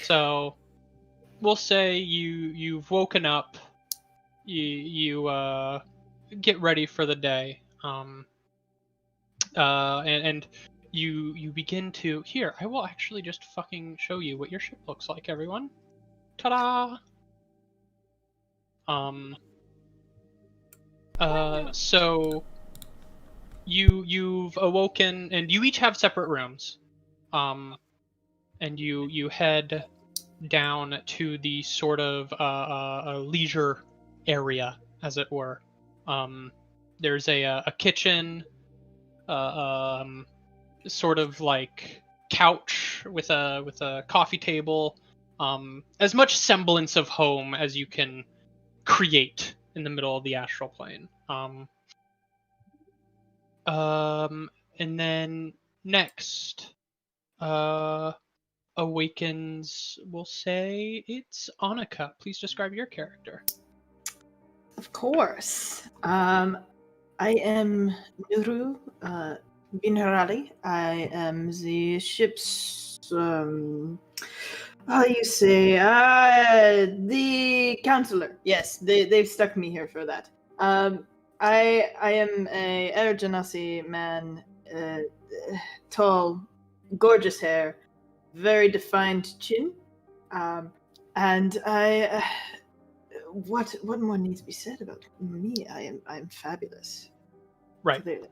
So we'll say you've woken up. You get ready for the day. And you begin to here. I will actually just fucking show you what your ship looks like, everyone. Ta-da! So you've awoken, and you each have separate rooms. And you head down to the sort of a leisure area, as it were. There's a kitchen, sort of like couch with a coffee table, as much semblance of home as you can create in the middle of the astral plane. And then next, awakens. We'll say it's Annika. Please describe your character. Of course. I am Nuru Binharali. I am the ship's, how do you say, the counselor. Yes, they've stuck me here for that. I am a Air Genasi man, tall, gorgeous hair, very defined chin, and I. What more needs to be said about me? I'm fabulous. Right. Clearly.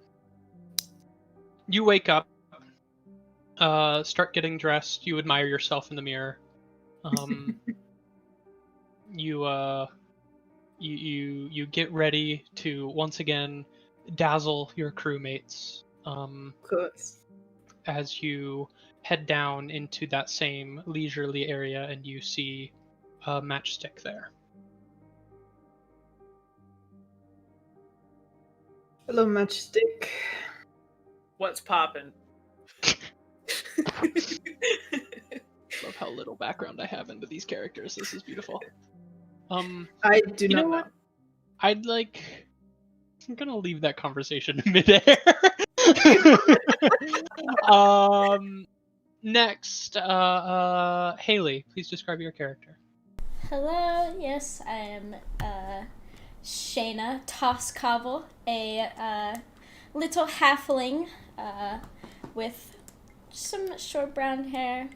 You wake up, start getting dressed. You admire yourself in the mirror. You get ready to once again dazzle your crewmates. Of course. As you head down into that same leisurely area, and you see a matchstick there. Hello, Matchstick. What's poppin'? Love how little background I have into these characters. This is beautiful. I do you not know know. what? I'm gonna leave that conversation midair. Next, Haley, please describe your character. Hello, yes, I am Shayna Toskabel, a little halfling with some short brown hair.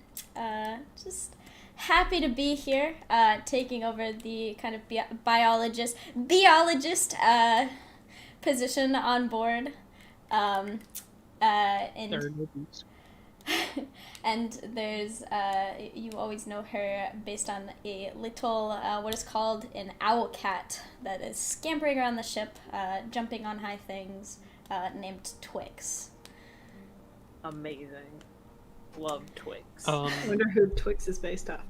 Just happy to be here, taking over the kind of biologist position on board. And there's, you always know her based on a little, what is called an owl cat that is scampering around the ship, jumping on high things, named Twix. Amazing. Love Twix. I wonder who Twix is based off.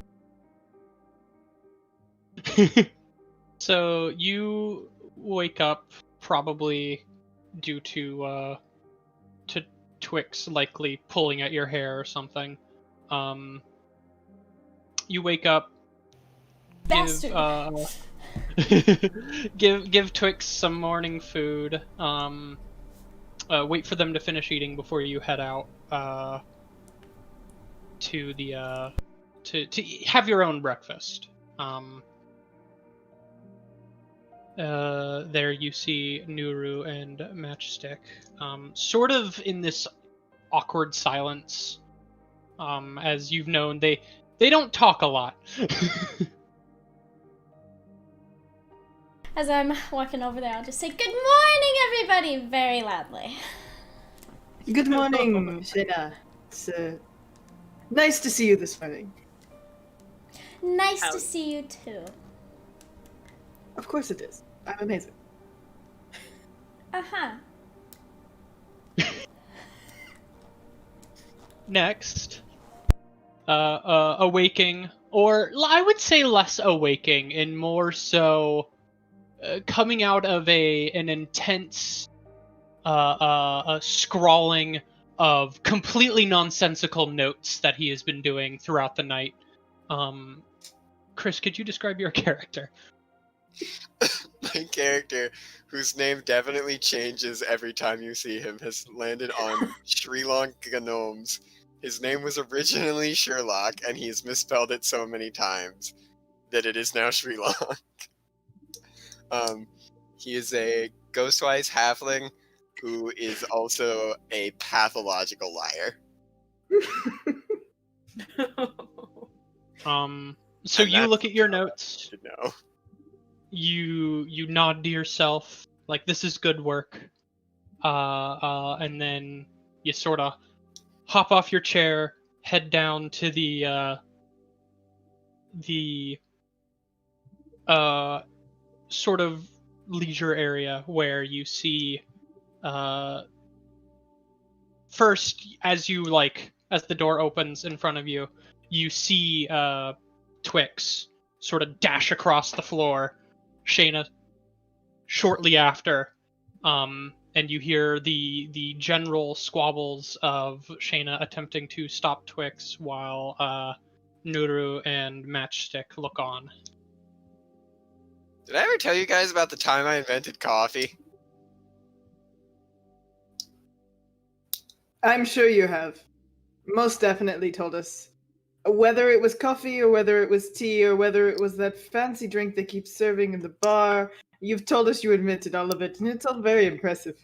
So you wake up probably due to Twix likely pulling at your hair or something. You wake up. Bastard. Give Twix some morning food. Wait for them to finish eating before you head out to the to have your own breakfast. There you see Nuru and Matchstick, sort of in this awkward silence. As you've known, they don't talk a lot. As I'm walking over there, I'll just say, "Good morning, everybody," very loudly. Good morning, Shayna. It's nice to see you this morning. Nice to see you too. Of course it is. I'm amazing. Uh-huh. Next, awaking, or I would say less awaking and more so coming out of an intense scrawling of completely nonsensical notes that he has been doing throughout the night. Chris, could you describe your character? My character, whose name definitely changes every time you see him, has landed on Sri Lanka Gnomes, His name was originally Sherlock, and he's misspelled it so many times that it is now Sherlock. He is a ghostwise halfling who is also a pathological liar. So And you that's look at your all I notes. should know. You nod to yourself like this is good work. And then you sort of hop off your chair, head down to the sort of leisure area where you see first as the door opens in front of you, you see Twix sort of dash across the floor, Shayna shortly after, and you hear the general squabbles of Shayna attempting to stop Twix while Nuru and Matchstick look on. Did I ever tell you guys about the time I invented coffee? I'm sure you have. Most definitely told us. Whether it was coffee or whether it was tea or whether it was that fancy drink they keep serving in the bar, you've told us you invented all of it, and it's all very impressive.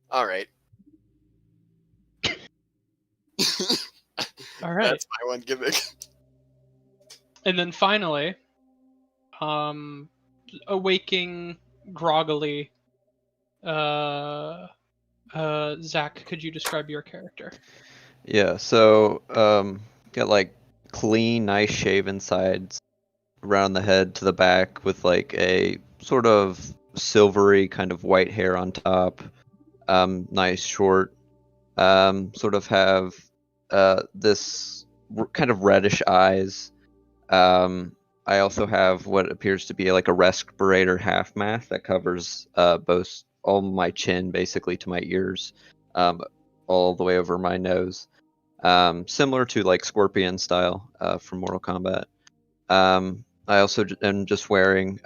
All right. All right. That's my one gimmick. And then finally, awaking groggily, Zach, could you describe your character? Yeah, so got like clean, nice shaven sides around the head to the back with like a sort of silvery kind of white hair on top. Nice short. Sort of have this kind of reddish eyes. I also have what appears to be like a respirator half mask that covers both all my chin basically to my ears, all the way over my nose. Similar to like Scorpion style from Mortal Kombat. I also am just wearing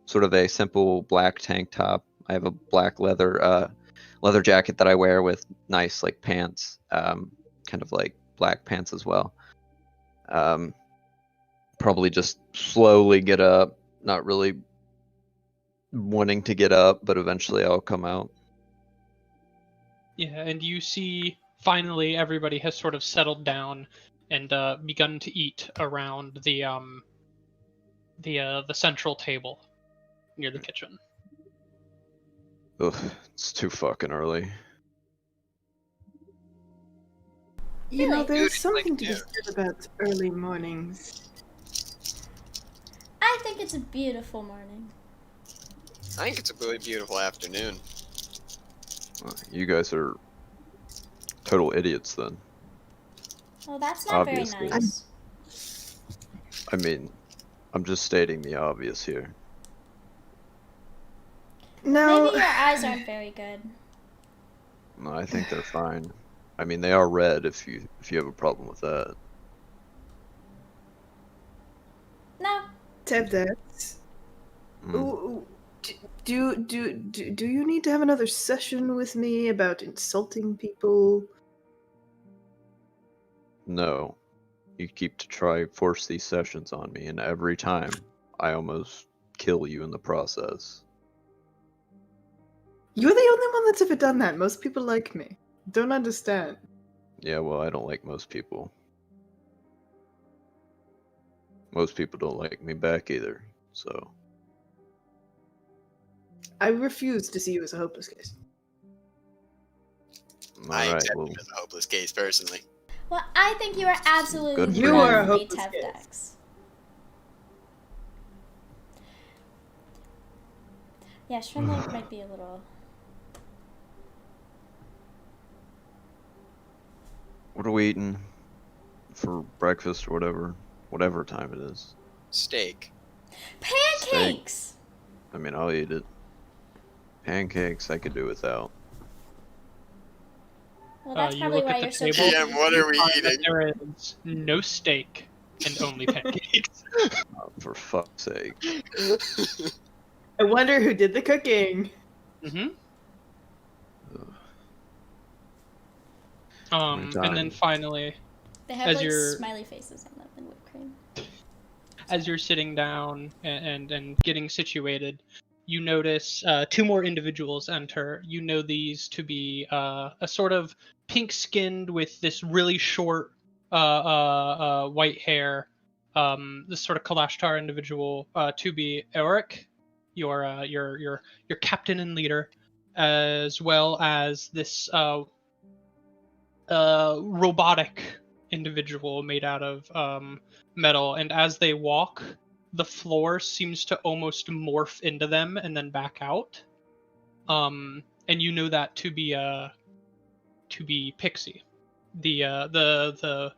sort of a simple black tank top. I have a black leather jacket that I wear with nice like pants, kind of like black pants as well. Probably just slowly get up, not really wanting to get up, but eventually I'll come out. Yeah, and you see finally everybody has sort of settled down and begun to eat around the central table near the kitchen. Ugh, it's too fucking early. You know, Really? there's Dude, something like, to be said about early mornings. I think it's a beautiful morning. I think it's a really beautiful afternoon. You guys are total idiots then. Well, that's not Obviously. very nice. I mean, I'm just stating the obvious here. No, Maybe your eyes aren't very good. No, I think they're fine. I mean, they are red if you have a problem with that. No. Tab that. Mm. Ooh, do you need to have another session with me about insulting people? No. You keep to try force these sessions on me, and every time I almost kill you in the process. You're the only one that's ever done that. Most people like me. Don't understand. Yeah, well, I don't like most people. Most people don't like me back either, so. I refuse to see you as a hopeless case. I Alright, accept well, him as a hopeless case personally. Well, I think you are absolutely Good for You are a lovely, hopeless case. Tevdex. Yeah, Shrimlake might be a little... what are we eating for breakfast or whatever time it is? Steak. Pancakes! I mean, I'll eat it. Pancakes I could do without. Well, that's You probably look why at you're the so table. PM, what are we Find that eating? there is no steak and only pancakes. Oh, for fuck's sake. I wonder who did the cooking. Mm-hmm. And then finally, They have as like you're smiley faces on them and whipped cream. as you're sitting down and getting situated, you notice two more individuals enter. You know these to be a sort of pink-skinned with this really short white hair. This sort of Kalashtar individual to be Eric, your captain and leader, as well as this robotic individual made out of metal. And as they walk, the floor seems to almost morph into them and then back out. And you know that to be Pixie, the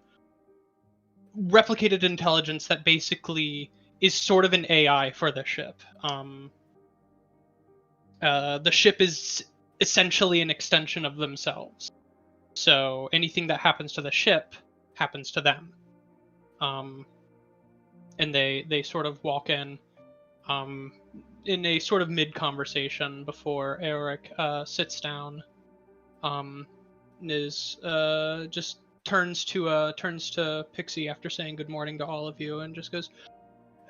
replicated intelligence that basically is sort of an AI for the ship. The ship is essentially an extension of themselves. So anything that happens to the ship happens to them. And they sort of walk in a sort of mid-conversation before Eric sits down. Is just turns to Pixie after saying good morning to all of you and just goes,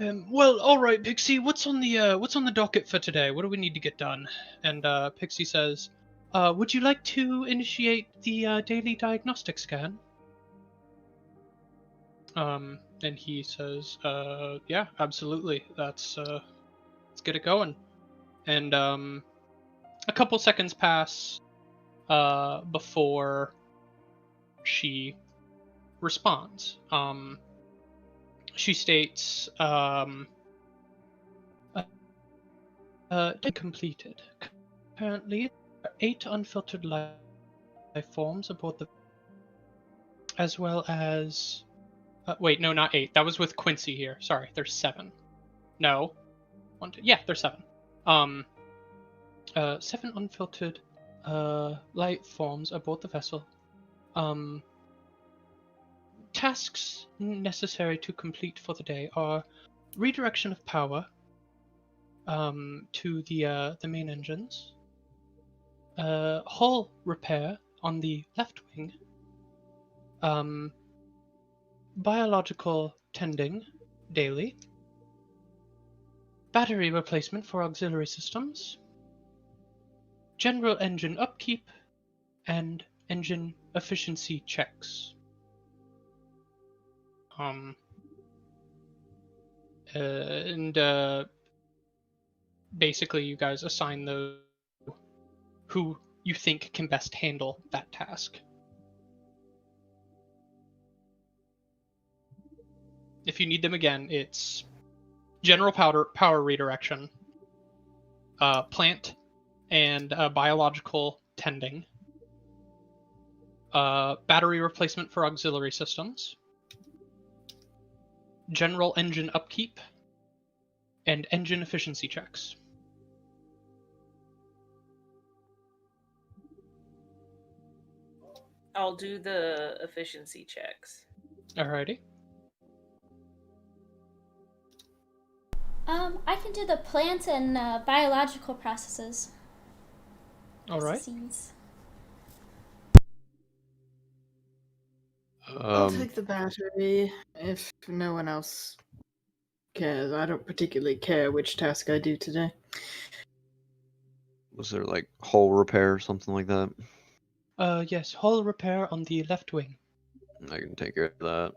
well, all right, Pixie, what's on the docket for today? What do we need to get done? And Pixie says, would you like to initiate the daily diagnostic scan? And he says, yeah, absolutely. Let's get it going. And a couple seconds pass before she responds. She states, completed. Currently, there are 8 unfiltered life forms aboard the, as well as wait, no, not 8. That was with Quincy here. Sorry, there's 7. No, 1, 2. Yeah, there's 7. 7 unfiltered light forms aboard the vessel. Tasks necessary to complete for the day are redirection of power to the main engines, hull repair on the left wing, biological tending daily, battery replacement for auxiliary systems, general engine upkeep, and engine efficiency checks. Basically you guys assign those who you think can best handle that task. If you need them again, it's general power redirection, plant and biological tending, battery replacement for auxiliary systems, general engine upkeep, and engine efficiency checks. I'll do the efficiency checks. Alrighty. I can do the plant and biological processes. Alright. Processes. I'll take the battery if no one else cares. I don't particularly care which task I do today. Was there like hull repair or something like that? Yes, hull repair on the left wing. I can take care of that.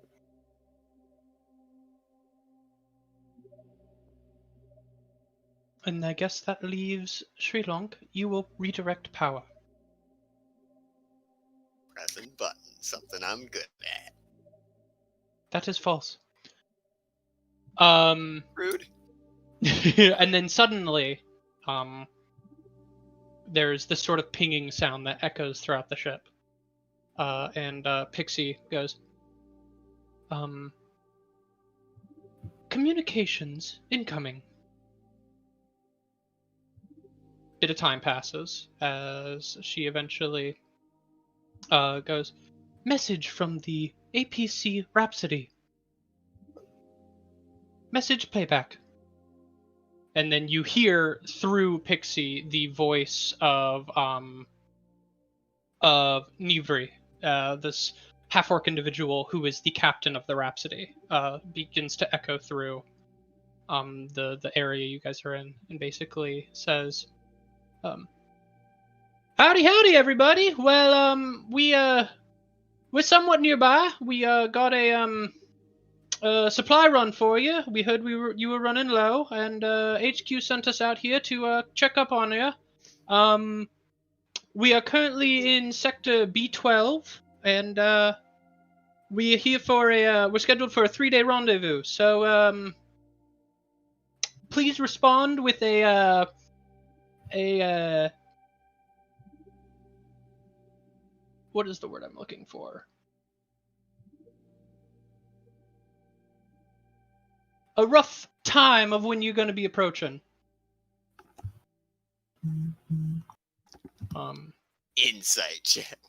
And I guess that leaves Srilong. You will redirect power. Pressing buttons, something I'm good at. That is false. Rude. And then suddenly, there's this sort of pinging sound that echoes throughout the ship. And Pixie goes, communications incoming. Bit of time passes as she eventually goes, message from the APC Rhapsody. Message playback. And then you hear through Pixie the voice of Nivri this half-orc individual who is the captain of the Rhapsody begins to echo through the area you guys are in, and basically says, howdy everybody. Well, we're somewhat nearby. We got a supply run for you. We heard you were running low, and HQ sent us out here to check up on you. We are currently in sector B12, and we're here for we're scheduled for a 3-day rendezvous. So please respond with a what is the word I'm looking for? A rough time of when you're going to be approaching. Insight check.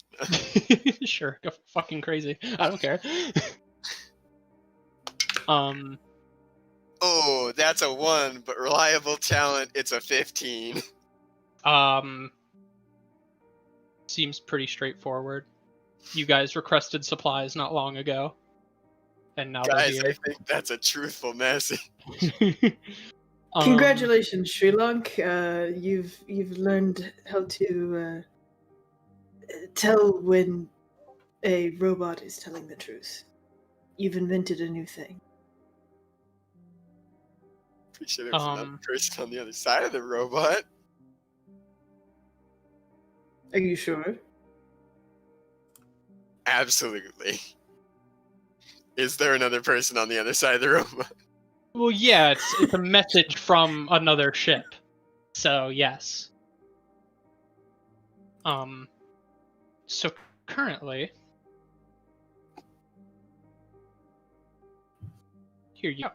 Sure, go fucking crazy. I don't care. Oh, that's a 1, but reliable talent, it's a 15. Seems pretty straightforward. You guys requested supplies not long ago, and now Guys, they're I here. think that's a truthful message. Congratulations, Sri Lanka. You've learned how to tell when a robot is telling the truth. You've invented a new thing. Pretty sure there was another person on the other side of the robot. Are you sure? Absolutely. Is there another person on the other side of the robot? Well, yeah, it's a message from another ship. So yes. So currently, here you go.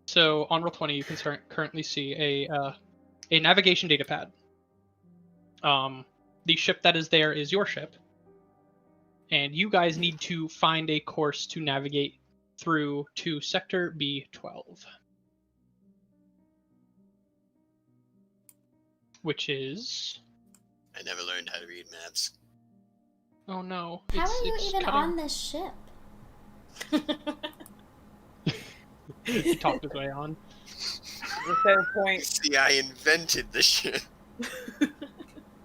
So on Roll20, you can currently see a navigation data pad. The ship that is there is your ship, and you guys need to find a course to navigate through to Sector B12, which is... I never learned how to read maps. Oh no. How are you it's even cutting... on this ship? He talked his way on. The third point. See, I invented the shit.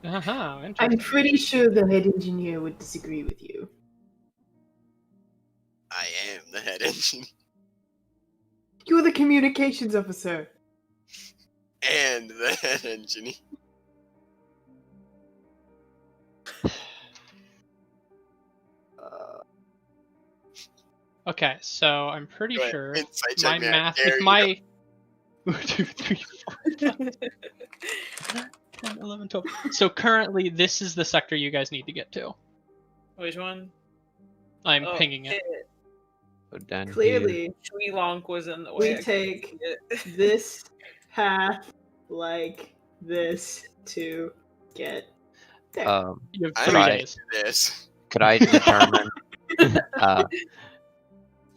Uh-huh, I'm interesting. pretty sure the head engineer would disagree with you. I am the head engine. You're the communications officer. And the head engineer. Okay, so I'm pretty Go ahead, sure insight my check, man. math There with you my 1, 2, 3, 4, 5, 10, 11, 12. So currently, this is the sector you guys need to get to. Which one? I'm Oh, pinging it. shit. Go down here. Clearly, Sri Lanka was in the way. we take this path like this to get there. You have I'm 3 ready days. for this. Could I determine?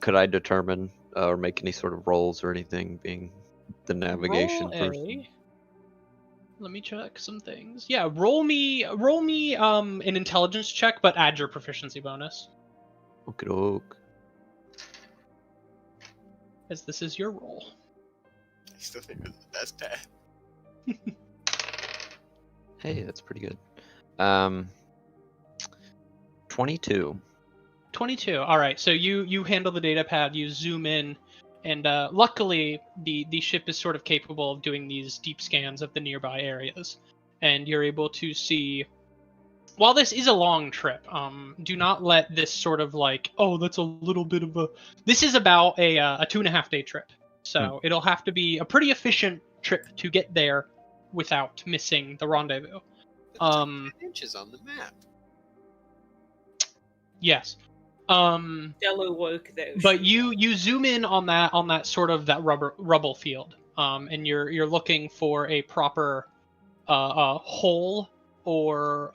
Could I determine or make any sort of rolls or anything, being the navigation Roll person? Let me check some things. Yeah, roll me an intelligence check, but add your proficiency bonus, Okie doke. as this is your roll. I still think this is the best path. Hey, that's pretty good. 22. 22. All right. So you handle the data pad. You zoom in, and luckily the ship is sort of capable of doing these deep scans of the nearby areas, and you're able to see. While this is a long trip, do not let this sort of like, oh, that's a little bit of a. This is about a 2.5-day trip, so it'll have to be a pretty efficient trip to get there without missing the rendezvous. It's like 10 inches on the map. Yes. Jello woke those. But you zoom in on that sort of that rubble field, and you're looking for a proper hole, or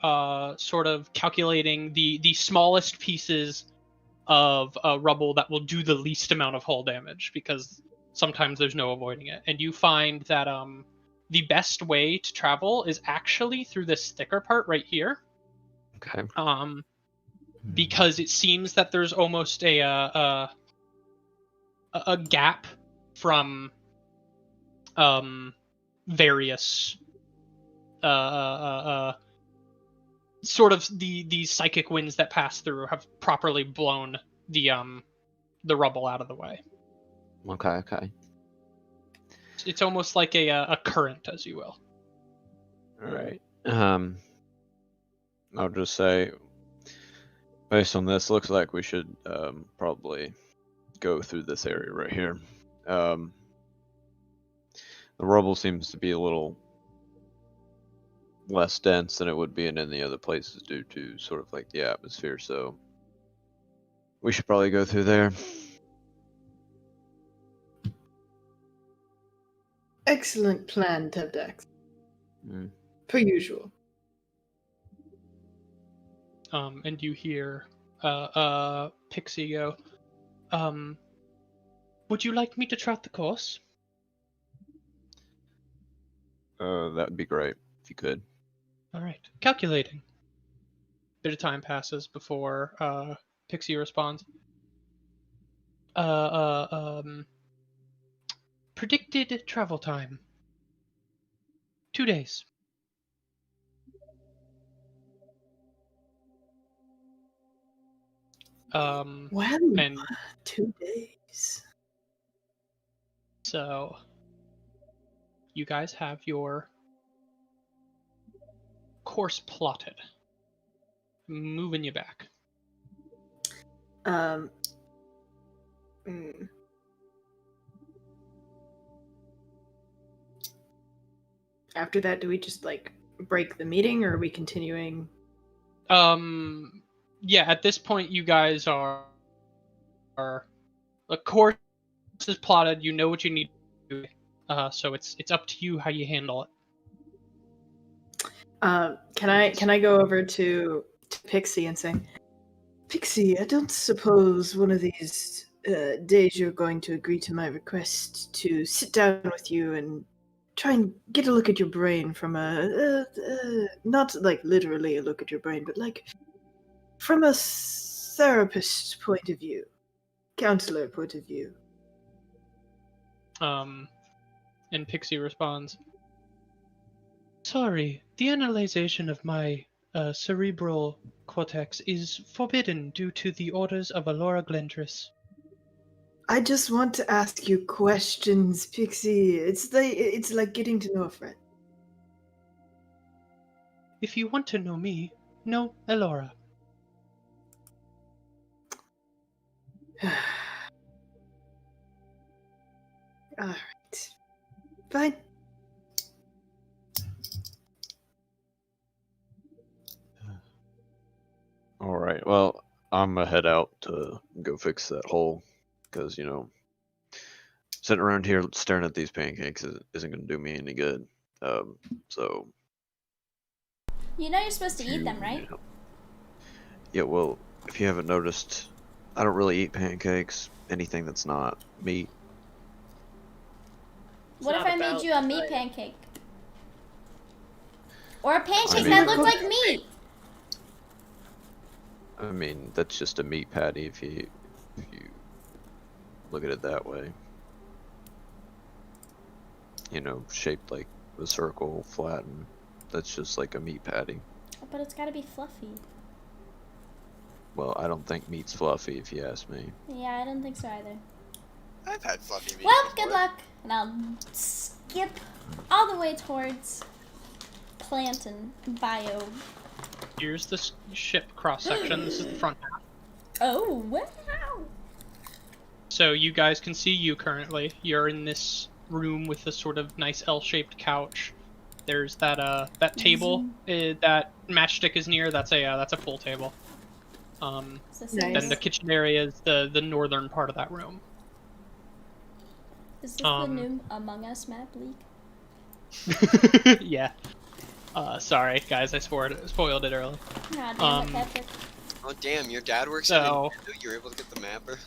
sort of calculating the smallest pieces of rubble that will do the least amount of hull damage, because sometimes there's no avoiding it. And you find that the best way to travel is actually through this thicker part right here. Okay. Because it seems that there's almost a gap from various sort of the psychic winds that pass through have properly blown the rubble out of the way. Okay. It's almost like a current, as you will. All right. I'll just say, based on this, looks like we should probably go through this area right here. The rubble seems to be a little less dense than it would be in any other places due to sort of like the atmosphere, so we should probably go through there. Excellent plan, Tevdax. Mm. Per usual. And you hear Pixie go, would you like me to chart the course? That'd be great if you could. All right, calculating. Bit of time passes before Pixie responds. Predicted travel time. 2 days. Well, and 2 days. so you guys have your course plotted. Moving you back. After that, do we just like break the meeting, or are we continuing? Yeah, at this point you guys are the course is plotted, you know what you need to do. So it's up to you how you handle it. Can I go over to Pixie and say, Pixie, I don't suppose one of these days you're going to agree to my request to sit down with you and try and get a look at your brain from a not like literally a look at your brain, but like from a therapist point of view, counselor point of view. And Pixie responds, sorry, the analyzation of my cerebral cortex is forbidden due to the orders of Alora Glentris. I just want to ask you questions, Pixie. It's like getting to know a friend. If you want to know me, know Alora. Alright. Fine. Alright, well, I'm gonna head out to go fix that hole, because, you know, sitting around here staring at these pancakes isn't gonna do me any good. So... You know you're supposed to eat them, right? Yeah, well, if you haven't noticed, I don't really eat pancakes, anything that's not meat. What if I made you a meat pancake? Or a pancake mean- that looked like meat? I mean, that's just a meat patty if you look at it that way. You know, shaped like a circle, flattened. That's just like a meat patty. But it's gotta be fluffy. Well, I don't think meat's fluffy if you ask me. Yeah, I don't think so either. I've had fluffy meat. Well, before. good luck. And I'll skip all the way towards plant and bio. Here's the ship cross section. This is the front half. Oh, wow. So you guys can see you currently. You're in this room with this sort of nice L-shaped couch. There's that that table that matchstick is near. That's a pool table. Nice. Then the kitchen area is the northern part of that room. Is this the new Among Us map leak? Yeah. Sorry guys, I spoiled it early. Nah, damn it, Patrick. Oh damn, your dad works So- at Nintendo. You're able to get the mapper.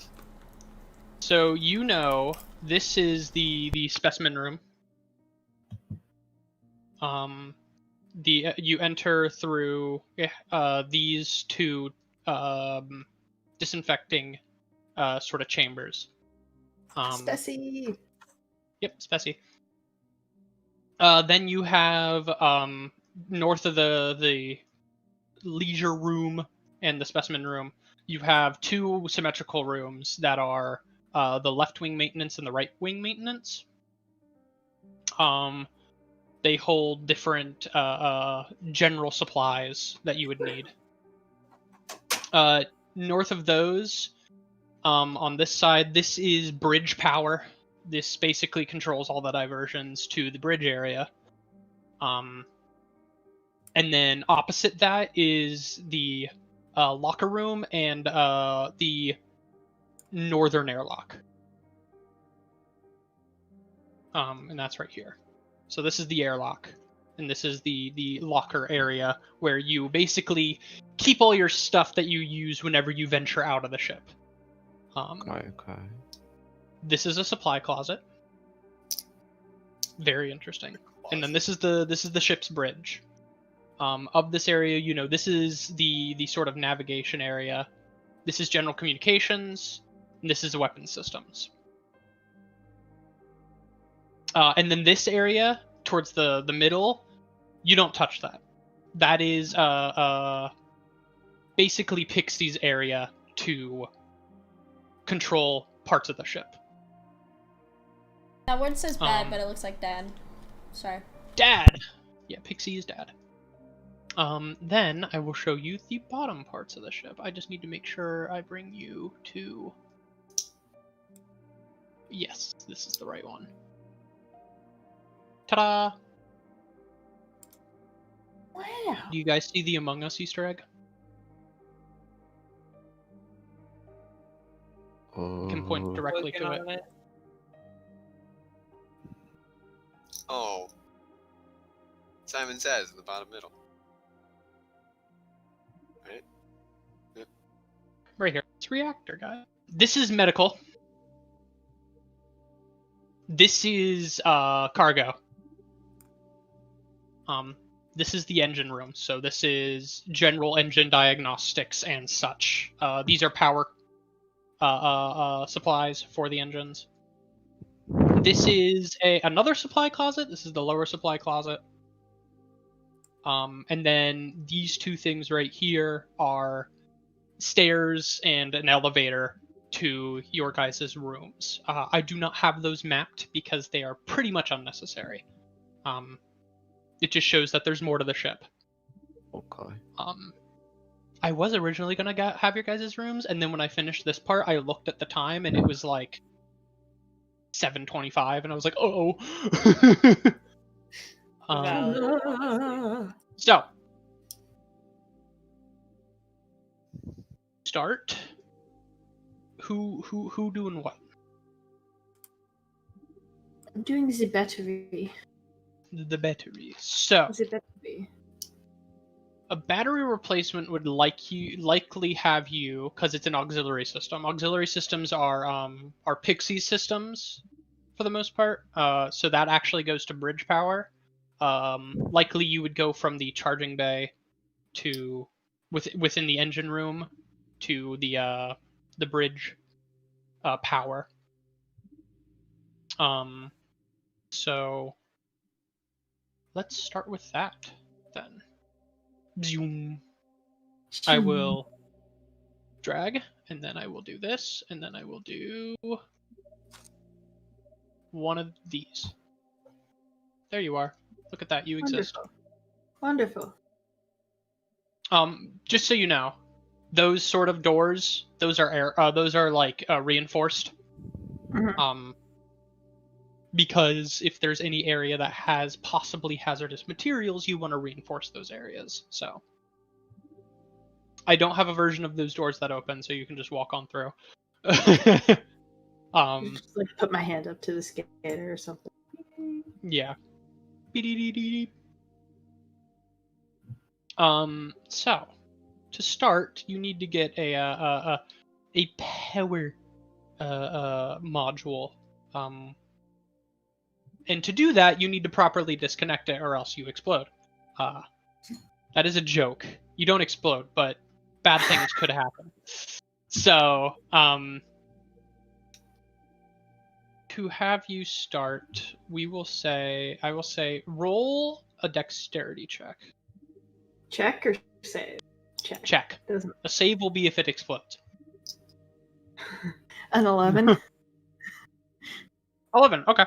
So you know this is the specimen room. You enter through these two disinfecting sort of chambers. Spessy. Yep, specie. Then you have north of the leisure room and the specimen room, you have two symmetrical rooms that are the left wing maintenance and the right wing maintenance. They hold different general supplies that you would need. North of those, on this side, this is bridge power. This basically controls all the diversions to the bridge area. And then opposite that is the locker room and the northern airlock. And that's right here. So this is the airlock, and this is the locker area where you basically keep all your stuff that you use whenever you venture out of the ship. Okay. This is a supply closet. Very interesting. And then this is the ship's bridge. Of this area, you know, this is the sort of navigation area. This is general communications, and this is weapons systems. And then this area towards the middle, you don't touch that. That is basically Pixie's area to control parts of the ship. That word says bad, but it looks like dad. Sorry. Dad! Yeah, Pixie is dad. Then I will show you the bottom parts of the ship. I just need to make sure I bring you to... Yes, this is the right one. Ta-da! Wow. Do you guys see the Among Us Easter egg? You can point directly Looking to on it. Oh. Simon Says in the bottom middle. Right? Right here. It's reactor, guy. This is medical. This is cargo. This is the engine room. So this is general engine diagnostics and such. These are power supplies for the engines. This is another supply closet. This is the lower supply closet. And then these two things right here are stairs and an elevator to your guys' rooms. I do not have those mapped because they are pretty much unnecessary. It just shows that there's more to the ship. Okay. I was originally gonna have your guys' rooms, and then when I finished this part, I looked at the time, and it was like 7:25, and I was like, oh. So, start. Who doing what? I'm doing the battery. The battery. So, The battery. a battery replacement would likely have you, because it's an auxiliary system. Auxiliary systems are Pixie systems for the most part. So that actually goes to bridge power. Likely you would go from the charging bay to within the engine room to the bridge power. So let's start with that then. Zoom. I will drag, and then I will do this, and then I will do one of these. There you are. Look at that, you exist. Wonderful. Just so you know, those sort of doors, those are like reinforced. Mm-hmm. Because if there's any area that has possibly hazardous materials, you want to reinforce those areas. So I don't have a version of those doors that open, so you can just walk on through. Just like put my hand up to the scanner or something. Yeah. So to start, you need to get a power module. And to do that, you need to properly disconnect it, or else you explode. That is a joke. You don't explode, but bad things could happen. So, to have you start, I will say, roll a dexterity check. Check or save? Check. Check. Doesn't. A save will be if it explodes. An 11. 11. Okay.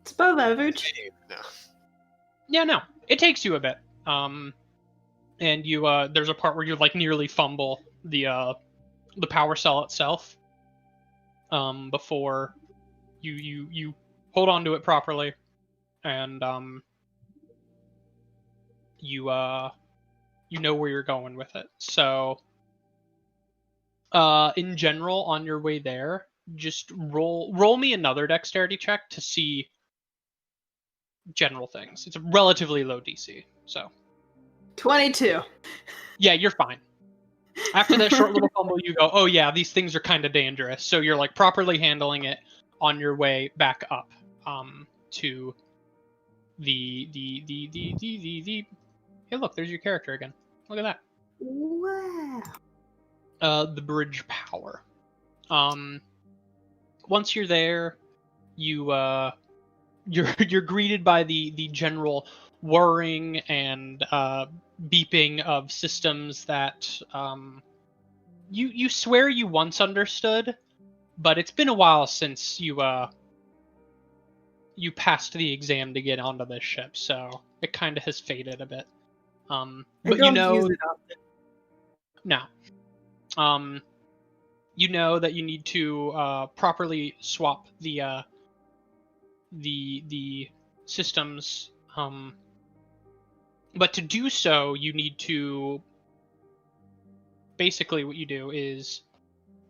It's above average. No. Yeah, no. It takes you a bit. And you there's a part where you like nearly fumble the power cell itself. Before you hold on to it properly, and you know where you're going with it. So in general, on your way there, just roll me another dexterity check to see general things. It's a relatively low DC, so 22. yeah, you're fine. After that short little fumble, you go, oh yeah, these things are kind of dangerous. So you're like properly handling it on your way back up to the hey, look, there's your character again. Look at that. Wow. The bridge power. Once you're there, you're greeted by the general whirring and beeping of systems that you swear you once understood, but it's been a while since you passed the exam to get onto this ship, so it kind of has faded a bit. But you know, use it often. no. You know that you need to properly swap the systems. But to do so, you need to. Basically, what you do is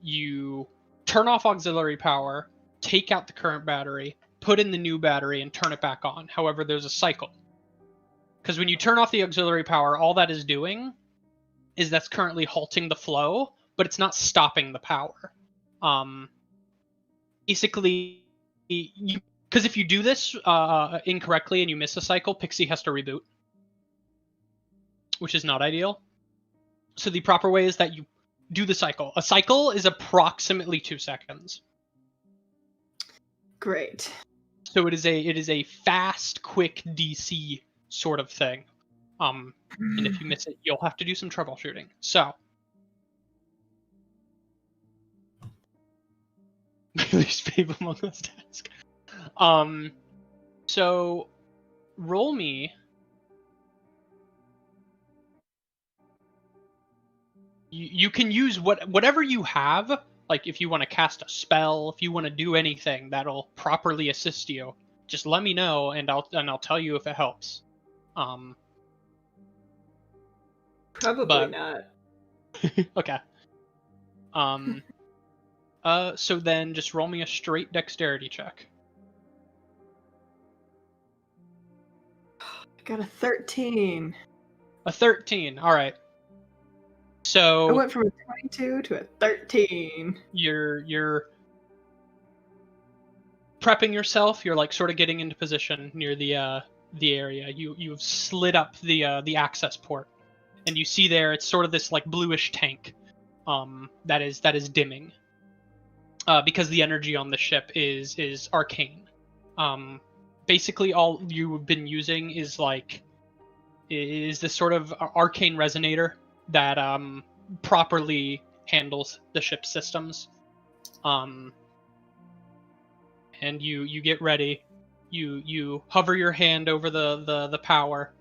you turn off auxiliary power, take out the current battery, put in the new battery, and turn it back on. However, there's a cycle. Because when you turn off the auxiliary power, all that is doing is that's currently halting the flow, but it's not stopping the power. Basically, because if you do this incorrectly and you miss a cycle, Pixie has to reboot, which is not ideal. So the proper way is that you do the cycle. A cycle is approximately 2 seconds. Great. So it is a fast, quick DC sort of thing. And if you miss it, you'll have to do some troubleshooting. So least favorite among us task. So roll me. You can use whatever you have. Like if you want to cast a spell, if you want to do anything that'll properly assist you, just let me know and I'll tell you if it helps. Probably not. Okay. So then just roll me a straight dexterity check. I got a 13. A 13. All right. So I went from a 22 to a 13. You're prepping yourself. You're like sort of getting into position near the area. You've slid up the access port, and you see there it's sort of this like bluish tank that is dimming because the energy on the ship is arcane. Basically all you've been using is this sort of arcane resonator that properly handles the ship's systems. And you get ready. You hover your hand over the power,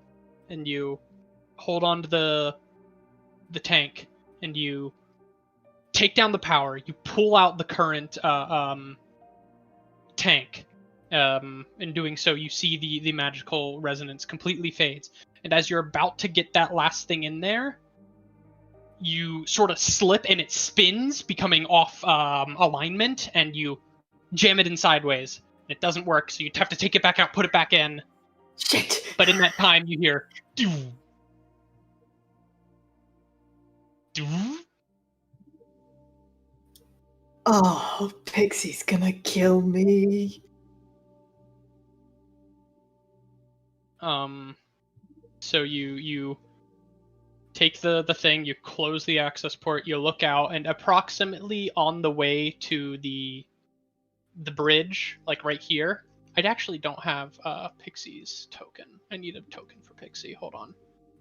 and you hold on to the tank, and you take down the power. You pull out the current tank. In doing so, you see the magical resonance completely fades. And as you're about to get that last thing in there, you sort of slip and it spins, becoming off alignment, and you jam it in sideways. It doesn't work, so you have to take it back out, put it back in. Shit. But in that time, you hear... Doo, doo. Oh, Pixie's gonna kill me. So you take the thing, you close the access port, you look out, and approximately on the way to the bridge, like right here. I actually don't have Pixie's token. I need a token for Pixie. Hold on.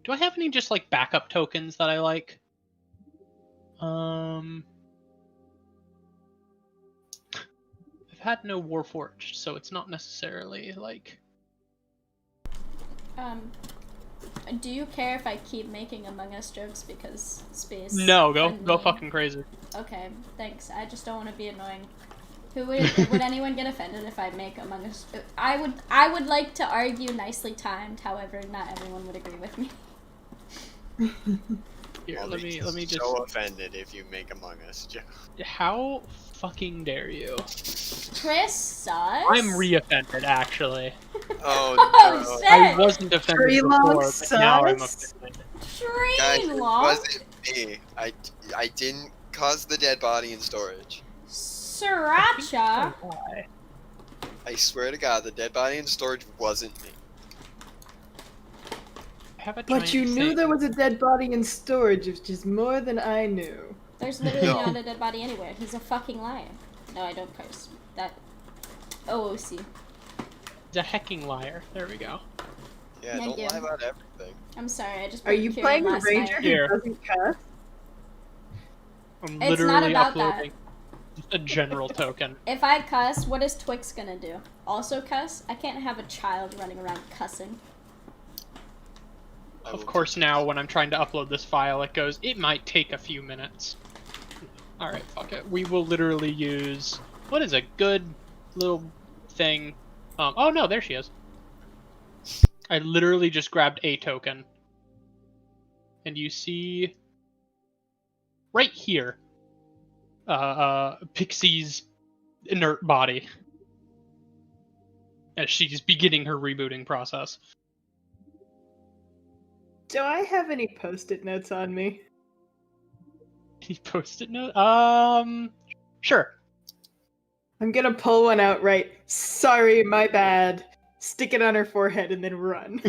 Do I have any just like backup tokens that I like? I've had no Warforged, so it's not necessarily like. Do you care if I keep making Among Us jokes because space? No, go funding? fucking crazy. Okay, thanks. I just don't want to be annoying. Would anyone get offended if I make Among Us? I would like to argue nicely timed. However, not everyone would agree with me. Here, I'll let be me just. so offended if you make Among Us joke. How fucking dare you? Chris sus? I'm re-offended, actually. Oh, Oh, no. shit. I wasn't offended Tree before, long but now I'm sus? offended. Guys, Tree it long? wasn't me. I didn't cause the dead body in storage. Sriracha? Why? I swear to God, the dead body in storage wasn't me. I have a But giant you knew thing. there was a dead body in storage, which is more than I knew. There's literally No. not a dead body anywhere. He's a fucking liar. No, I don't curse. That. OOC. He's a hecking liar. There we go. Yeah, Thank don't you. lie about everything. I'm sorry, I just Are put you Kieran playing a last ranger night. who Here. doesn't cuss? I'm It's literally not about uploading a general token. If I cuss, what is Twix gonna do? Also cuss? I can't have a child running around cussing. I Of will course, now when I'm trying to upload this file, it goes, it might take a few minutes. Alright, fuck it. We will literally use... What is a good little thing? Oh no, there she is. I literally just grabbed a token. And you see... Right here. Pixie's inert body. As she's beginning her rebooting process. Do I have any post-it notes on me? He posted note? Sure. I'm gonna pull one out right. Sorry, my bad. Stick it on her forehead and then run.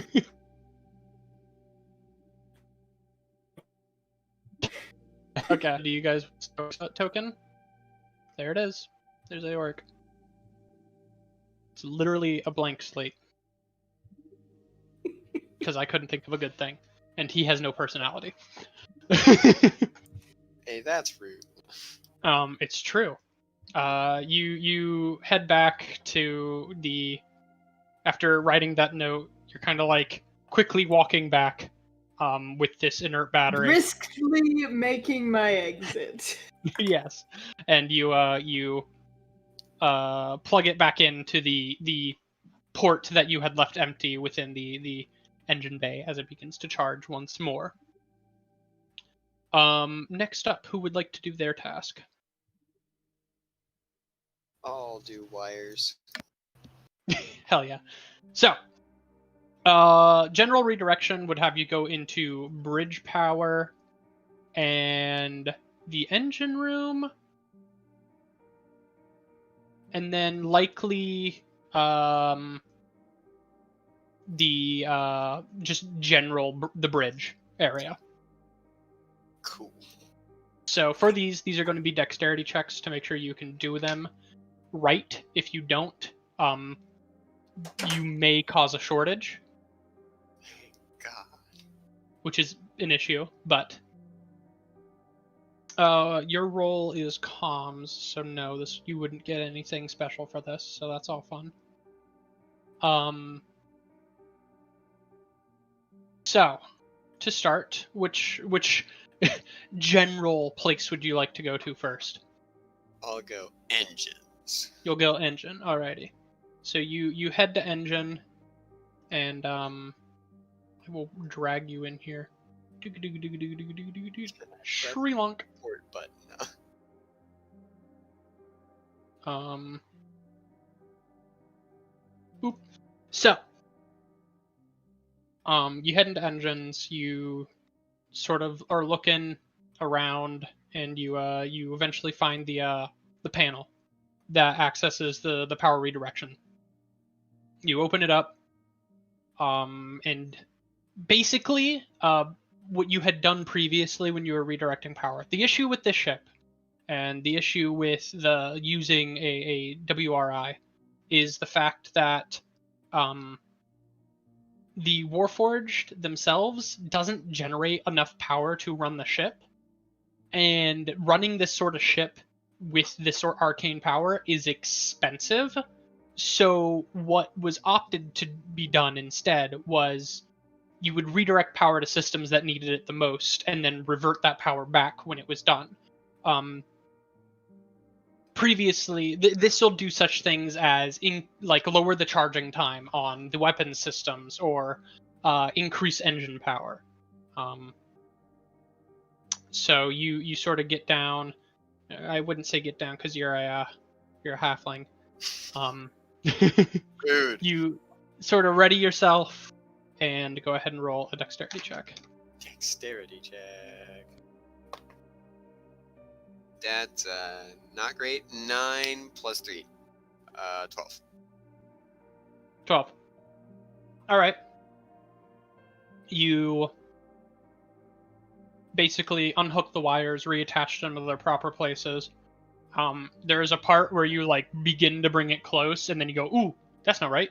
Okay, do you guys post that token? There it is. There's a orc. It's literally a blank slate. Because I couldn't think of a good thing. And he has no personality. Hey, that's rude. It's true. You head back to the... After writing that note, you're kind of like quickly walking back with this inert battery. Briskly making my exit. Yes. And you plug it back into the port that you had left empty within the engine bay as it begins to charge once more. Next up, who would like to do their task? I'll do wires. Hell yeah. So, general redirection would have you go into bridge power and the engine room, and then likely the just general the bridge area. Cool. So for these are going to be dexterity checks to make sure you can do them right. If you don't, you may cause a shortage, God. which is an issue, but your role is comms, so no, you wouldn't get anything special for this, so that's all fun. So to start, which general place would you like to go to first? I'll go engines. You'll go engine, alrighty. So you head to engine, and I will drag you in here. Sri Lanka. Port button. Oop. So, you head into engines. You sort of are looking around, and you eventually find the panel that accesses the power redirection. You open it up. And basically, what you had done previously when you were redirecting power. The issue with this ship, and the issue with the using a WRI, is the fact that the Warforged themselves doesn't generate enough power to run the ship, and running this sort of ship with this sort of arcane power is expensive. So what was opted to be done instead was you would redirect power to systems that needed it the most, and then revert that power back when it was done. Previously, this will do such things as lower the charging time on the weapon systems, or increase engine power. So you sort of get down. I wouldn't say get down because you're a halfling. Dude. You sort of ready yourself and go ahead and roll a dexterity check. Dexterity check. That's not great. 9 plus 3. 12. 12. All right. You basically unhook the wires, reattach them to their proper places. There is a part where you begin to bring it close, and then you go, "Ooh, that's not right,"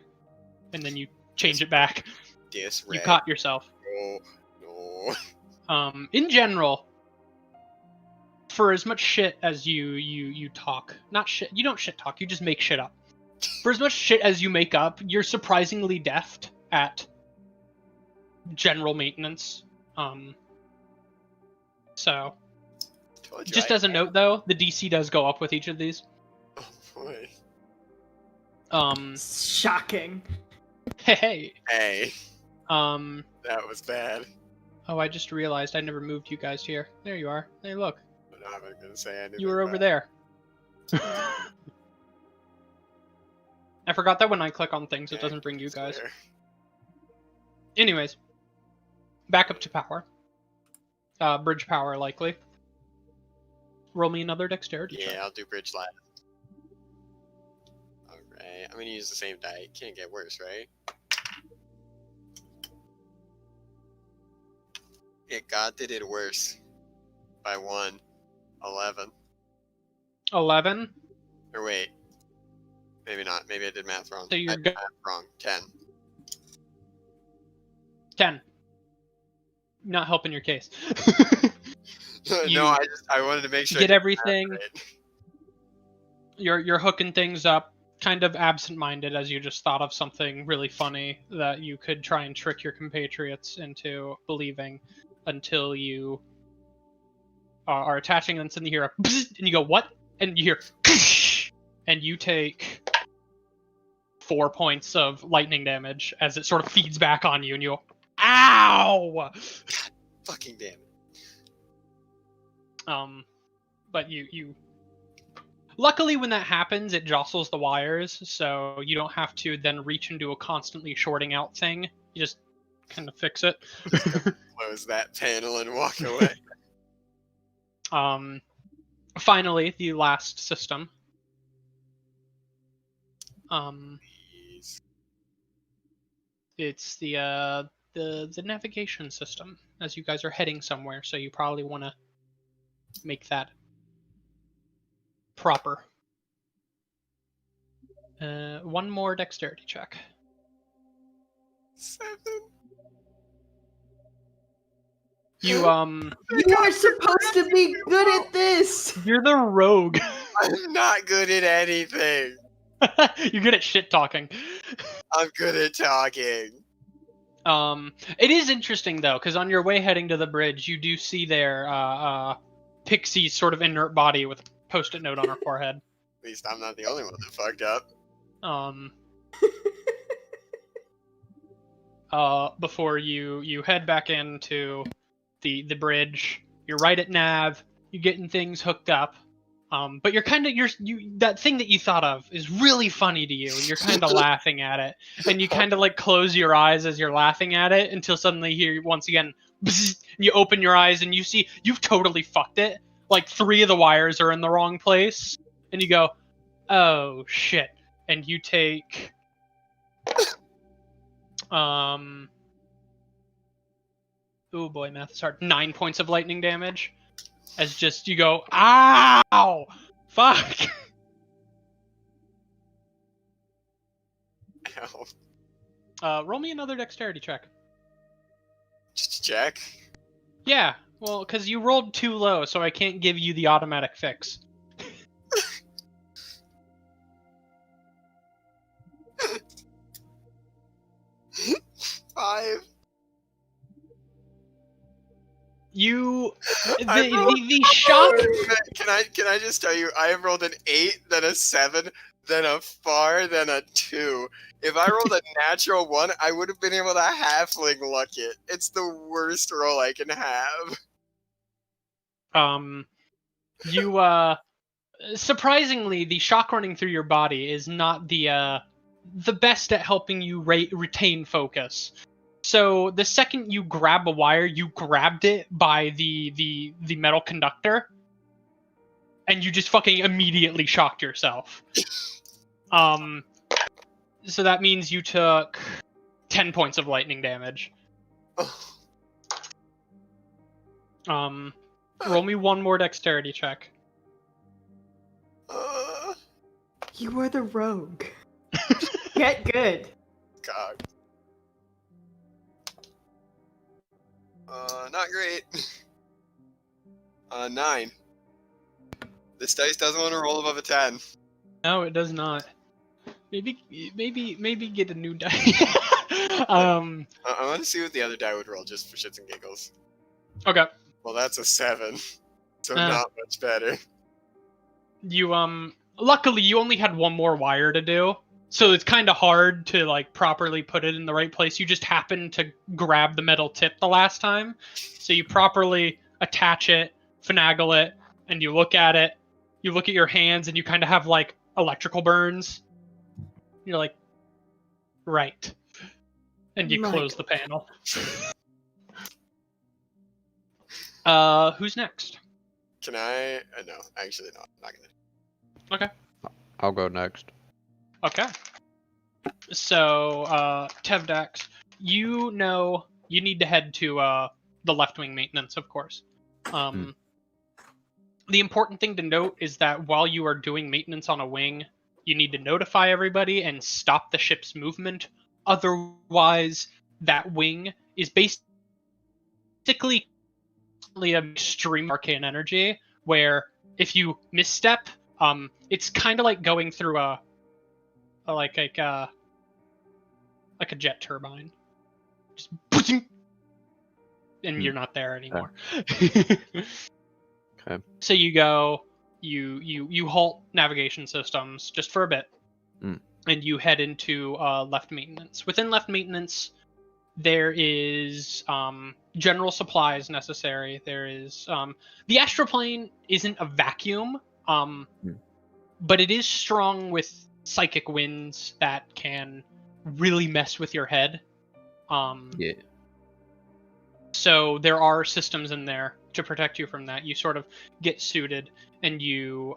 and then you change it back. You caught yourself. No. In general, for as much shit as you talk, not shit, you don't shit talk, you just make shit up. For as much shit as you make up, you're surprisingly deft at general maintenance. So, just as a note though, the DC does go up with each of these. Oh boy. Shocking. Hey. Hey. That was bad. Oh, I just realized I never moved you guys here. There you are. Hey, look. I'm not even gonna say anything. You were over about there. I forgot that when I click on things, it doesn't bring you guys. Swear. Anyways, back up to power. Bridge power, likely. Roll me another dexterity check. Yeah, I'll do bridge ladder. Alright, I'm gonna use the same die. It can't get worse, right? Yeah, God did it worse. By 1. 11. 11. Or wait. Maybe not. Maybe I did math wrong. So you're I did math wrong. 10. 10. Not helping your case. No, I wanted to make sure. Get I did everything. math right. You're hooking things up, kind of absent-minded, as you just thought of something really funny that you could try and trick your compatriots into believing, until you are attaching, and then suddenly you hear a bzzz, and you go, "What?" And you hear, and you take 4 points of lightning damage as it sort of feeds back on you, and you go, "Ow!" Fucking damn it. But you luckily when that happens, it jostles the wires, so you don't have to then reach into a constantly shorting out thing. You just kind of fix it. Close that panel and walk away. Finally, the last system. Please. It's the navigation system, as you guys are heading somewhere, so you probably want to make that proper. One more dexterity check. 7. You You are supposed to be good at this. you're the rogue. I'm not good at anything. You're good at shit talking. I'm good at talking. It is interesting though, because on your way heading to the bridge, you do see their Pixie's sort of inert body with a post-it note on her forehead. At least I'm not the only one that fucked up. Before you head back into the bridge, you're right at nav. You're getting things hooked up. But you're kind of that thing that you thought of is really funny to you, and you're kind of laughing at it. And you kind of like close your eyes as you're laughing at it until suddenly here once again, bzz, you open your eyes and you see you've totally fucked it. Like 3 of the wires are in the wrong place, and you go, "Oh shit!" And you take Oh boy, math is hard. 9 points of lightning damage. As just you go, ow! Fuck! Ow. Roll me another dexterity check. Just check. Yeah, well, because you rolled too low, so I can't give you the automatic fix. 5. The shock. Can I just tell you? I have rolled an 8, then a 7, then a 4, then a 2. If I rolled a natural 1, I would have been able to halfling luck it. It's the worst roll I can have. You surprisingly, the shock running through your body is not the best at helping you retain focus. So the second you grab a wire, you grabbed it by the metal conductor, and you just fucking immediately shocked yourself. So that means you took 10 points of lightning damage. Roll me one more dexterity check. You were the rogue. Get good. God. Not great. 9. This dice doesn't want to roll above a 10. No, it does not. Maybe get a new die. I want to see what the other die would roll just for shits and giggles. Okay. Well, that's a 7, so not much better. You luckily you only had one more wire to do, so it's kind of hard to like properly put it in the right place. You just happened to grab the metal tip the last time, so you properly attach it, finagle it, and you look at it. You look at your hands, and you kind of have like electrical burns. You're like, right, and you close the panel. Who's next? Can I? No, actually, no. I'm not gonna. Okay. I'll go next. Okay. So, Tevdax, you know you need to head to the left wing maintenance, of course. The important thing to note is that while you are doing maintenance on a wing, you need to notify everybody and stop the ship's movement. Otherwise, that wing is basically an extreme arcane energy where if you misstep, it's kind of like going through a jet turbine, just and you're not there anymore. Okay. So you go, you halt navigation systems just for a bit, and you head into left maintenance. Within left maintenance, there is general supplies necessary. There is the astral plane isn't a vacuum, but it is strong with psychic winds that can really mess with your head. Yeah. So there are systems in there to protect you from that. You sort of get suited, and you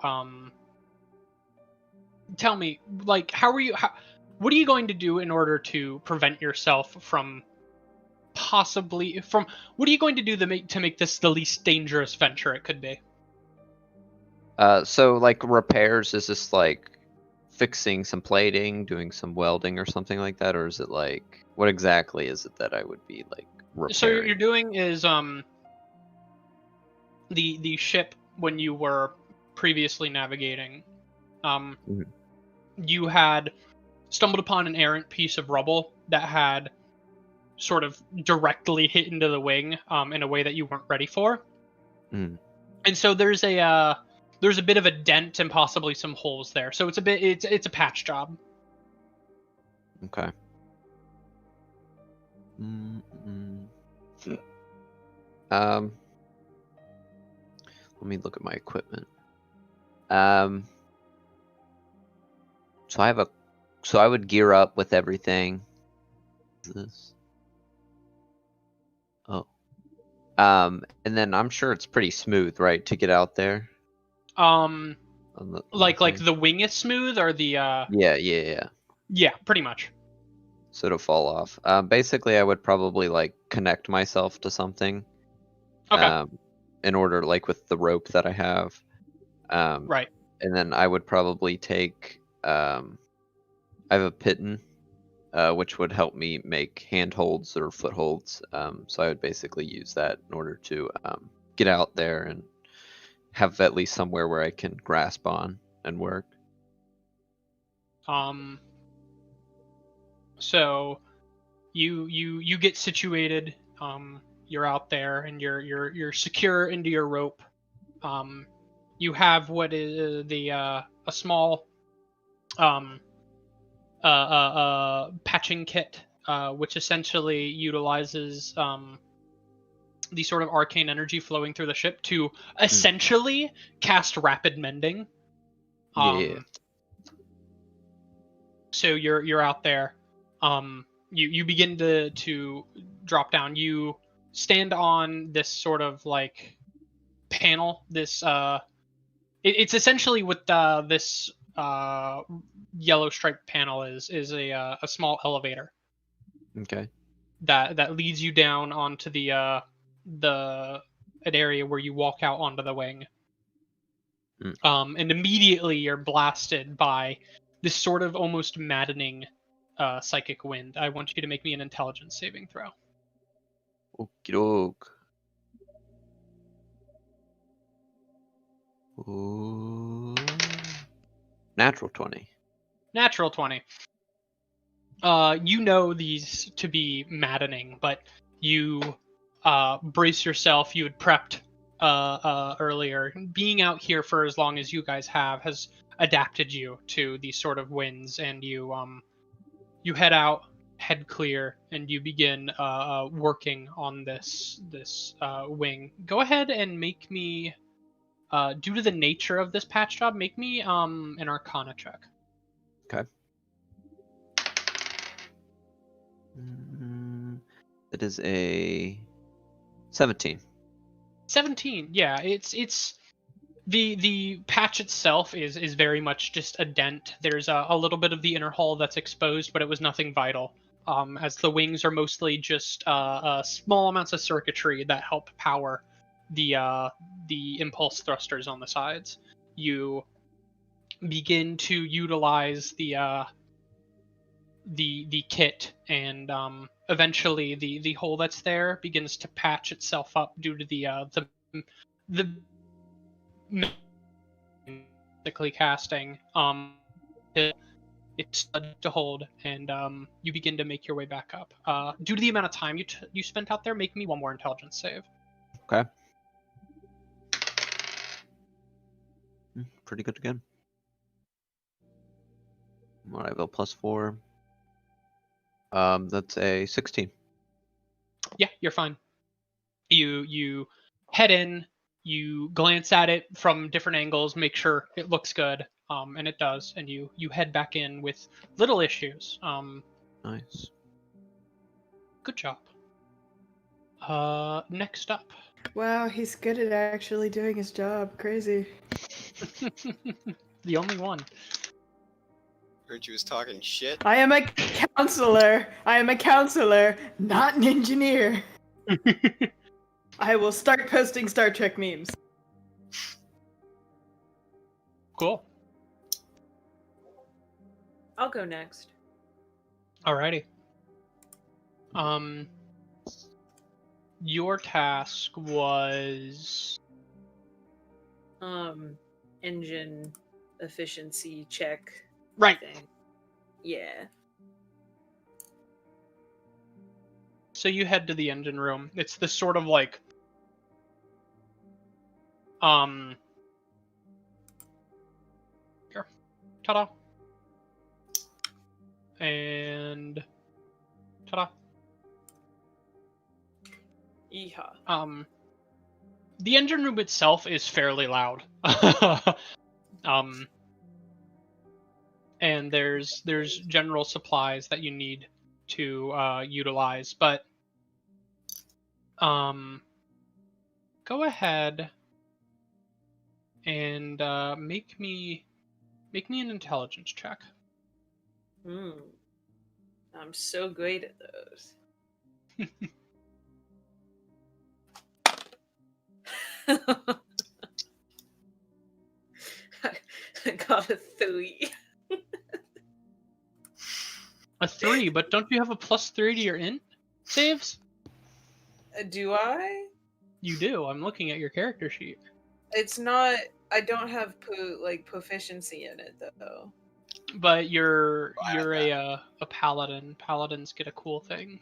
tell me, like, what are you going to do in order to prevent yourself from what are you going to do to make this the least dangerous venture it could be? So like repairs, is this like fixing some plating, doing some welding or something like that, or is it like, what exactly is it that I would be like repairing? So what you're doing is the ship, when you were previously navigating, you had stumbled upon an errant piece of rubble that had sort of directly hit into the wing in a way that you weren't ready for. And so there's a bit of a dent and possibly some holes there. So it's a patch job. Okay. Let me look at my equipment. So I would gear up with everything. This. Oh. And then I'm sure it's pretty smooth, right, to get out there. Like the wing is smooth, or the Yeah. Yeah, pretty much. so to fall off. Basically, I would probably like connect myself to something. Okay. In order, like with the rope that I have. Right. And then I would probably take. I have a piton, which would help me make handholds or footholds. So I would basically use that in order to get out there and have at least somewhere where I can grasp on and work. So you get situated. You're out there and you're secure into your rope. You have what is a small patching kit, which essentially utilizes the sort of arcane energy flowing through the ship to essentially cast rapid mending. Yeah. So you're out there. You begin to drop down. You stand on this sort of like panel. This it's essentially what this yellow striped panel is a small elevator Okay. that leads you down onto the an area where you walk out onto the wing. And immediately you're blasted by this sort of almost maddening psychic wind. I want you to make me an intelligence saving throw. Okie doke. Ooh. Natural 20. Natural 20. You know these to be maddening, but you brace yourself. You had prepped earlier. Being out here for as long as you guys have has adapted you to these sort of winds, and you head out, head clear, and you begin working on this wing. Go ahead and make me, due to the nature of this patch job, make me an Arcana check. Okay. That is a 17. 17. Yeah, it's the patch itself is very much just a dent. There's a little bit of the inner hull that's exposed, but it was nothing vital. As the wings are mostly just small amounts of circuitry that help power the impulse thrusters on the sides. You begin to utilize the kit, and eventually the hole that's there begins to patch itself up due to the basically casting. It's to hold, and you begin to make your way back up. Due to the amount of time you spent out there, make me one more intelligence save. Okay. Pretty good again. What I have a +4. That's a 16. Yeah, you're fine. You head in, you glance at it from different angles, make sure it looks good, and it does, and you head back in with little issues. Nice. Good job. Next up. Wow, he's good at actually doing his job. Crazy. The only one. Heard you was talking shit. I am a counselor. I am a counselor, not an engineer. I will start posting Star Trek memes. Cool. I'll go next. Alrighty. Your task was Engine efficiency check. right. Thing. Yeah. So you head to the engine room. It's this sort of like here. Ta-da. And ta-da. Yeehaw. The engine room itself is fairly loud. And there's general supplies that you need to utilize, but go ahead and make me an intelligence check. I'm so great at those. I got a 3. A 3, but don't you have a +3 to your int saves? Do I? You do. I'm looking at your character sheet. It's not. I don't have proficiency in it though. But you're a paladin. Paladins get a cool thing.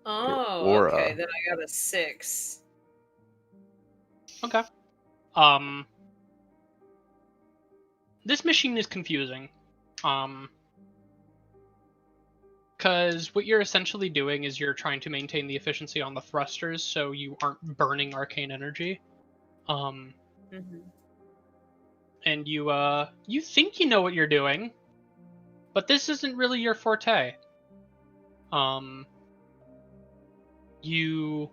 Oh, aura. okay. Then I got a 6. Okay. This machine is confusing. Because what you're essentially doing is you're trying to maintain the efficiency on the thrusters so you aren't burning arcane energy. Mm-hmm. And you think you know what you're doing, but this isn't really your forte. You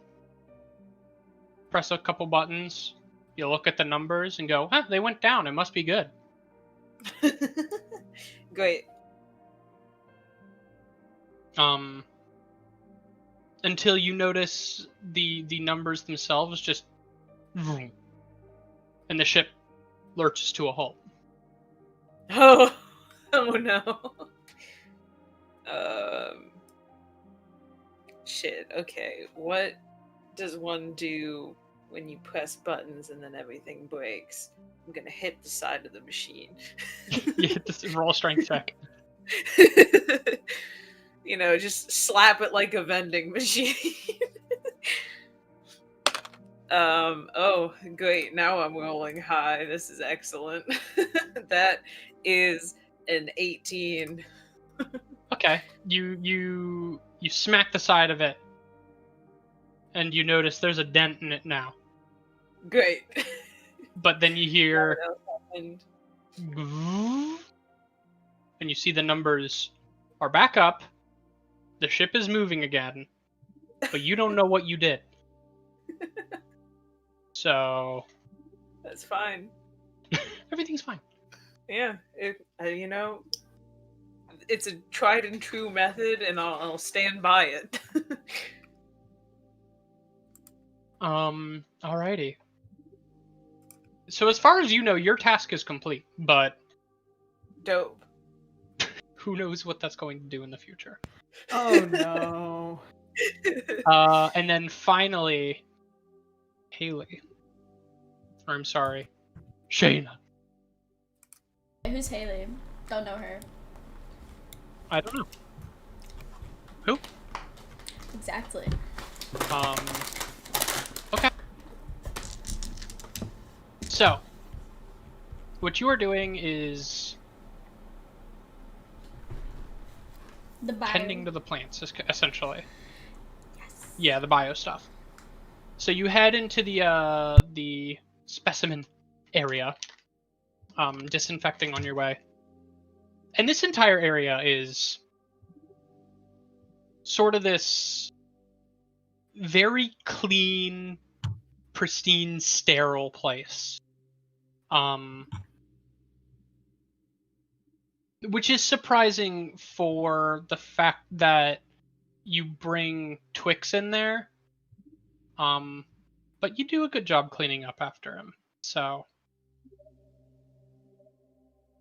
press a couple buttons, you look at the numbers and go, they went down, it must be good. Great. Until you notice the numbers themselves just vroom, and the ship lurches to a halt. Oh no. Shit. Okay. What does one do when you press buttons and then everything breaks? I'm gonna hit the side of the machine. You hit this roll strength check. You know, just slap it like a vending machine. Oh, great. Now I'm rolling high. This is excellent. That is an 18. Okay. You smack the side of it, and you notice there's a dent in it now. Great. But then you hear, And and you see the numbers are back up. The ship is moving again, but you don't know what you did. So that's fine. everything's fine. Yeah, you know, it's a tried and true method, and I'll stand by it. Alrighty. So as far as you know, your task is complete, but Dope. who knows what that's going to do in the future. Oh no. And then finally, Haley. Or I'm sorry, Shayna. Who's Haley? Don't know her. I don't know. Who? Exactly. Okay. So, what you are doing is The bio. tending to the plants, essentially. Yes. Yeah, the bio stuff. So you head into the specimen area, disinfecting on your way. And this entire area is sort of this very clean, pristine, sterile place. Which is surprising for the fact that you bring Twix in there. But you do a good job cleaning up after him. So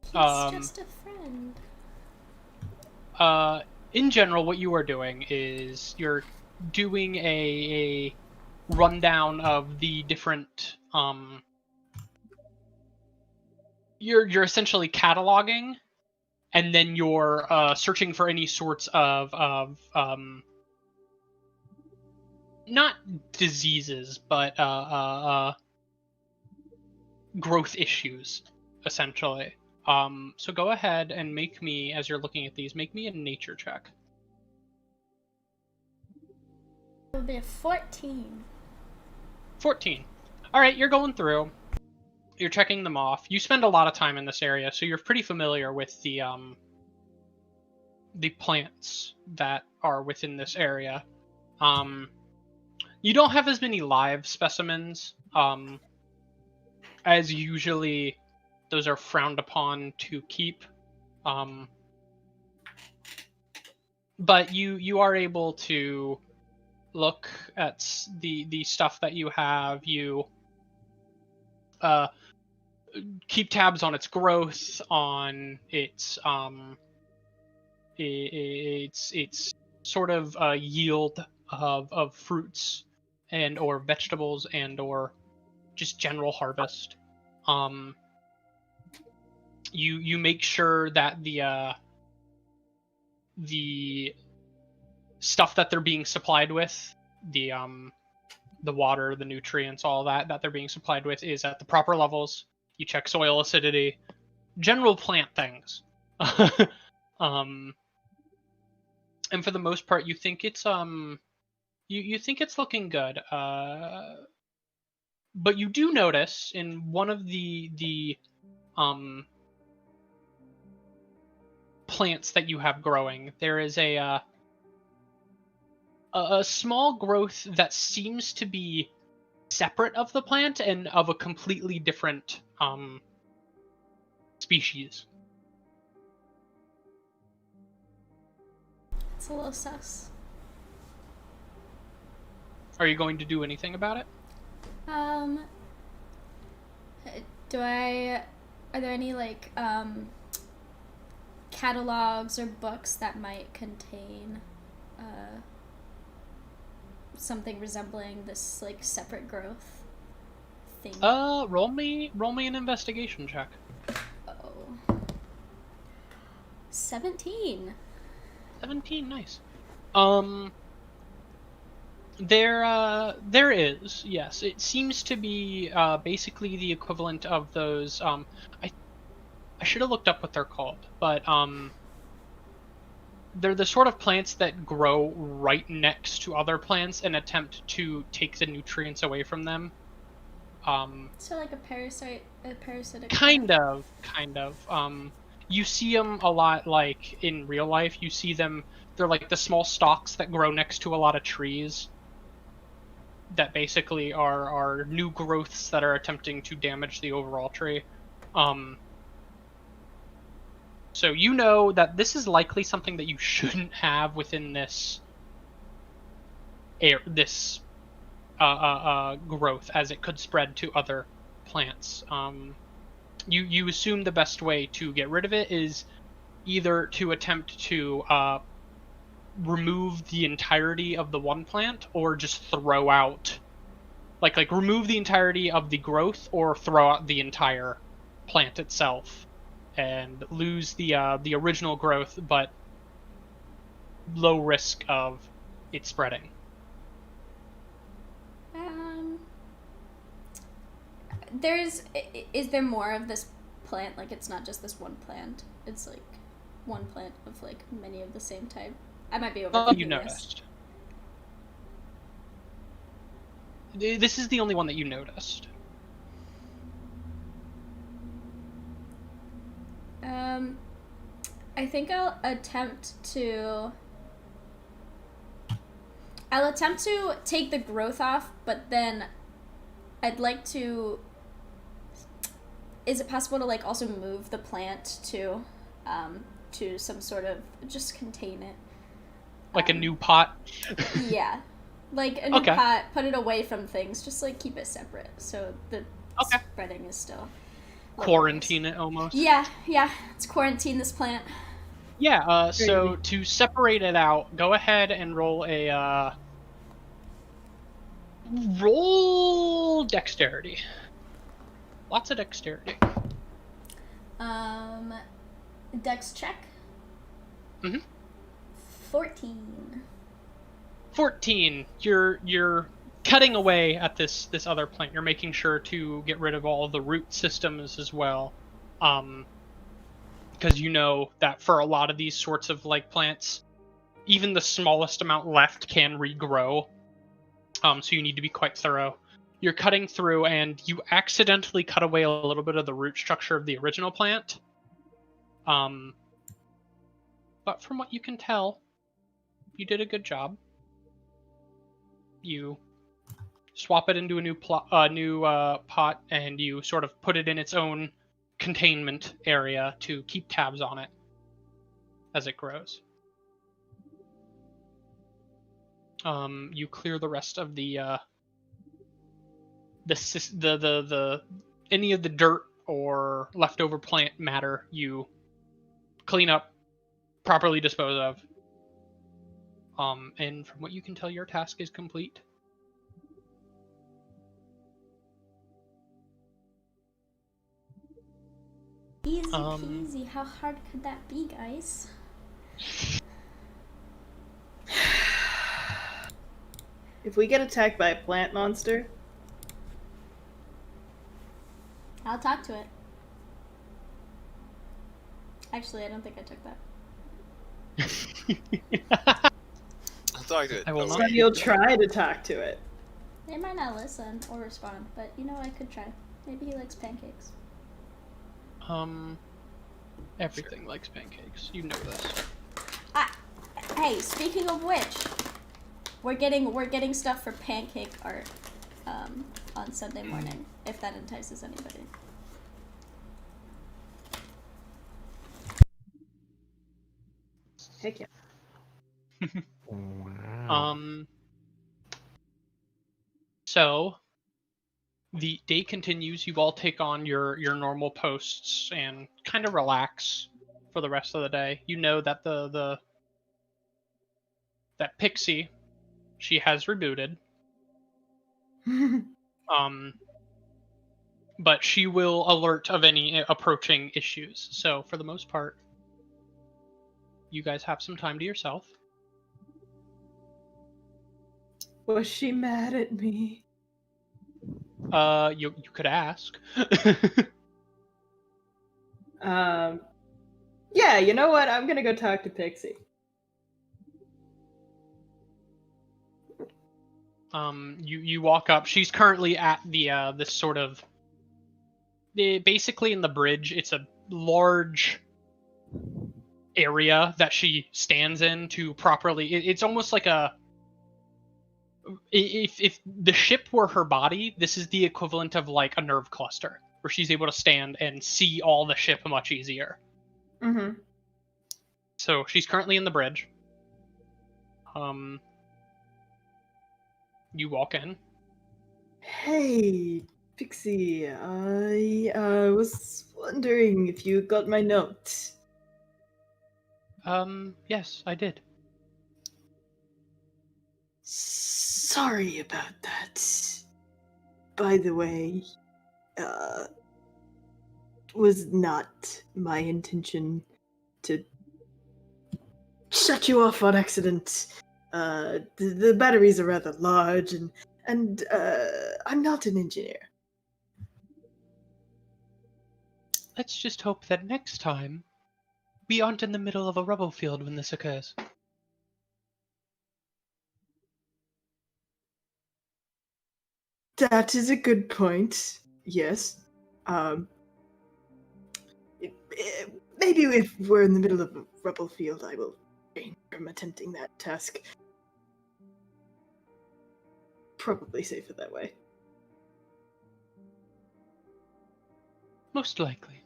He's just a friend. in general, what you are doing is you're doing a rundown of the different you're essentially cataloging, and then you're searching for any sorts of not diseases, but growth issues, essentially. So go ahead and make me, as you're looking at these, make me a nature check. It would be a 14. 14. All right, you're going through. You're checking them off. You spend a lot of time in this area, so you're pretty familiar with the plants that are within this area. You don't have as many live specimens, as usually those are frowned upon to keep. but you are able to look at the stuff that you have. You keep tabs on its growth, on its its sort of yield of fruits and or vegetables and or just general harvest. You make sure that the stuff that they're being supplied with, the water, the nutrients, all that they're being supplied with is at the proper levels. You check soil acidity, general plant things. And for the most part, you think it's you think it's looking good. But you do notice in one of the plants that you have growing, there is a small growth that seems to be separate of the plant and of a completely different species. It's a little sus. Are you going to do anything about it? Are there any like catalogs or books that might contain something resembling this like separate growth thing? Roll me an investigation check. Oh. 17. 17, nice. There is, yes. It seems to be basically the equivalent of those. I should have looked up what they're called, but they're the sort of plants that grow right next to other plants and attempt to take the nutrients away from them. So like a parasitic. Kind of. You see them a lot, like in real life. You see them. They're like the small stalks that grow next to a lot of trees. That basically are new growths that are attempting to damage the overall tree. So you know that this is likely something that you shouldn't have within this growth, as it could spread to other plants. You assume the best way to get rid of it is either to attempt to remove the entirety of the one plant, or just throw out, like remove the entirety of the growth, or throw out the entire plant itself, and lose the original growth, but low risk of it spreading. Is there more of this plant? Like, it's not just this one plant. It's like one plant of like many of the same type. I might be overthinking You noticed. This is the only one that you noticed. I think I'll attempt to take the growth off, but then I'd like to. Is it possible to like also move the plant to some sort of, just contain it? Like a new pot? Yeah. Like a new pot, put it away from things, just like keep it separate so the spreading is still... Quarantine it almost? Yeah, let's quarantine this plant. Yeah, so to separate it out, go ahead and roll a, roll dexterity. Lots of dexterity. Dex check? Mm-hmm. 14. You're cutting away at this other plant. You're making sure to get rid of all of the root systems as well, because you know that for a lot of these sorts of like plants, even the smallest amount left can regrow. So you need to be quite thorough. You're cutting through, and you accidentally cut away a little bit of the root structure of the original plant. But from what you can tell, you did a good job. You swap it into a new pot, and you sort of put it in its own containment area to keep tabs on it as it grows. You clear the rest of the any of the dirt or leftover plant matter. You clean up, properly dispose of. And from what you can tell, your task is complete. Easy peasy. How hard could that be, guys? If we get attacked by a plant monster, I'll talk to it. Actually, I don't think I took that. I'll talk to it. I will Don't not. worry. you'll try to talk to it. They might not listen or respond, but you know, I could try. Maybe he likes pancakes. Everything likes pancakes. You know this. Hey, speaking of which, we're getting stuff for pancake art on Sunday morning, if that entices anybody. Heck yeah. Wow. So the day continues. You all take on your normal posts and kind of relax for the rest of the day. You know that that Pixie, she has rebooted. But she will alert of any approaching issues. So for the most part, you guys have some time to yourself. Was she mad at me? You could ask. Yeah, you know what? I'm gonna go talk to Pixie. You walk up. She's currently at the this sort of basically in the bridge. It's a large area that she stands in to properly. It's almost like a. If the ship were her body, this is the equivalent of like a nerve cluster, where she's able to stand and see all the ship much easier. Mm-hmm. So she's currently in the bridge. You walk in. Hey, Pixie. I was wondering if you got my note. Yes, I did. Sorry about that. By the way, it was not my intention to shut you off on accident. The batteries are rather large, and I'm not an engineer. Let's just hope that next time we aren't in the middle of a rubble field when this occurs. That is a good point. Yes. Maybe if we're in the middle of a rubble field, I will refrain from attempting that task. Probably safer that way. Most likely.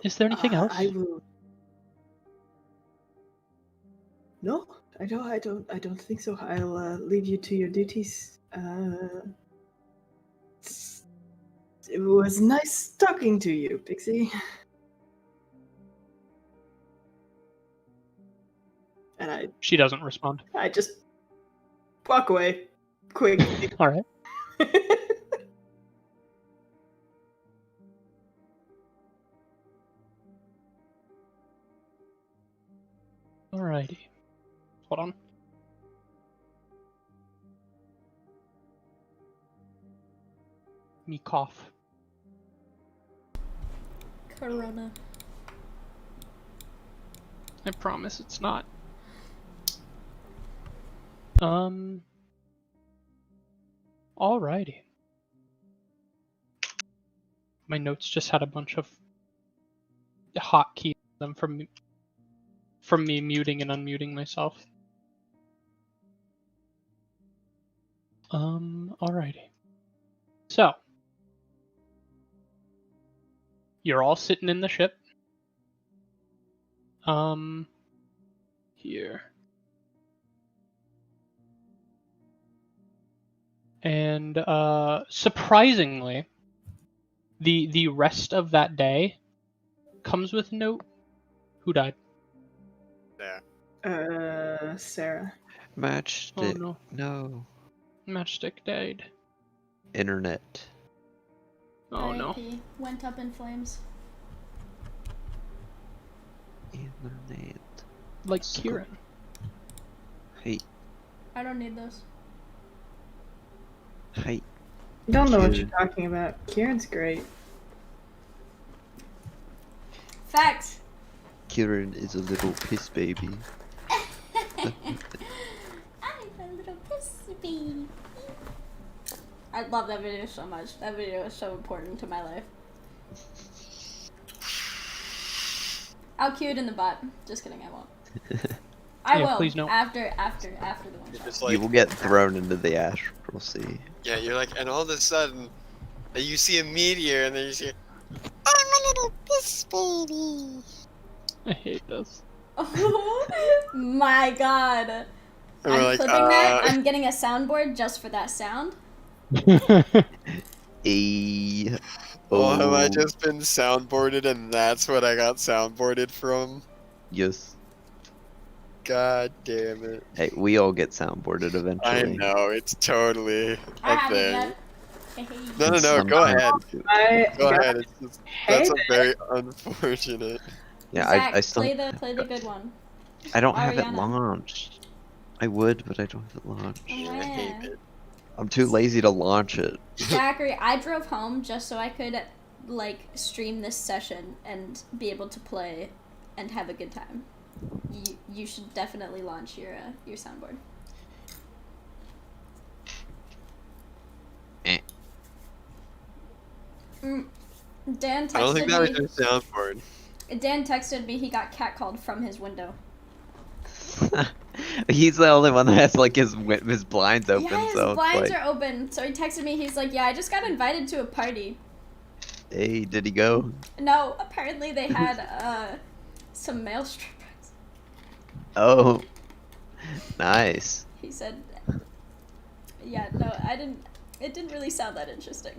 Is there anything else? I will. No, I don't think so. I'll leave you to your duties. It was nice talking to you, Pixie. And She doesn't respond. I just walk away, quick. All right. Alrighty. Hold on. Me cough. Corona. I promise it's not. Alrighty. My notes just had a bunch of hotkeys in them from me muting and unmuting myself. Alrighty. So, you're all sitting in the ship. Here. And surprisingly, the rest of that day comes with a note. Who died? Yeah. Sarah. Matchstick. Oh no. No. Matchstick died. Internet. Oh no. RIP. Went up in flames. Internet. Like Kieran. Hey. I don't need those. Hey. Don't know what Kieran. you're talking about. Kieran's great. Facts. Kieran is a little piss baby. I'm a little baby. I love that video so much. That video is so important to my life. I'll cue it in the bot. Just kidding, I won't. I Yeah, will. please no. After the one You're shot. just You like, will get thrown into the astral sea. yeah, you're like, and all of a sudden, you see a meteor, and then you see, I'm a little piss baby. I hate this. Oh my god. And I'm we're like, clipping that. I'm getting a soundboard just for that sound. oh, have I just been soundboarded, and that's what I got soundboarded from? Yes. God damn it. Hey, we all get soundboarded eventually. I know, it's totally I a haven't thing. yet. No, And go sometimes- ahead. Go got ahead. It's just, that's a very unfortunate. Yeah, Zach, I still play the good one. I don't have it Ariana. launched. I would, but I don't have it launched. I hate it. I'm too lazy to launch it. Zachary, I drove home just so I could like stream this session and be able to play and have a good time. You should definitely launch your soundboard. Eh. Dan I don't think that was texted your soundboard. me. Dan texted me he got catcalled from his window. He's the only one that has like his blinds open. Yeah, his so it's blinds like, are open. So he texted me. He's like, "Yeah, I just got invited to a party." hey, did he go? No, apparently they had some male strippers. Oh, nice. He said, "Yeah, no, I didn't. It didn't really sound that interesting."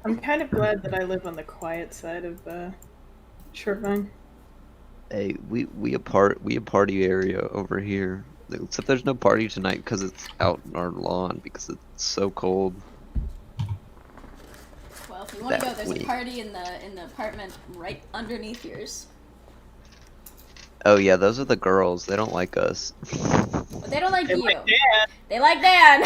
I'm kind of glad that I live on the quiet side of Shortvine. Hey, we a party area over here. Except there's no party tonight because it's out in our lawn because it's so cold. Well, if you want to go, That there's a week. party in the apartment right underneath yours. Oh yeah, those are the girls. They don't like us. But they don't like They you. like Dan. They like Dan.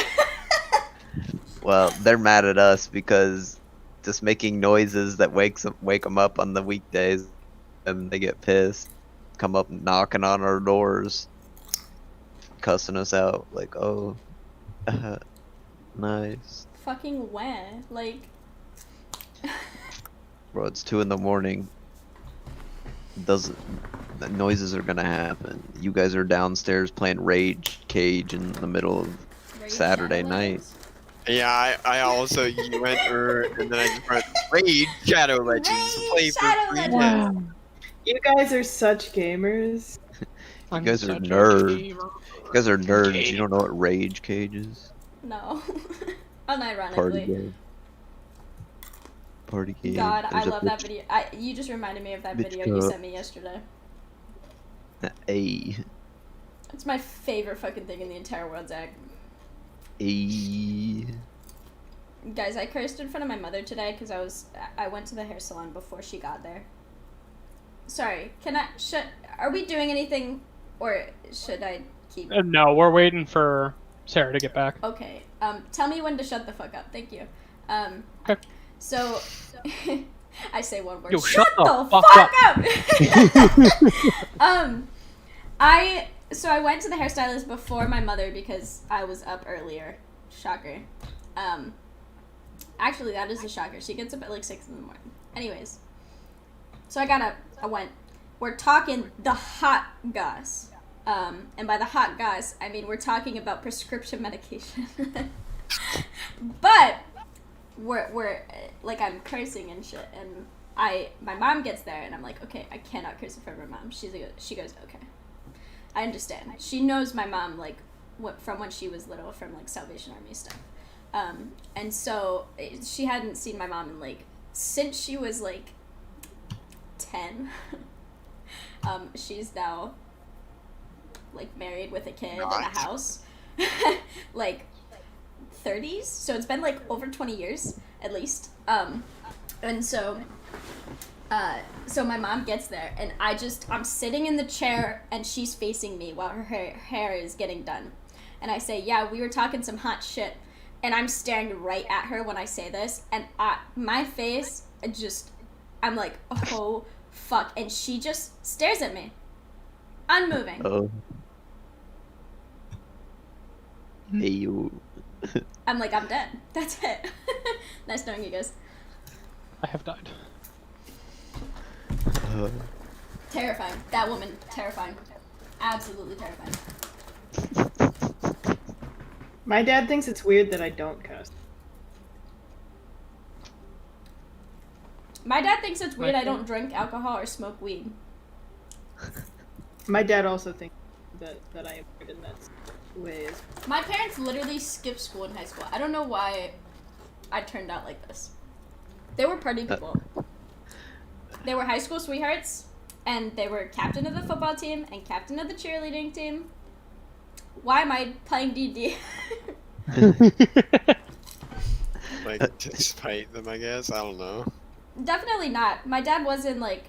Well, they're mad at us because just making noises that wake them up on the weekdays, and they get pissed. Come up knocking on our doors, cussing us out like, "Oh, nice, Fucking when? Like, bro." It's 2 a.m. The noises are gonna happen. You guys are downstairs playing Rage Cage in the middle of Rage Saturday Shadow night. Legends. Yeah, I also you went and then I just went Raid Shadow Legends to play Raid for Shadow 3 Legends. minutes. You guys are such gamers. I'm guys are such a nerds. gamer. You guys are nerds. You don't know what Rage Cage is? No. Party Unironically. game. Party game. God, I There's a love that bitch- video. You just reminded me of that bitch video you cup. sent me yesterday. Hey. It's my favorite fucking thing in the entire world, Zach. Hey. Guys, I cursed in front of my mother today because I went to the hair salon before she got there. Sorry, are we doing anything, or should I keep? No, we're waiting for Sarah to get back. Okay. Tell me when to shut the fuck up. Thank you. Okay. So, I say one word. Yo, shut shut the the fuck up! I went to the hairstylist before my mother because I was up earlier. Shocker. Actually, that is a shocker. She gets up at like 6 in the morning. Anyways. So I got up. I went. We're talking the hot goss. And by the hot goss, I mean we're talking about prescription medication. But we're like I'm cursing and shit, and my mom gets there, and I'm like, okay, I cannot curse in front of my mom. She goes, okay, I understand. She knows my mom, like, from when she was little, from, like, Salvation Army stuff. And so she hadn't seen my mom in, like, since she was, like, 10. She's now, like, married with a kid in a house. Like, 30s, so it's been, like, over 20 years, at least. And so my mom gets there, and I'm sitting in the chair, and she's facing me while her hair is getting done. And I say, yeah, we were talking some hot shit. And I'm staring right at her when I say this, and my face, I'm like, oh, fuck. And she just stares at me. Unmoving. Oh. Hey, you. I'm like, I'm dead. That's it. Nice knowing you guys. I have died. Terrifying. That woman, terrifying. Absolutely terrifying. My dad thinks it's weird that I don't cuss. My dad thinks it's weird I don't drink alcohol or smoke weed. My dad also thinks that I am weird in that ways. My parents literally skipped school in high school. I don't know why I turned out like this. They were party people. They were high school sweethearts, and they were captain of the football team and captain of the cheerleading team. Why am I playing D&D? Like, despite them, I guess? I don't know. Definitely not. My dad was in, like,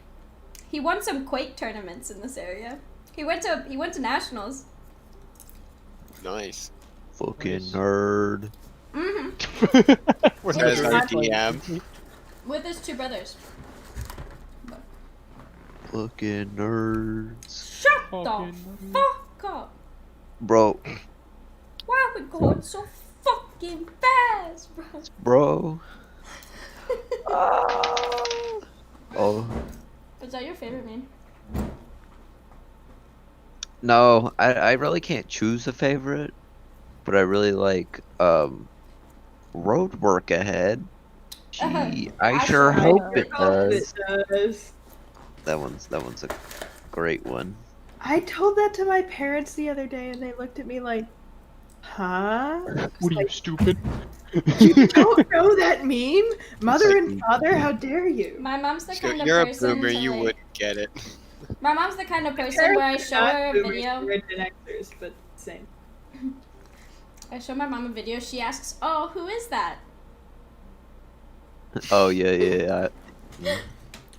he won some Quake tournaments in this area. He went to nationals. Nice. Fucking nerd. Mm-hmm. What is our DM? With his two brothers. Fucking nerds. Shut the fuck up. Bro. Why are we going so fucking fast, bro? Bro. Oh. Was that your favorite meme? No, I really can't choose a favorite, but I really like Road Work Ahead. Gee, I sure hope it does. That one's a great one. I told that to my parents the other day, and they looked at me like, huh? What are you, stupid? You don't know that meme? Mother and father, how dare you? My mom's the kind of You're a person boomer, to, you like, wouldn't get it. My mom's the kind of person where I show her a video. They're Gen Xers, but same. I show my mom a video. She asks, "Oh, who is that?" Oh yeah.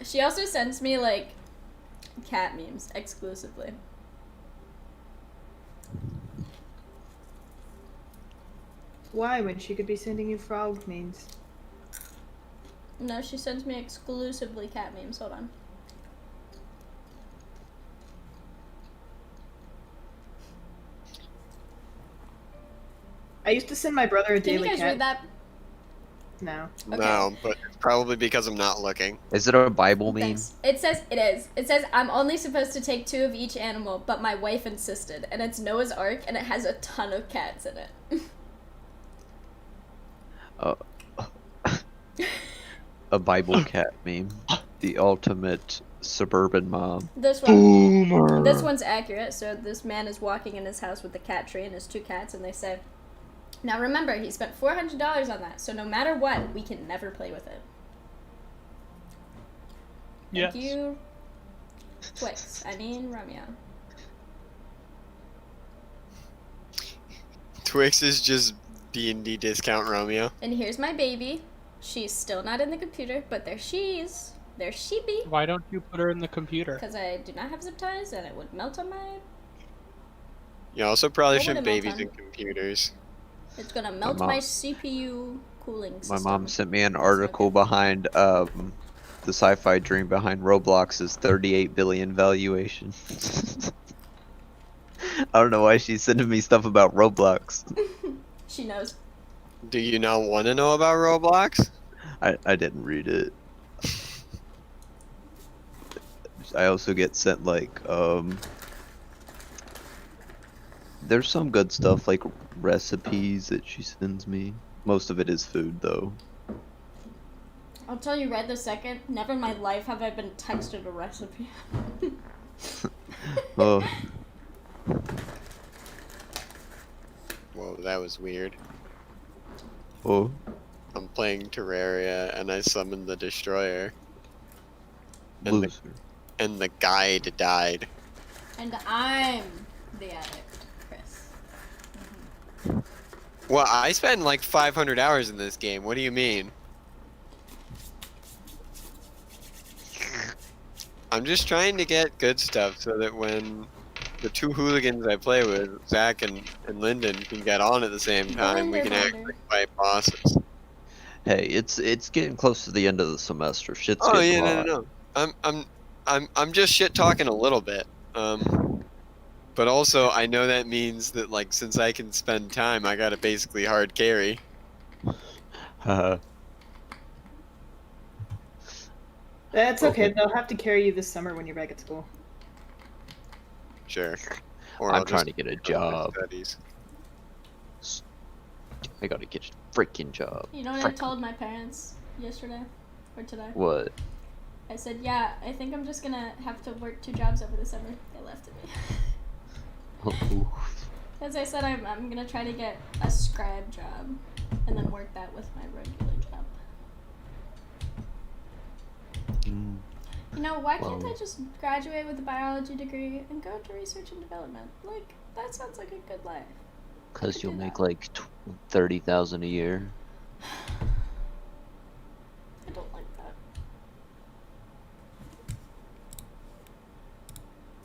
She also sends me like cat memes exclusively. Why, when she could be sending you frog memes? No, she sends me exclusively cat memes. Hold on. I used to send my brother a Can you daily guys cat. read that? No. Okay. No, but probably because I'm not looking. Is it a Bible meme? Thanks. It says it is. It says I'm only supposed to take 2 of each animal, but my wife insisted, and it's Noah's Ark, and it has a ton of cats in it. A Bible cat meme. The ultimate suburban mom. This one's accurate. So this man is walking in his house with the cat tree and his 2 cats, and they say, "Now remember, he spent $400 on that, so no matter what, we can never play with it." Thank you, Romeo. Twix is just D&D discount Romeo. And here's my baby. She's still not in the computer, but there she is. There's Sheepy. Why don't you put her in the computer? Because I do not have zip ties, and it would melt on my... You also probably What would shouldn't it melt babies on? in computers. It's gonna melt my CPU cooling My system. mom sent me an article behind the sci-fi dream behind Roblox's 38 billion valuation. I don't know why she's sending me stuff about Roblox. She knows. Do you not want to know about Roblox? I didn't read it. I also get sent like there's some good stuff like recipes that she sends me. Most of it is food though. I'll tell you right this second, never in my life have I been texted a recipe. Oh, Whoa, that was weird. oh. I'm playing Terraria and I summoned the destroyer. And the, Loser. and the guide died. And I'm the addict, Chris. Well, I spent like 500 hours in this game. What do you mean? I'm just trying to get good stuff so that when the two hooligans I play with, Zach and Lyndon, can get on at the same time, we can actually fight bosses. Hey, it's getting close to the end of the semester. Shit's Oh getting yeah, hot. no. I'm just shit talking a little bit. But also I know that means that like since I can spend time, I gotta basically hard carry. Haha. That's okay. They'll have to carry you this summer when you're back at school. Sure. Or I'm I'll trying just to get a go to job. studies. I gotta get a freaking job. You know what I told my parents yesterday? Or today? What? I said, yeah, I think I'm just gonna have to work 2 jobs over the summer. They laughed at me. Ooh. As I said, I'm gonna try to get a scribe job and then work that with my regular job. Mm. You know, why can't I Well. just graduate with a biology degree and go to research and development? Like, that sounds like a good life. Cause could you'll do make that. like 30,000 a year. I don't like that.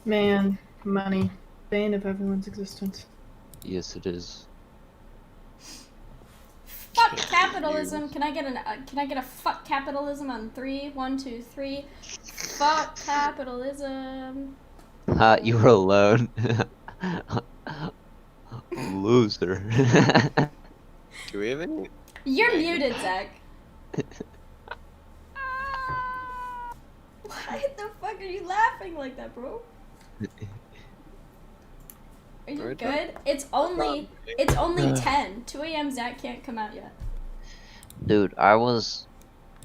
Man, money. Bane of everyone's existence. Yes, it is. Fuck capitalism! Can I get a fuck capitalism on 3? 1, 2, 3. Fuck capitalism. Ha! You were alone. Loser. Do we have any? You're Dang. muted, Zach. Why the fuck are you laughing like that, bro? Are you Right. good? It's only 10. 2 a.m. Zach can't come out yet. Dude, I was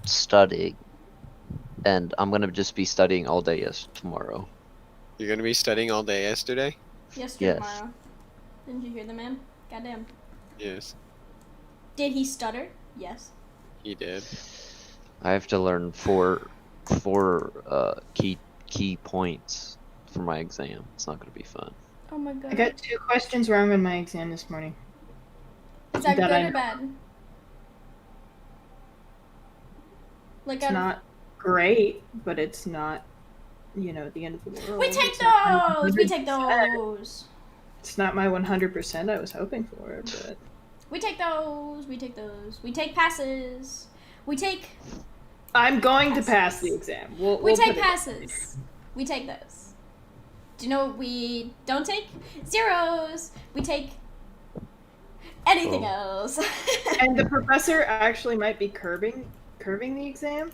studying, and I'm gonna just be studying all day tomorrow. You're gonna be studying all day yesterday? Yesterday, Yes. tomorrow. Didn't you hear the man? Goddamn. Yes, Did he stutter? Yes. he did. I have to learn four key points for my exam. It's not gonna be fun. Oh my god. I got 2 questions wrong on my exam this morning. Is that that good I or know. bad? Like, It's not great, but it's not, the end of the world. we take It's not my those! We take 100%. those! It's not my 100% I was hoping for, but We take those! We take those! We take passes! We take I'm going to pass the exam. We'll take put it- passes. We take those. Do you know what we don't take? Zeros. We take anything else. And the professor actually might be curving the exam,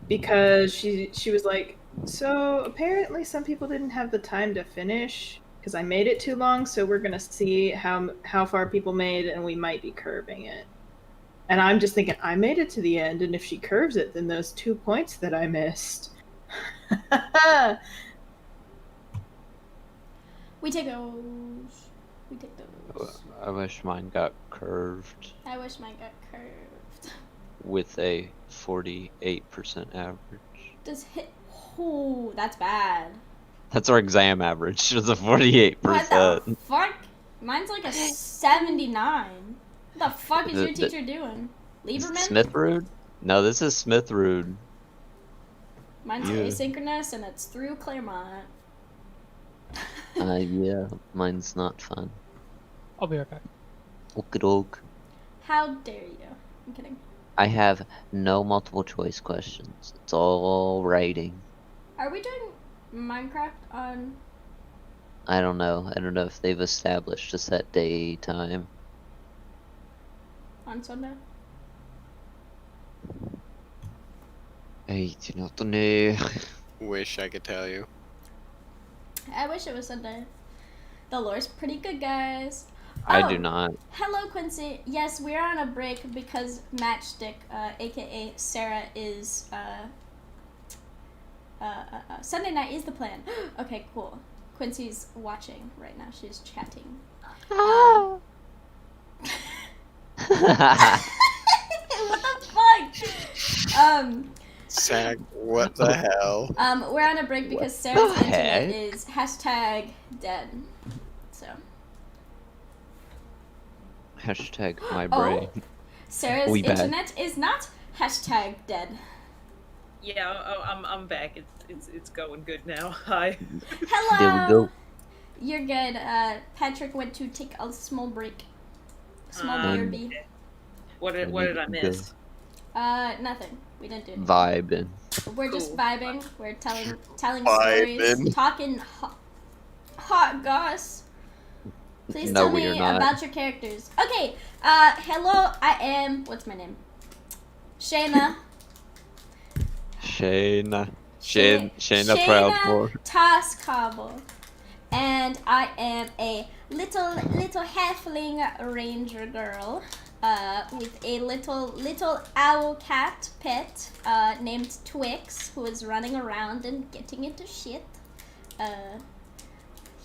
because she was like, so apparently some people didn't have the time to finish because I made it too long, so we're gonna see how far people made, and we might be curving it. And I'm just thinking, I made it to the end, and if she curves it, then those 2 points that I missed. We take those. We take those. I wish mine got curved I wish mine got curved. with a 48% average. Does hit? Oh, that's bad. That's our exam average. It's a 48%. What the fuck? Mine's like a 79. What the fuck is your teacher doing? Lieberman? Smithrood? No, this is Smithrood. Mine's Yeah. asynchronous and it's through Claremont. Yeah, mine's not fun. I'll be right back. Okey-doke. How dare you? I'm kidding. I have no multiple choice questions. It's all writing. Are we doing Minecraft on? I don't know. I don't know if they've established a set day time. On Sunday? I do not know. Wish I could tell you. I wish it was Sunday. The lore's pretty good, guys. I Oh. do not. Hello, Quincy. Yes, we're on a break because Matchstick, aka Sarah, is Sunday night is the plan. Okay, cool. Quincy's watching right now. She's chatting. What the fuck? Zach, what the hell? We're on a break because Sarah's the internet heck? is #dead. So Hashtag my Oh. brain. Sarah's We back. internet is not #dead. Yeah, I'm back. It's going good now. Hi. Hello. There we go. You're good. Patrick went to take a small break. Small Um, BRB. What did I miss? Nothing. We didn't do anything. Vibing. We're just Cool. vibing. We're telling stories, Vibing. talking hot goss. Please No, tell we me are not. about your characters. Okay. Hello. I am. What's my name? Shayna. Shayna. Shayna Shayna Proudmore. Tascable. And I am a little halfling ranger girl, with a little owl cat pet, named Twix, who is running around and getting into shit.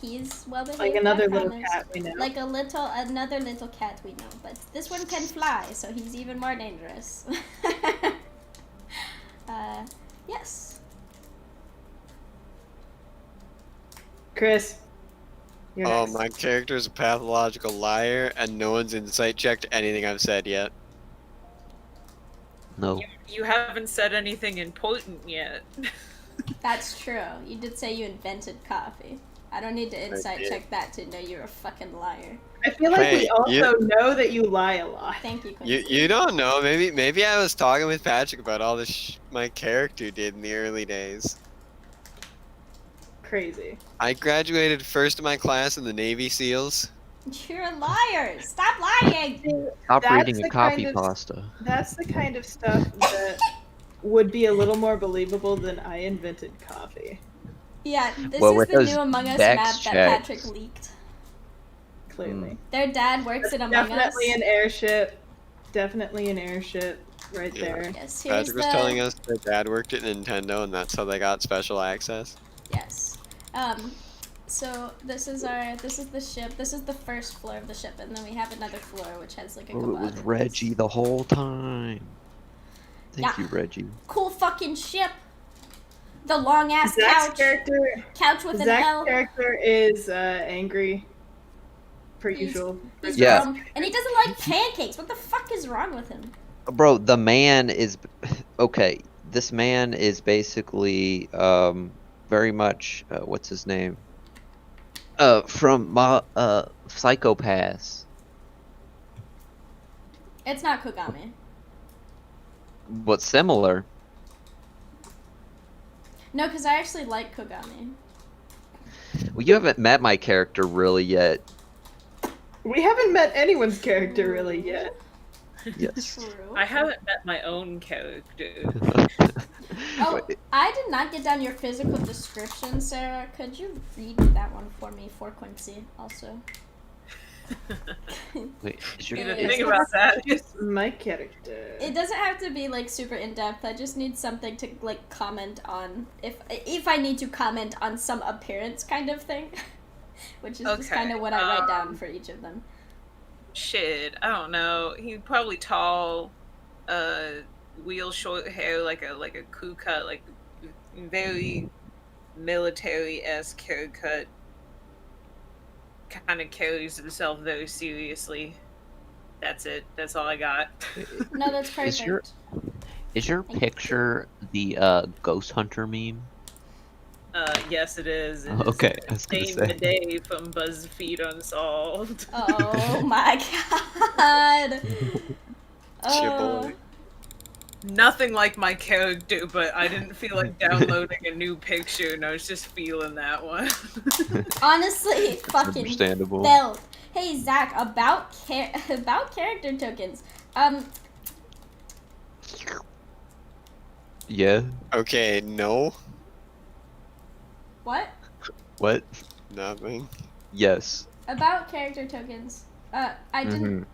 He's well behaved. Like another I little promise. cat we know. Like another little cat we know, but this one can fly, so he's even more dangerous. Yes. Chris, you're Oh, next. my character's a pathological liar, and no one's insight checked anything I've said yet. No. You haven't said anything important yet. That's true. You did say you invented coffee. I don't need to insight did. check that to know you're a fucking liar. I feel like Hey, we also know that you lie a lot. Thank you, Quincy. You don't know. Maybe I was talking with Patrick about all the my character did in the early days. Crazy. I graduated first in my class in the Navy SEALs. You're a liar. Stop lying. Stop That's reading the a copy kind of- pasta. That's the kind of stuff that would be a little more believable than I invented coffee. Yeah, this Well, is with the those new Among Us Dex map that checks. Patrick leaked. Clearly. Their dad works That's in Among Us. definitely an airship. Definitely an airship right Yeah. there. Yes, here's Patrick was the... telling us that Dad worked at Nintendo, and that's how they got special access. Yes. So this is the ship. This is the first floor of the ship, and then we have another floor which has like a Oh, couple it was other rooms. Reggie the whole time. Thank Yeah. you, Reggie. Cool fucking ship. The long ass Zach's character couch with an Zach's L. character is angry. Per He's- usual. He's Yeah. dumb, and he doesn't like pancakes. What the fuck is wrong with him? Bro, the man is okay. This man is basically very much what's his name? From my Psychopaths. It's not Kogami. What's similar? No, because I actually like Kogami. Well, you haven't met my character really yet. We haven't met anyone's character really yet. Yes. True. I haven't met my own character. Oh, Wait, I did not get down your physical description, Sarah. Could you read that one for me for Quincy also? wait, is your You didn't Yes. think about that. Just my character. It doesn't have to be like super in depth. I just need something to like comment on if I need to comment on some appearance kind of thing, which is just Okay, kind of what I write down for each of them. Shit, I don't know. He's probably tall, wheel short hair, like a crew cut, like very military-esque haircut. Kind of carries himself very seriously. That's it. That's all I got. No, that's perfect. Is your Thank you. picture the Ghost Hunter meme? Yes, it is. It is Okay, I was gonna Save say. the day from BuzzFeed Unsolved. Oh my god. Chivalry. Nothing like my character, but I didn't feel like downloading a new picture, and I was just feeling that one. Honestly, fucking Understandable. felt. Hey Zach, about character tokens. Yeah. Okay, no, What? What? nothing. Yes. About character tokens. I didn't.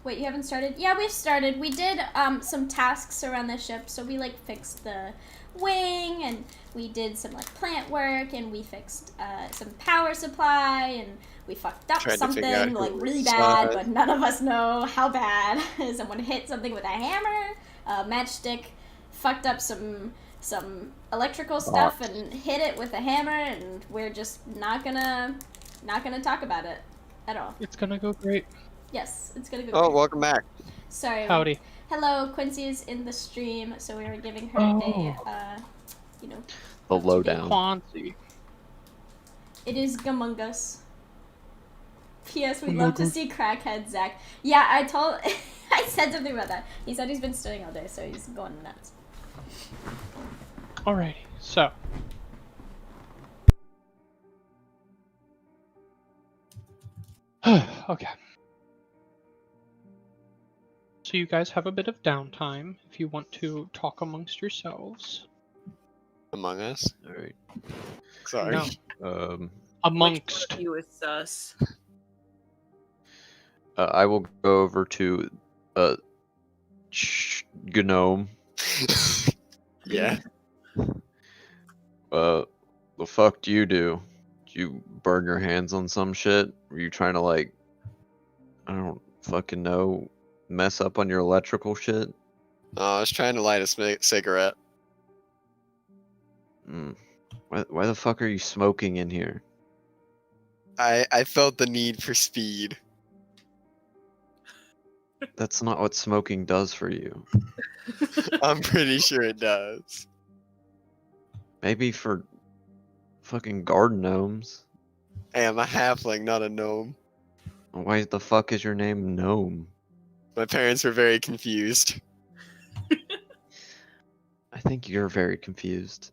Wait, you haven't started? Yeah, we've started. We did some tasks around the ship. So we like fixed the wing, and we did some like plant work, and we fixed some power supply, and we fucked up something like really bad, but none of us know how bad. Someone hit something with a hammer. Matchstick fucked up some electrical stuff and hit it with a hammer, and we're just not gonna talk about it at all. It's gonna go great. Yes, it's gonna go Oh, great. welcome back. Sorry. Howdy. Hello, Quincy is in the stream, so we were giving her a, The lowdown. Quancy. It is Among Us. P.S. We'd love to see Crackhead Zach. Yeah, I said something about that. He said he's been studying all day, so he's going nuts. Alrighty, so. Okay. So you guys have a bit of downtime if you want to talk amongst yourselves. Among Us? Alright. Sorry. No. Amongst. You with sus. I will go over to Gnome. Yeah. The fuck do you do? Did you burn your hands on some shit? Were you trying to like, I don't fucking know, mess up on your electrical shit? I was trying to light a cigarette. Why the fuck are you smoking in here? I felt the need for speed. That's not what smoking does for you. I'm pretty sure it does. Maybe for fucking garden gnomes. Hey, I'm a halfling, not a gnome. Why the fuck is your name Gnome? My parents were very confused. I think you're very confused.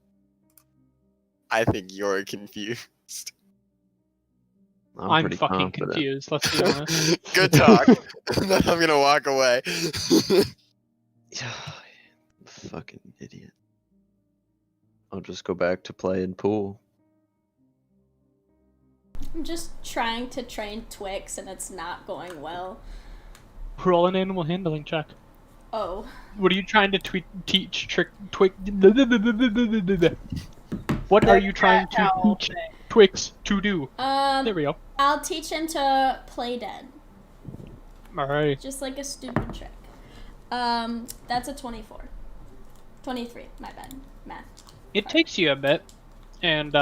I think you're confused. I'm pretty fucking confident. confused, let's be honest. Good talk. Then I'm gonna walk away. Fucking idiot. I'll just go back to playing pool. I'm just trying to train Twix, and it's not going well. Roll an animal handling check. Oh. What are you trying to teach Twix? What are you trying to teach Twix to do? There we go. I'll teach him to play dead. Alright. Just like a stupid trick. That's a 24. 23, my bad. Math. It takes you a bit, and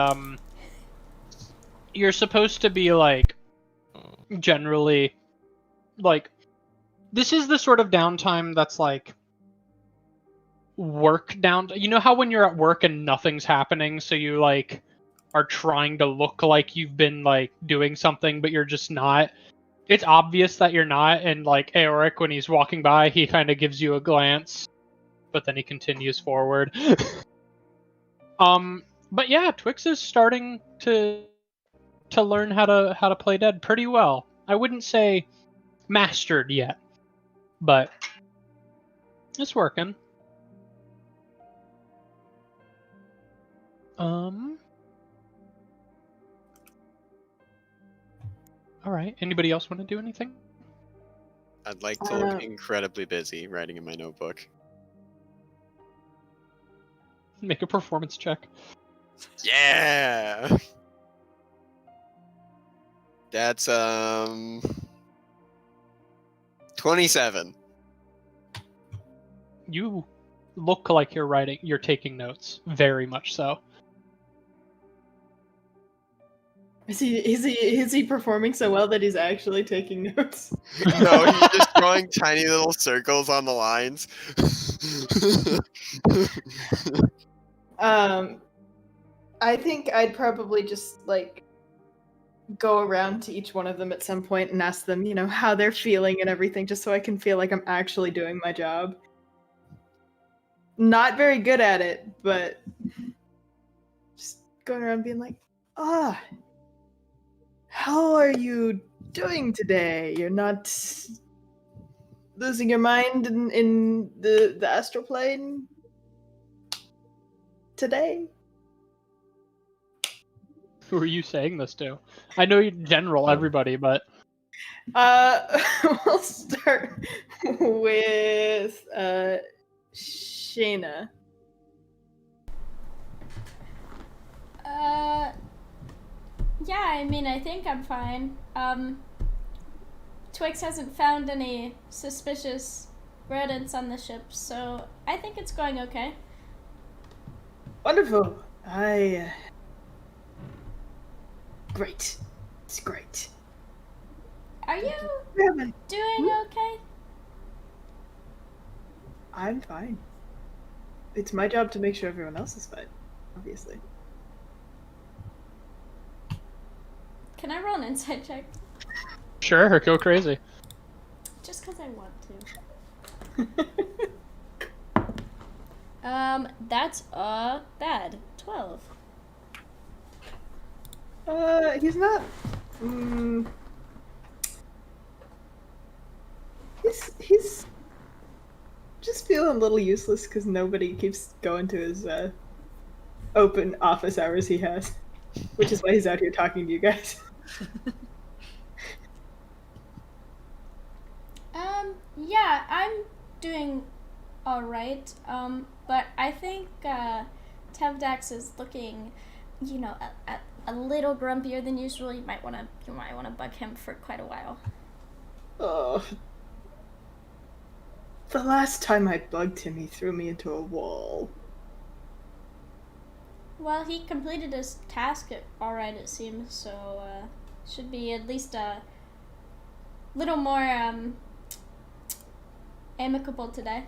you're supposed to be like, generally, like, this is the sort of downtime that's like work down. You know how when you're at work and nothing's happening, so you like are trying to look like you've been like doing something, but you're just not. It's obvious that you're not, and like Aoric, when he's walking by, he kind of gives you a glance, but then he continues forward. But yeah, Twix is starting to learn how to play dead pretty well. I wouldn't say mastered yet, but it's working. All right. Anybody else want to do anything? I'd like to look incredibly busy writing in my notebook. Make a performance check. Yeah. That's 27. You look like you're taking notes, very much so. Is he performing so well that he's actually taking notes? No, he's just drawing tiny little circles on the lines. I think I'd probably just like go around to each one of them at some point and ask them, how they're feeling and everything, just so I can feel like I'm actually doing my job. Not very good at it, but just going around being like, how are you doing today? You're not losing your mind in the astral plane today? Who are you saying this to? I know you general everybody, but We'll start with Shayna. Yeah, I mean, I think I'm fine. Twix hasn't found any suspicious rodents on the ship, so I think it's going okay. Wonderful. Great. It's great. Are you Yeah, doing okay? I'm fine. It's my job to make sure everyone else is fine, obviously. Can I roll an insight check? sure, go crazy. Just because I want to. That's bad. 12. He's not. He's just feeling a little useless because nobody keeps going to his open office hours he has, which is why he's out here talking to you guys. Yeah, I'm doing alright. But I think Tevdax is looking, a little grumpier than usual. You might wanna bug him for quite a while. Oh. The last time I bugged him, he threw me into a wall. Well, he completed his task alright, it seems, so should be at least a little more amicable today.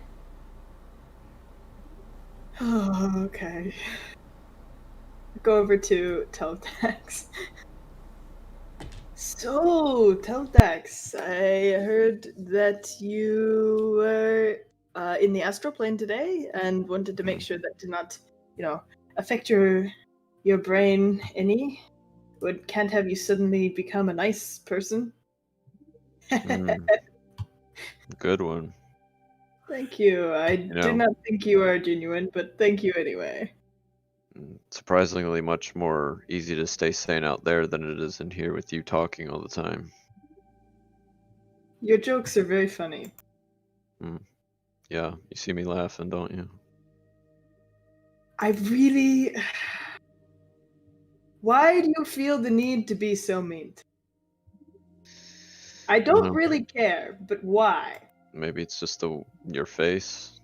Oh, okay. Go over to Teldax. So, Teldax, I heard that you were in the astral plane today and wanted to make sure that did not, affect your brain any. Can't have you suddenly become a nice person. Good one. Thank you. I do not think you are genuine, but thank you anyway. Surprisingly much more easy to stay sane out there than it is in here with you talking all the time. Your jokes are very funny. Yeah, you see me laughing, don't you? I really... Why do you feel the need to be so mean? I don't really care, but why? Maybe it's just your face.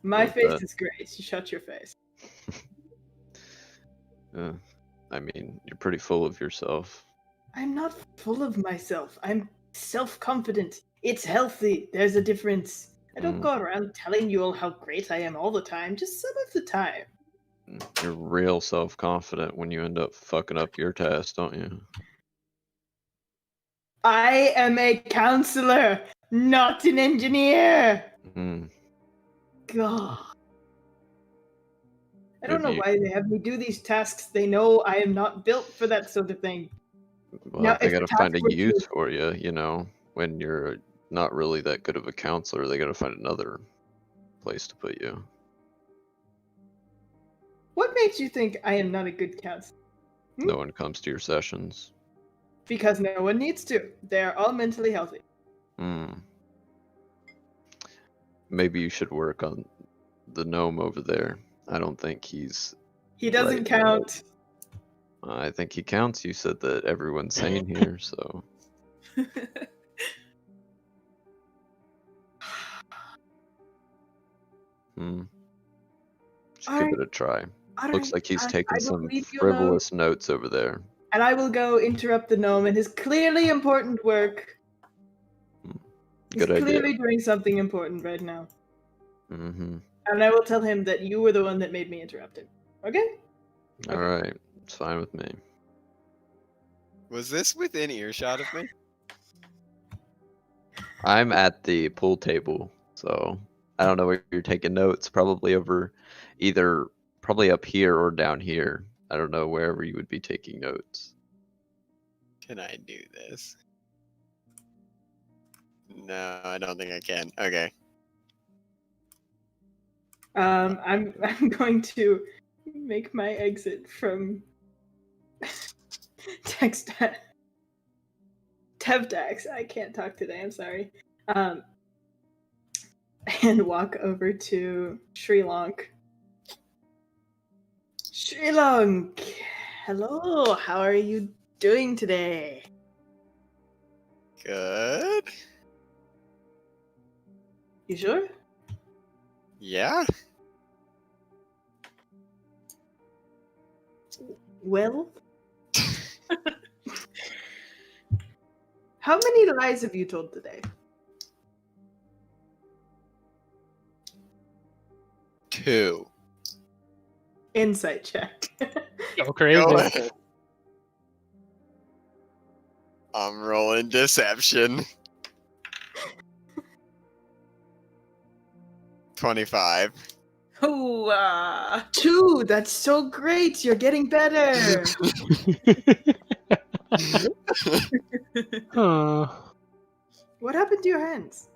My face is great. You shut your face. I mean, you're pretty full of yourself. I'm not full of myself. I'm self-confident. It's healthy. There's a difference. I don't go around telling you all how great I am all the time, just some of the time. You're real self-confident when you end up fucking up your task, don't you? I am a counselor, not an engineer. God. I don't know why they have me do these tasks. They know I am not built for that sort of thing. Well, now, they gotta find a use for you, when you're not really that good of a counselor, they gotta find another place to put you. What makes you think I am not a good counselor? No one comes to your sessions. Because no one needs to. They're all mentally healthy. Maybe you should work on the gnome over there. I don't think He doesn't count. I think he counts. You said that everyone's sane here, so. Just give it a try. Looks like he's taking some frivolous notes over there. And I will go interrupt the gnome in his clearly important work. He's clearly doing something important right now. And I will tell him that you were the one that made me interrupt him. Okay? Alright. It's fine with me. Was this within earshot of me? I'm at the pool table, so I don't know where you're taking notes. Probably probably up here or down here. I don't know wherever you would be taking notes. Can I do this? No, I don't think I can. Okay. I'm going to make my exit from Text Tevdax. I can't talk today. I'm sorry. And walk over to Sri Lank. Sri Lank, hello. How are you doing today? Good. You sure? Yeah. Well, how many lies have you told today? 2. Insight check. Go crazy. Go ahead. I'm rolling deception. 25. Ooh, 2. That's so great. You're getting better. What happened to your hands?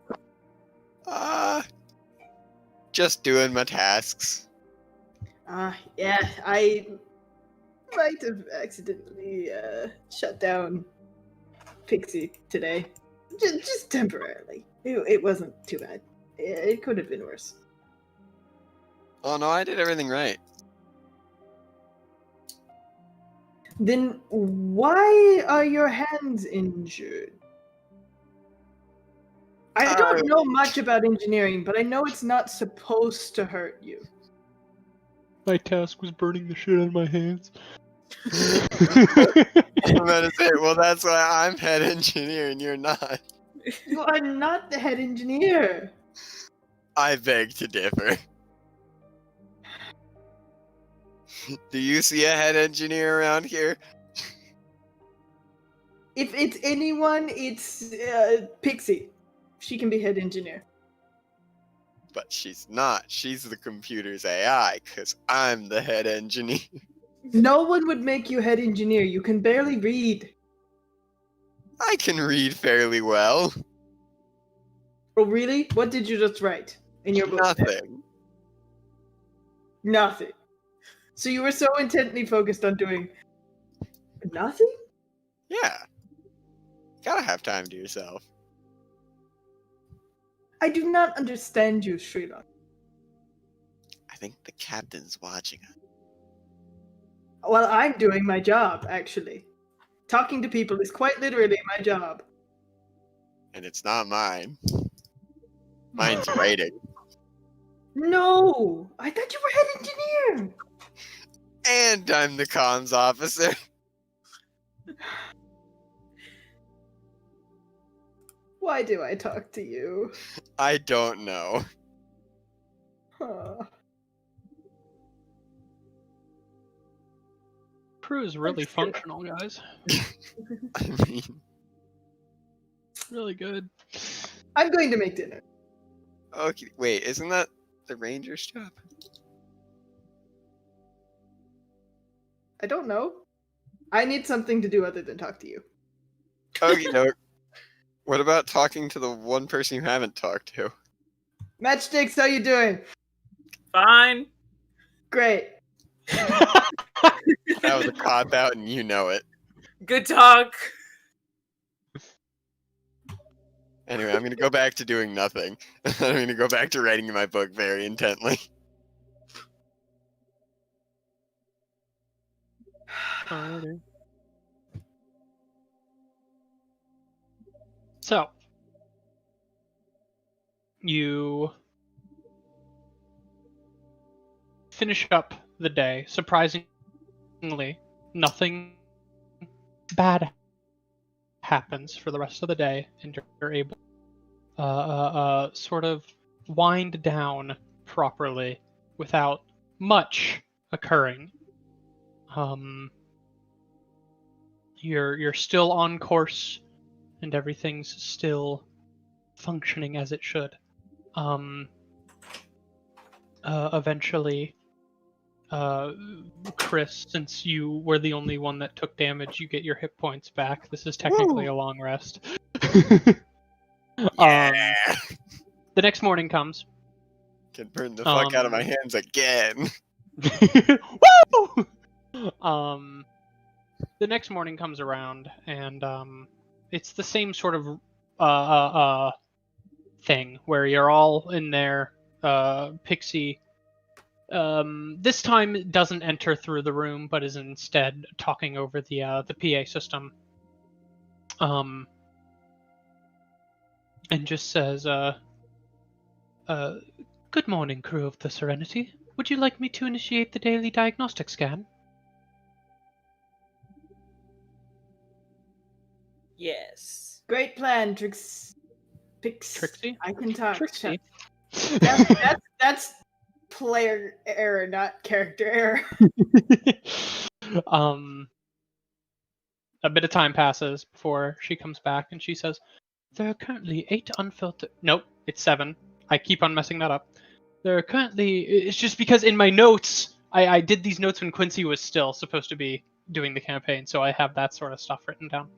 Just doing my tasks. Yeah, I might have accidentally shut down Pixie today. Just temporarily. It wasn't too bad. It could have been worse. Oh no, I did everything right. Then why are your hands injured? I don't know much about engineering, but I know it's not supposed to hurt you. My task was burning the shit out of my hands. I'm about to say, well, that's why I'm head engineer and you're not. You are not the head engineer. I beg to differ. Do you see a head engineer around here? If it's anyone, it's Pixie. She can be head engineer. But she's not. She's the computer's AI, because I'm the head engineer. No one would make you head engineer. You can barely read. I can read fairly well. Oh, really? What did you just write in your book? Nothing. Nothing. So you were so intently focused on doing nothing? Yeah. Gotta have time to yourself. I do not understand you, Srila. I think the captain's watching us. Well, I'm doing my job, actually. Talking to people is quite literally my job. And it's not mine. Mine's writing. No! I thought you were head engineer! And I'm the comms officer. Why do I talk to you? I don't know. Huh. Crew is really functional, guys. I mean, Really good. I'm going to make dinner. okay, wait, isn't that the ranger's job? I don't know. I need something to do other than talk to you. Okay, no. What about talking to the one person you haven't talked to? Matchsticks, how you doing? fine. Great. That was a cop out and you know it. Good talk. Anyway, I'm gonna go back to doing nothing. I'm gonna go back to writing my book very intently. Alrighty. So, you finish up the day. Surprisingly, nothing bad happens for the rest of the day, and you're able sort of wind down properly without much occurring. You're still on course, and everything's still functioning as it should. Eventually, Chris, since you were the only one that took damage, you get your hit points back. This is technically a long rest. Yeah. The next morning comes. Can burn the fuck out of my hands again. Woo! the next morning comes around, and it's the same sort of thing where you're all in there. Pixie, this time doesn't enter through the room, but is instead talking over the PA system. And just says, "Good morning, crew of the Serenity. Would you like me to initiate the daily diagnostic scan?" Yes. Great plan, Trixie? I can talk. Trixie. That's player error, not character error. A bit of time passes before she comes back, and she says, "There are currently 8 unfiltered." Nope, it's 7. I keep on messing that up. There are currently. It's just because in my notes, I did these notes when Quincy was still supposed to be doing the campaign, so I have that sort of stuff written down.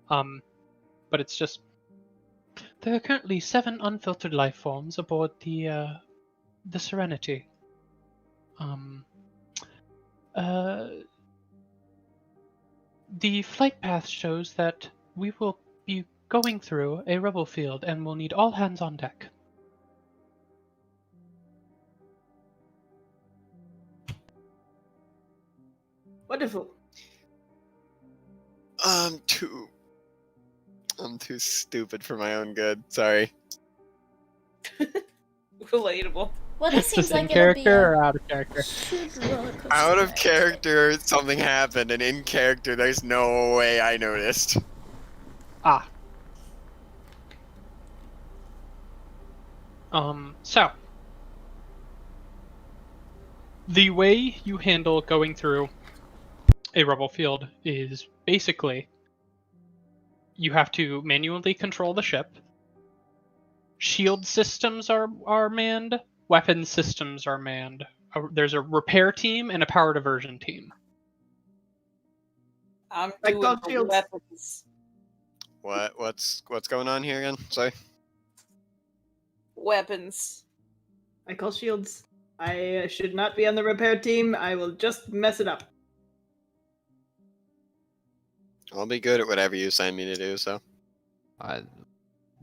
But it's just. There are currently 7 unfiltered life forms aboard the Serenity. The flight path shows that we will be going through a rebel field and will need all hands on deck. Wonderful. I'm too stupid for my own good. Sorry. Relatable. Well, this seems Just in like it'll be character a or out of character? huge roller coaster Out of ride. character, something happened, and in character, there's no way I noticed. Ah. So. The way you handle going through a rebel field is basically you have to manually control the ship. Shield systems are manned. Weapon systems are manned. There's a repair team and a power diversion team. I'm Like doing gold the shields. weapons. What's going on here again? Sorry. Weapons. I call shields. I should not be on the repair team. I will just mess it up. I'll be good at whatever you send me to do. So.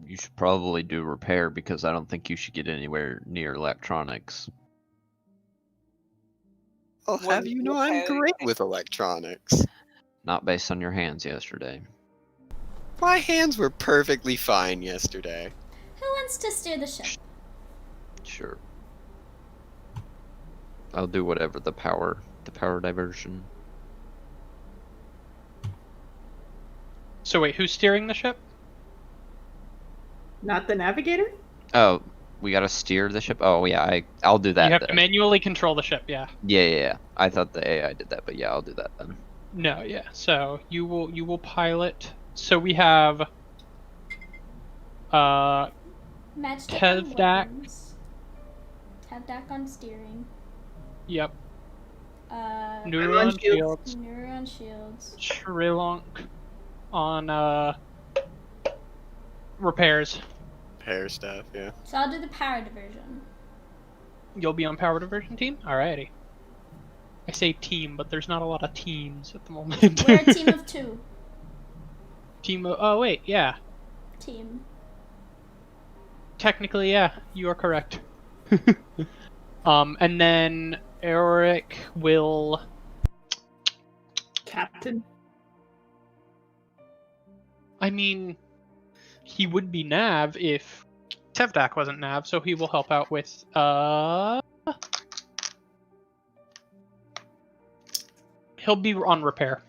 You should probably do repair because I don't think you should get anywhere near electronics. I'll have you know I'm great with electronics. Not based on your hands yesterday. My hands were perfectly fine yesterday. Who wants to steer the ship? Sure. I'll do whatever the power diversion. So wait, who's steering the ship? Not the navigator? Oh, we gotta steer the ship. Oh yeah, I'll do that. You have then. to manually control the ship, yeah. Yeah. I thought the AI did that, but yeah, I'll do that then. No, yeah. So you will pilot. So we have Matchstick on Tevdak. weapons. Tevdak on steering. Yep. on Neuron shields. shields. Neuron shields. Shrilonk on repairs. Hair stuff, yeah. So I'll do the power diversion. You'll be on power diversion team? Alrighty. I say team, but there's not a lot of teams at the moment. We're a team of 2. Oh wait, yeah. Team. Technically, yeah, you are correct. And then Eric will. Captain? I mean, he would be Nav if Tevdak wasn't Nav, so he will help out with he'll be on repair.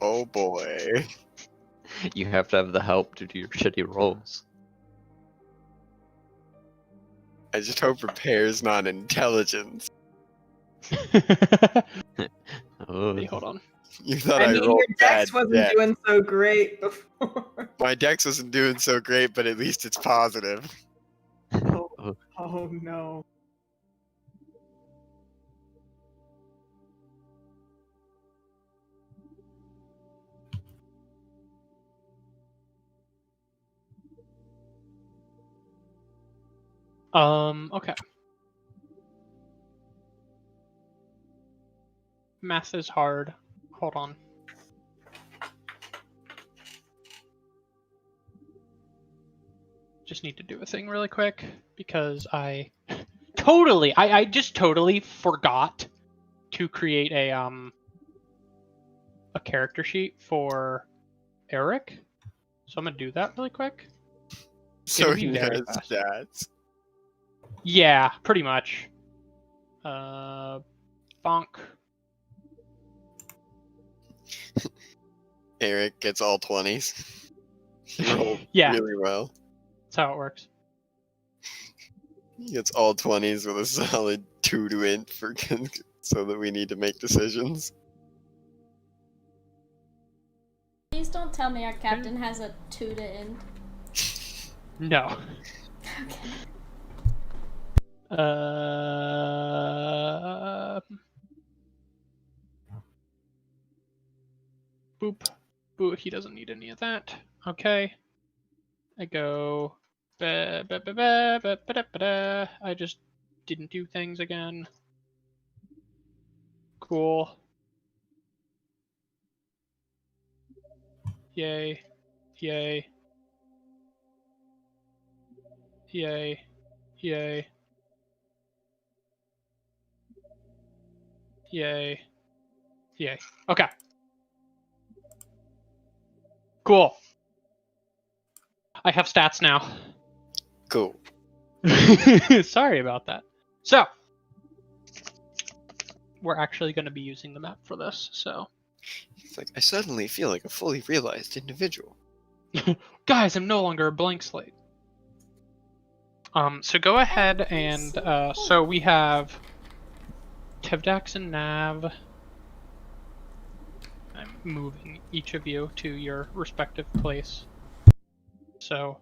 Oh boy. You have to have the help to do your shitty rolls. I just hope repair's not intelligence. Oh. Wait, hold on. You thought I I mean, rolled your bad dex wasn't dex. doing so great before. My dex wasn't doing so great, but at least it's positive. Oh no. Okay. Math is hard. Hold on. Just need to do a thing really quick because I just totally forgot to create a character sheet for Eric. So I'm gonna do that really quick. So It'll be he very has fast. stats. Yeah, pretty much. Bonk. Eric gets all 20s. He rolled Yeah. really well. That's how it works. He gets all 20s with a solid 2 to int for so that we need to make decisions. Please don't tell me our captain has a 2 to end. No. Okay. Boop. Boop. He doesn't need any of that. Okay. I go. I just didn't do things again. Cool. Yay. Yay. Yay. Yay. Yay. Yay. Okay. Cool. I have stats now. Cool. Sorry about that. So, we're actually going to be using the map for this, so. It's like, I suddenly feel like a fully realized individual. Guys, I'm no longer a blank slate. So go ahead and, so we have Tevdax and Nav. I'm moving each of you to your respective place. So,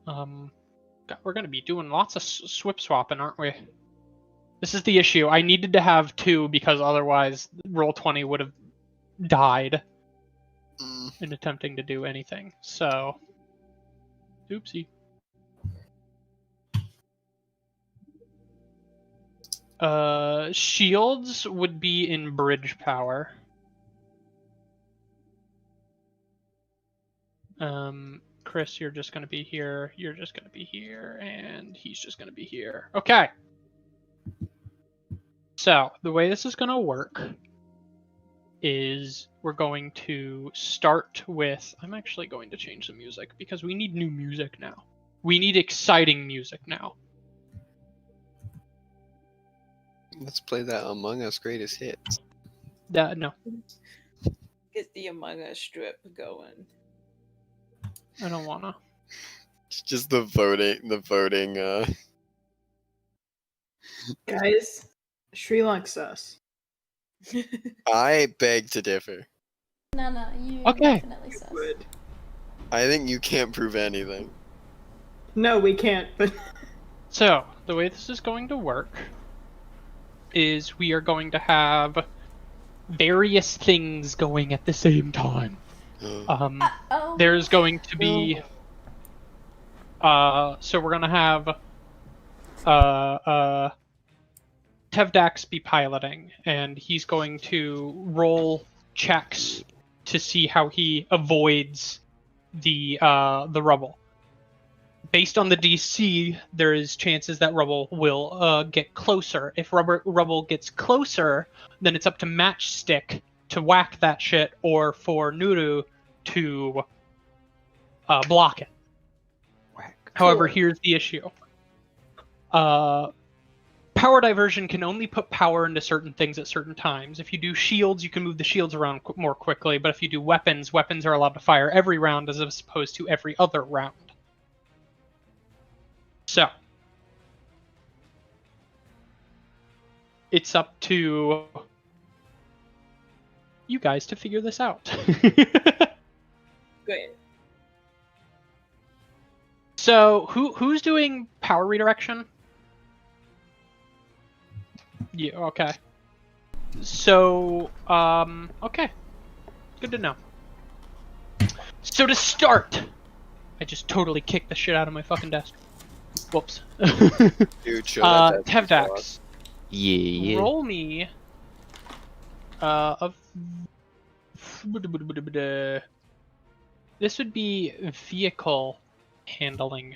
we're going to be doing lots of swip swapping, aren't we? This is the issue. I needed to have 2 because otherwise Roll20 would have died in attempting to do anything. So, oopsie. Shields would be in bridge power. Chris, you're just gonna be here, you're just gonna be here, and he's just gonna be here. Okay. So, the way this is gonna work is we're going to start with... I'm actually going to change the music because we need new music now. We need exciting music now. Let's play that Among Us greatest hits. No, Get the Among Us strip going. I don't wanna. It's just the voting, Guys, Sri Lanka sus. I beg to differ. No, you Okay. definitely sus. Would. I think you can't prove anything. No, we can't, but So, the way this is going to work is we are going to have various things going at the same time. Oh. There's going to be... so we're gonna have... Tevdax be piloting, and he's going to roll checks to see how he avoids the rubble. Based on the DC, there is chances that rubble will get closer. If rubble gets closer, then it's up to Matchstick to whack that shit, or for Nuru to block it. However, here's the issue. Power diversion can only put power into certain things at certain times. If you do shields, you can move the shields around more quickly, but if you do weapons, weapons are allowed to fire every round as opposed to every other round. So, it's up to you guys to figure this out. Good. So, who's doing power redirection? Yeah, okay. So, okay. Good to know. So to start, I just totally kicked the shit out of my fucking desk. Whoops. Dude, show that Tevdax, Yeah. roll me a This would be vehicle handling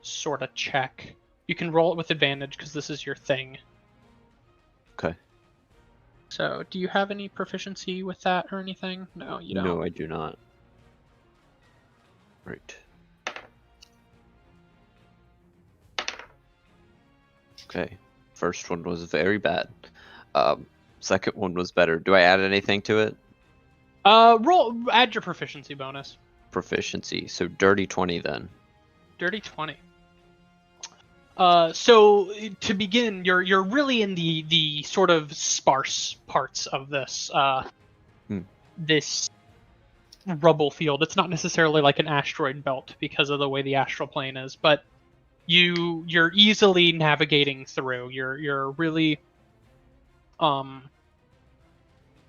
sort of check. You can roll it with advantage because this is your thing. Okay. So, do you have any proficiency with that or anything? No, you don't. No, I do not. Right. Okay. First one was very bad. Second one was better. Do I add anything to it? Add your proficiency bonus. Proficiency. So dirty 20 then. Dirty 20. So to begin, you're really in the sort of sparse parts of this this rubble field. It's not necessarily like an asteroid belt because of the way the astral plane is, but you're easily navigating through. You're really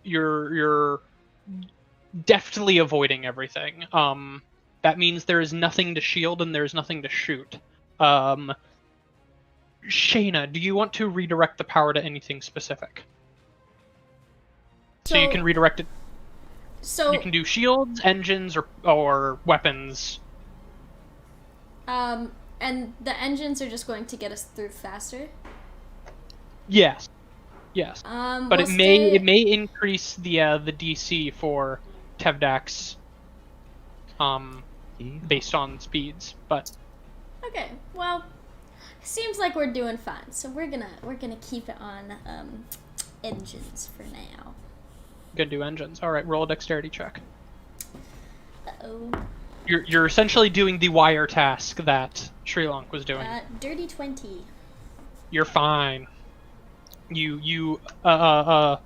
you're deftly avoiding everything. That means there is nothing to shield and there's nothing to shoot. Shayna, do you want to redirect the power to anything specific? So you can redirect it. So you can do shields, engines, or weapons. And the engines are just going to get us through faster. Yes. Yes. But we'll it may increase the DC for Tevdax based on speeds, but okay. Well, seems like we're doing fine. So we're gonna keep it on engines for now. Gonna do engines. All right, roll a dexterity check. Uh-oh. You're essentially doing the wire task that Sri-Lank was doing. Dirty 20. You're fine. You attach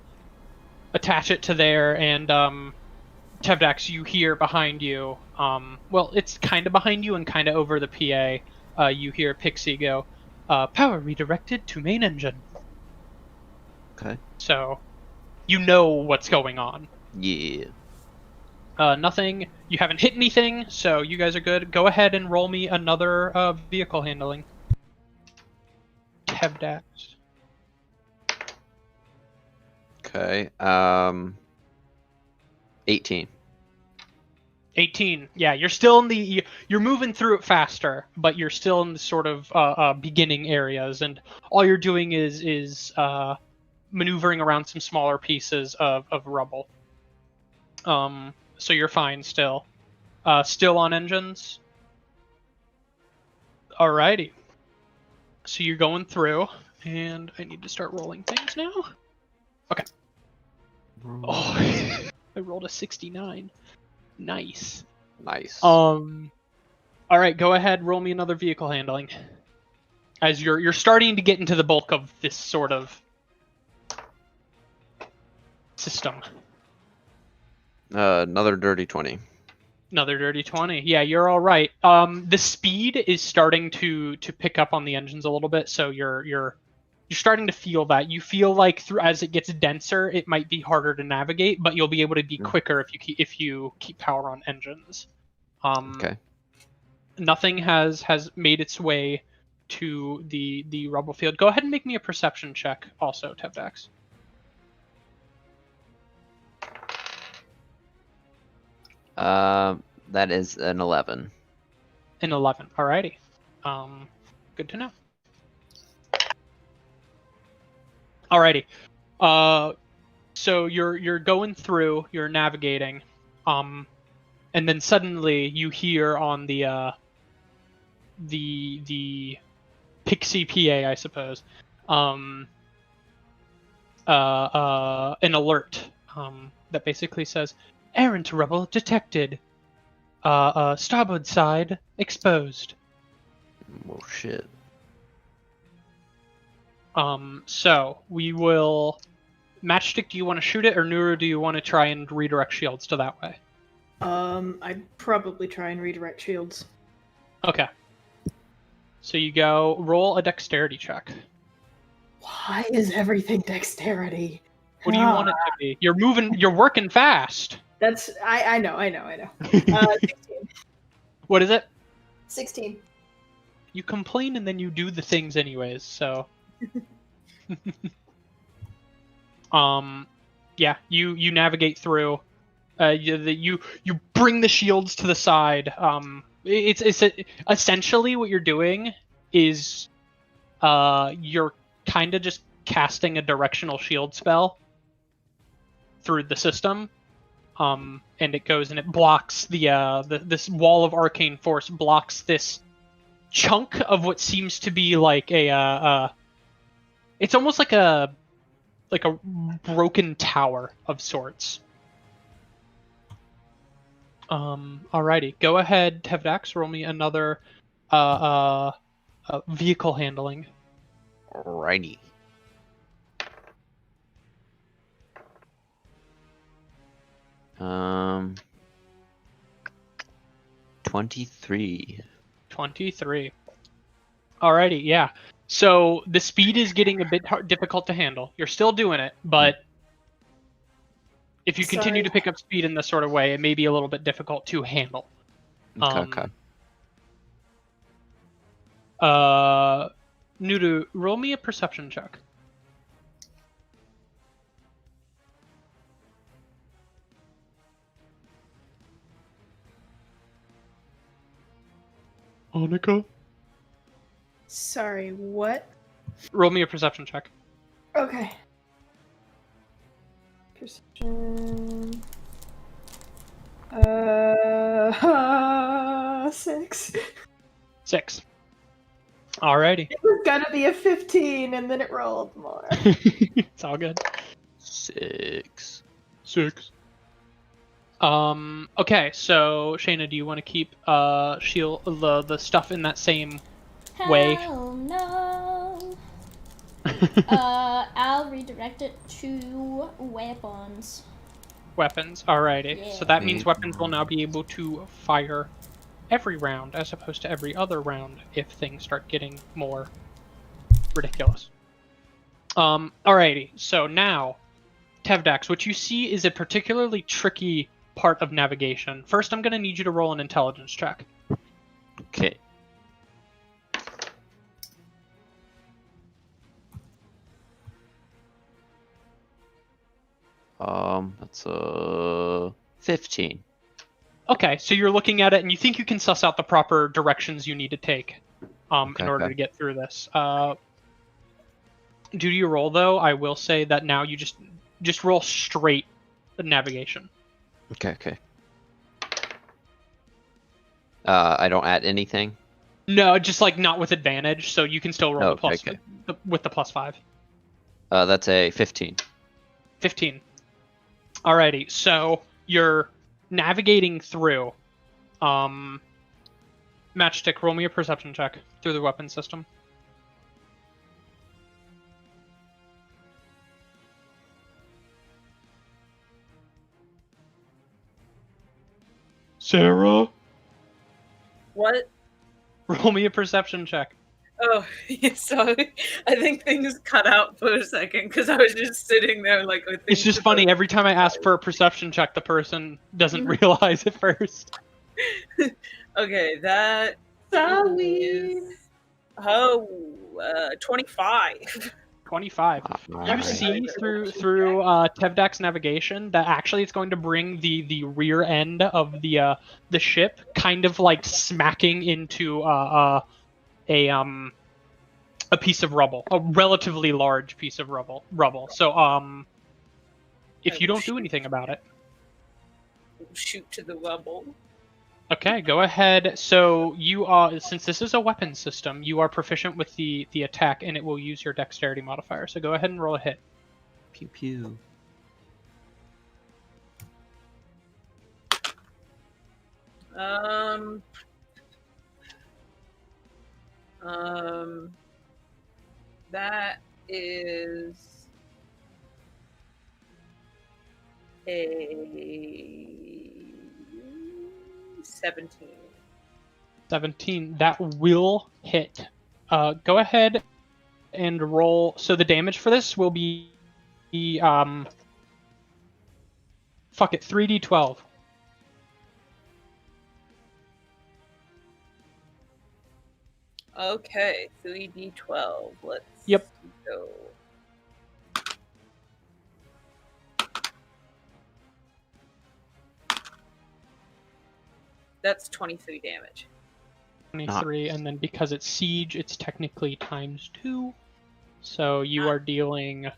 it to there, and Tevdax, you hear behind you. Well, it's kind of behind you and kind of over the PA. You hear Pixie go, "Power redirected to main engine." Okay. So, you know what's going on. Yeah. Nothing. You haven't hit anything, so you guys are good. Go ahead and roll me another vehicle handling. Tevdax. Okay. 18. 18. Yeah, you're still in the. You're moving through it faster, but you're still in the sort of beginning areas, and all you're doing is maneuvering around some smaller pieces of rubble. So you're fine still. Still on engines. Alrighty. So you're going through, and I need to start rolling things now. Okay. Oh, I rolled a 69. Nice. Nice. All right, go ahead, roll me another vehicle handling. As you're starting to get into the bulk of this sort of system. Another dirty 20. Another dirty 20. Yeah, you're all right. The speed is starting to pick up on the engines a little bit, so you're starting to feel that. You feel like as it gets denser, it might be harder to navigate, but you'll be able to be quicker if you keep power on engines. Okay. Nothing has made its way to the rubble field. Go ahead and make me a perception check, also, Tevdax. That is an 11. An 11. Alrighty. Good to know. Alrighty. So you're going through, you're navigating, and then suddenly you hear on the Pixie PA, I suppose, an alert that basically says, "Errant rubble detected. Starboard side exposed." Oh shit. So we will. Matchstick, do you want to shoot it, or Nuru, do you want to try and redirect shields to that way? I'd probably try and redirect shields. Okay. So you go roll a dexterity check. Why is everything dexterity? What do you want it to be? You're moving. You're working fast. That's I know. 16. What is it? 16. You complain and then you do the things anyways. So. Yeah, you navigate through. You bring the shields to the side. It's essentially what you're doing is you're kind of just casting a directional shield spell through the system. And it goes and it blocks this wall of arcane force blocks this chunk of what seems to be like it's almost like a broken tower of sorts. Alrighty, go ahead, Tevdax, roll me another vehicle handling. Alrighty. Um, 23. 23. Alrighty, yeah. So the speed is getting a bit difficult to handle. You're still doing it, but if you continue to pick up speed in this sort of way, it may be a little bit difficult to handle. Okay. Nudu, roll me a perception check. Annika? Sorry, what? Roll me a perception check. Okay. Perception. 6. 6. Alrighty. It was gonna be a 15, and then it rolled more. It's all good. 6. 6. Okay, so Shayna, do you want to keep shield the stuff in that same way? Hell no. I'll redirect it to weapons. Weapons. Alrighty. Yeah. So that means weapons will now be able to fire every round as opposed to every other round if things start getting more ridiculous. Alrighty. So now, Tevdax, what you see is a particularly tricky part of navigation. First, I'm going to need you to roll an intelligence check. Okay. That's 15. Okay, so you're looking at it and you think you can suss out the proper directions you need to take in order to get through this. Due to your roll, though, I will say that now you just roll straight navigation. Okay. I don't add anything? No, just like not with advantage, so you can still roll with the +5. That's a 15. 15. Alrighty, so you're navigating through. Matchstick, roll me a perception check through the weapon system. Sarah? What? Roll me a perception check. Oh, sorry. I think things cut out for a second because I was just sitting there like. With It's just funny. Every time I ask for a perception check, the person doesn't realize it first. Okay, that Sorry. 25. 25. You see through Tevdak's navigation that actually it's going to bring the rear end of the ship kind of like smacking into a piece of rubble, a relatively large piece of rubble. So if you don't do anything about it, Shoot to the rubble. okay, go ahead. So you are, since this is a weapon system, you are proficient with the attack, and it will use your dexterity modifier. So go ahead and roll a hit. Pew pew. That is a 17. 17. That will hit. Go ahead and roll. So the damage for this will be 3d12. Okay, 3d12. Let's go. That's 23 damage. 23, and then because it's siege, it's technically ×2. So you are dealing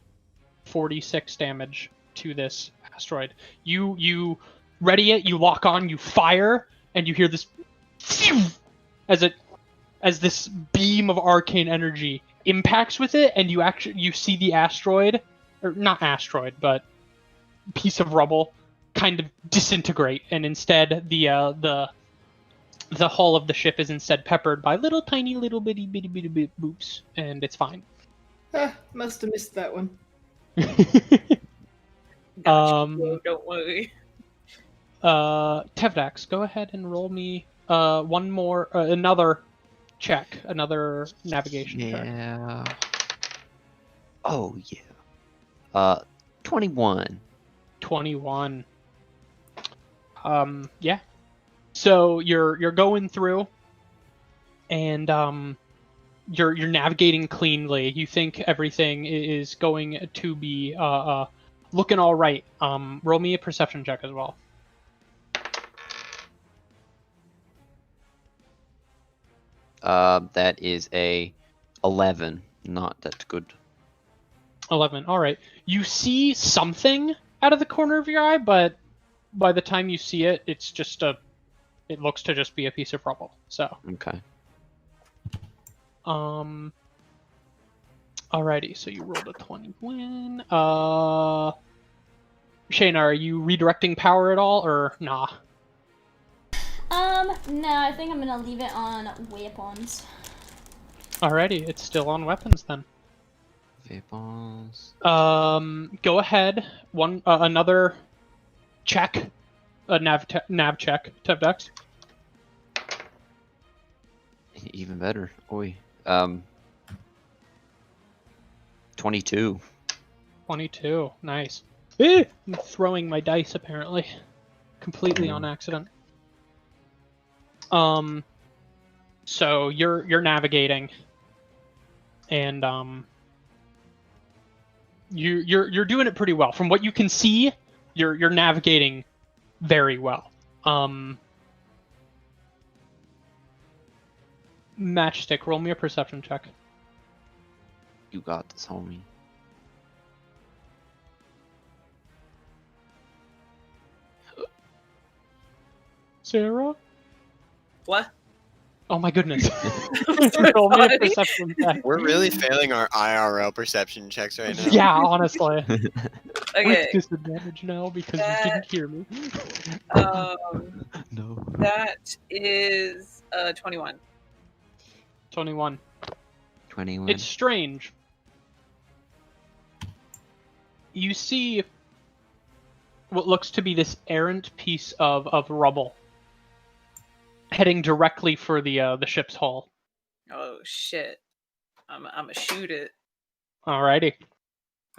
46 damage to this asteroid. You ready it, you lock on, you fire, and you hear this as this beam of arcane energy impacts with it, and you see the asteroid, or not asteroid, but piece of rubble kind of disintegrate, and instead the hull of the ship is instead peppered by little tiny little bitty boops, and it's fine. Must have missed that one. Gotcha. Don't worry. Tevdax, go ahead and roll me one more another check, another navigation check. Yeah. Oh yeah. 21. 21. Yeah. So you're going through, and you're navigating cleanly. You think everything is going to be looking all right. Roll me a perception check as well. That is a 11. Not that good. 11. All right. You see something out of the corner of your eye, but by the time you see it, it's just it looks to just be a piece of rubble. So. Okay. Alrighty, so you rolled a 21. Shayna, are you redirecting power at all, or nah? No, I think I'm gonna leave it on weapons. Alrighty, it's still on weapons then. Vapors. Go ahead. Another check. A nav check. Tevdex. Even better. Oi. 22. 22. Nice. I'm throwing my dice apparently. Completely on accident. So you're navigating, and you're doing it pretty well. From what you can see, you're navigating very well. Matchstick, roll me a perception check. You got this, homie. Sarah? What? Oh my goodness. Roll me a perception check. We're really failing our IRL perception checks right now. Yeah, honestly. Okay. With disadvantage now because you didn't hear me. No. That is 21. 21. 21. It's strange. You see what looks to be this errant piece of rubble heading directly for the ship's hull. Oh shit! I'm gonna shoot it. Alrighty.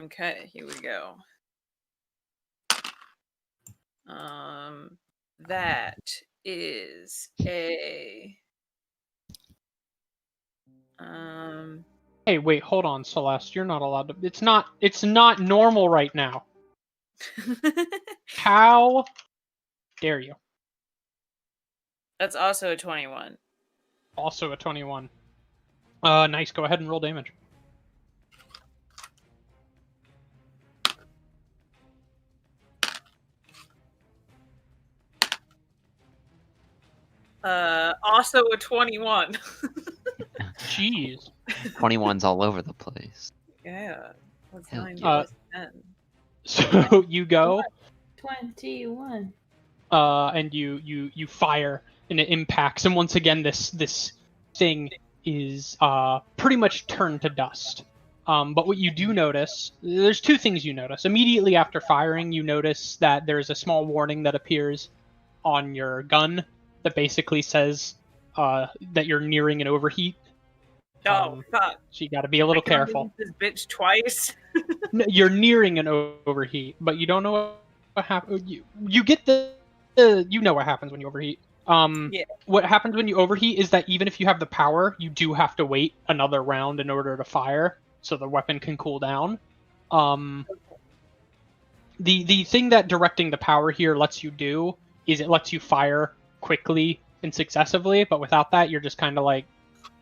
Okay, here we go. That is a Hey, wait, hold on, Celeste. You're not allowed to. It's not normal right now. How dare you? That's also a 21. Also a 21. Nice. Go ahead and roll damage. Also a 21. Jeez. 21's all over the place. Yeah. What's Hell 9 yeah. plus 10? So you go. 21. And you fire, and it impacts, and once again this thing is pretty much turned to dust. But what you do notice, there's two things you notice. Immediately after firing, you notice that there's a small warning that appears on your gun that basically says that you're nearing an overheat. Oh, fuck. So you got to be a little careful. This bitch twice. No, you're nearing an overheat, but you don't know what happens. You get you know what happens when you overheat. Yeah. What happens when you overheat is that even if you have the power, you do have to wait another round in order to fire, so the weapon can cool down. The thing that directing the power here lets you do is it lets you fire quickly and successively, but without that, you're just kind of like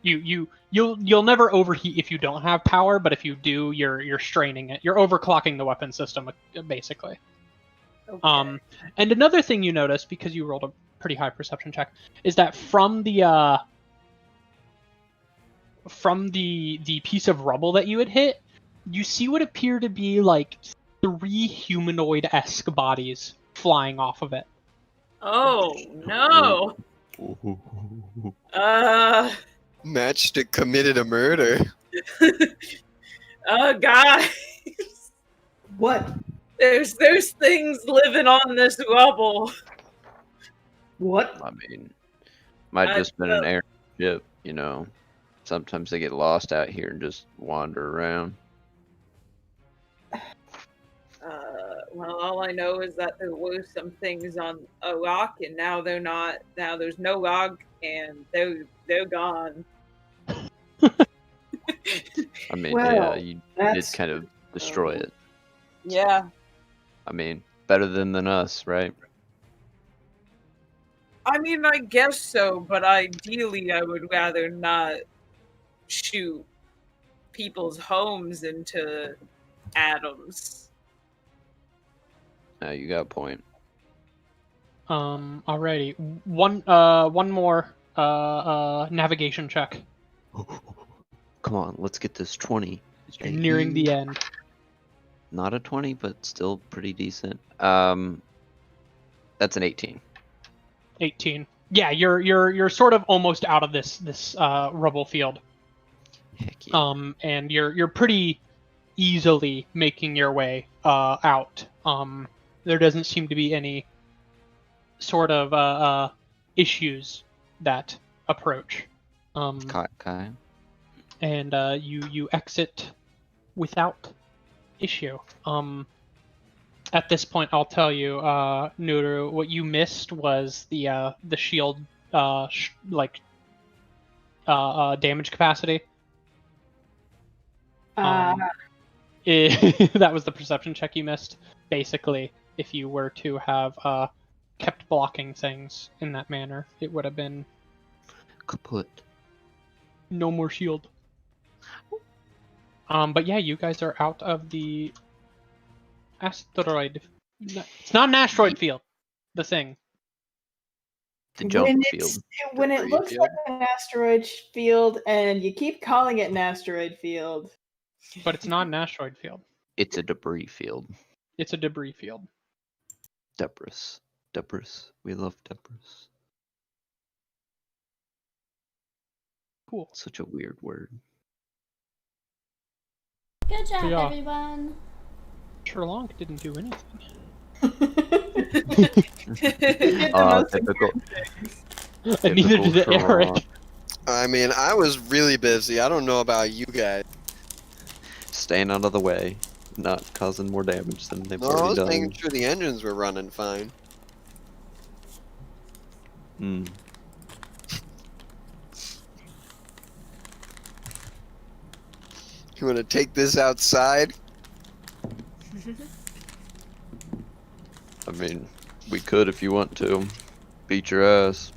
you'll never overheat if you don't have power, but if you do, you're straining it. You're overclocking the weapon system basically. Okay. And another thing you notice, because you rolled a pretty high perception check, is that from the piece of rubble that you had hit, you see what appear to be like 3 humanoid-esque bodies flying off of it. Oh no. Matchstick committed a murder. Oh god. What? There's things living on this rubble. What? I mean, might just been an airship, you know. Sometimes they get lost out here and just wander around. Well, all I know is that there were some things on a rock, and now they're not. Now there's no rock, and they're gone. I mean, Well, yeah, you did that's- kind of destroy it. Yeah. I mean, better than us, right? I mean, I guess so, but ideally, I would rather not shoot people's homes into atoms. Now you got a point. Alrighty. One more navigation check. Come on, let's get this 20. You're nearing the end. Not a 20, but still pretty decent. That's an 18. 18. Yeah, you're sort of almost out of this rubble field. Heck yeah. And you're pretty easily making your way out. There doesn't seem to be any sort of issues that approach. Kai. And you exit without issue. At this point, I'll tell you, Nuru, what you missed was the shield damage capacity. That was the perception check you missed. Basically, if you were to have kept blocking things in that manner, it would have been Kaput. no more shield. But yeah, you guys are out of the asteroid. It's not an asteroid field. The thing. The jump when field. When it Debris looks field. like an asteroid field and you keep calling it an asteroid field. But it's not an asteroid field. It's a debris field. It's a debris field. Debris. We love debris. Cool. Such a weird word. Good job, Yeah. everyone. Sherlock didn't do anything. Typical. And neither did Typical Eric. I mean, I was really busy. I don't know about you guys. Staying out of the way, not causing more damage than they've No, I already was done. making sure the engines were running fine. Hmm. You want to take this outside? I mean, we could if you want to. Beat your ass.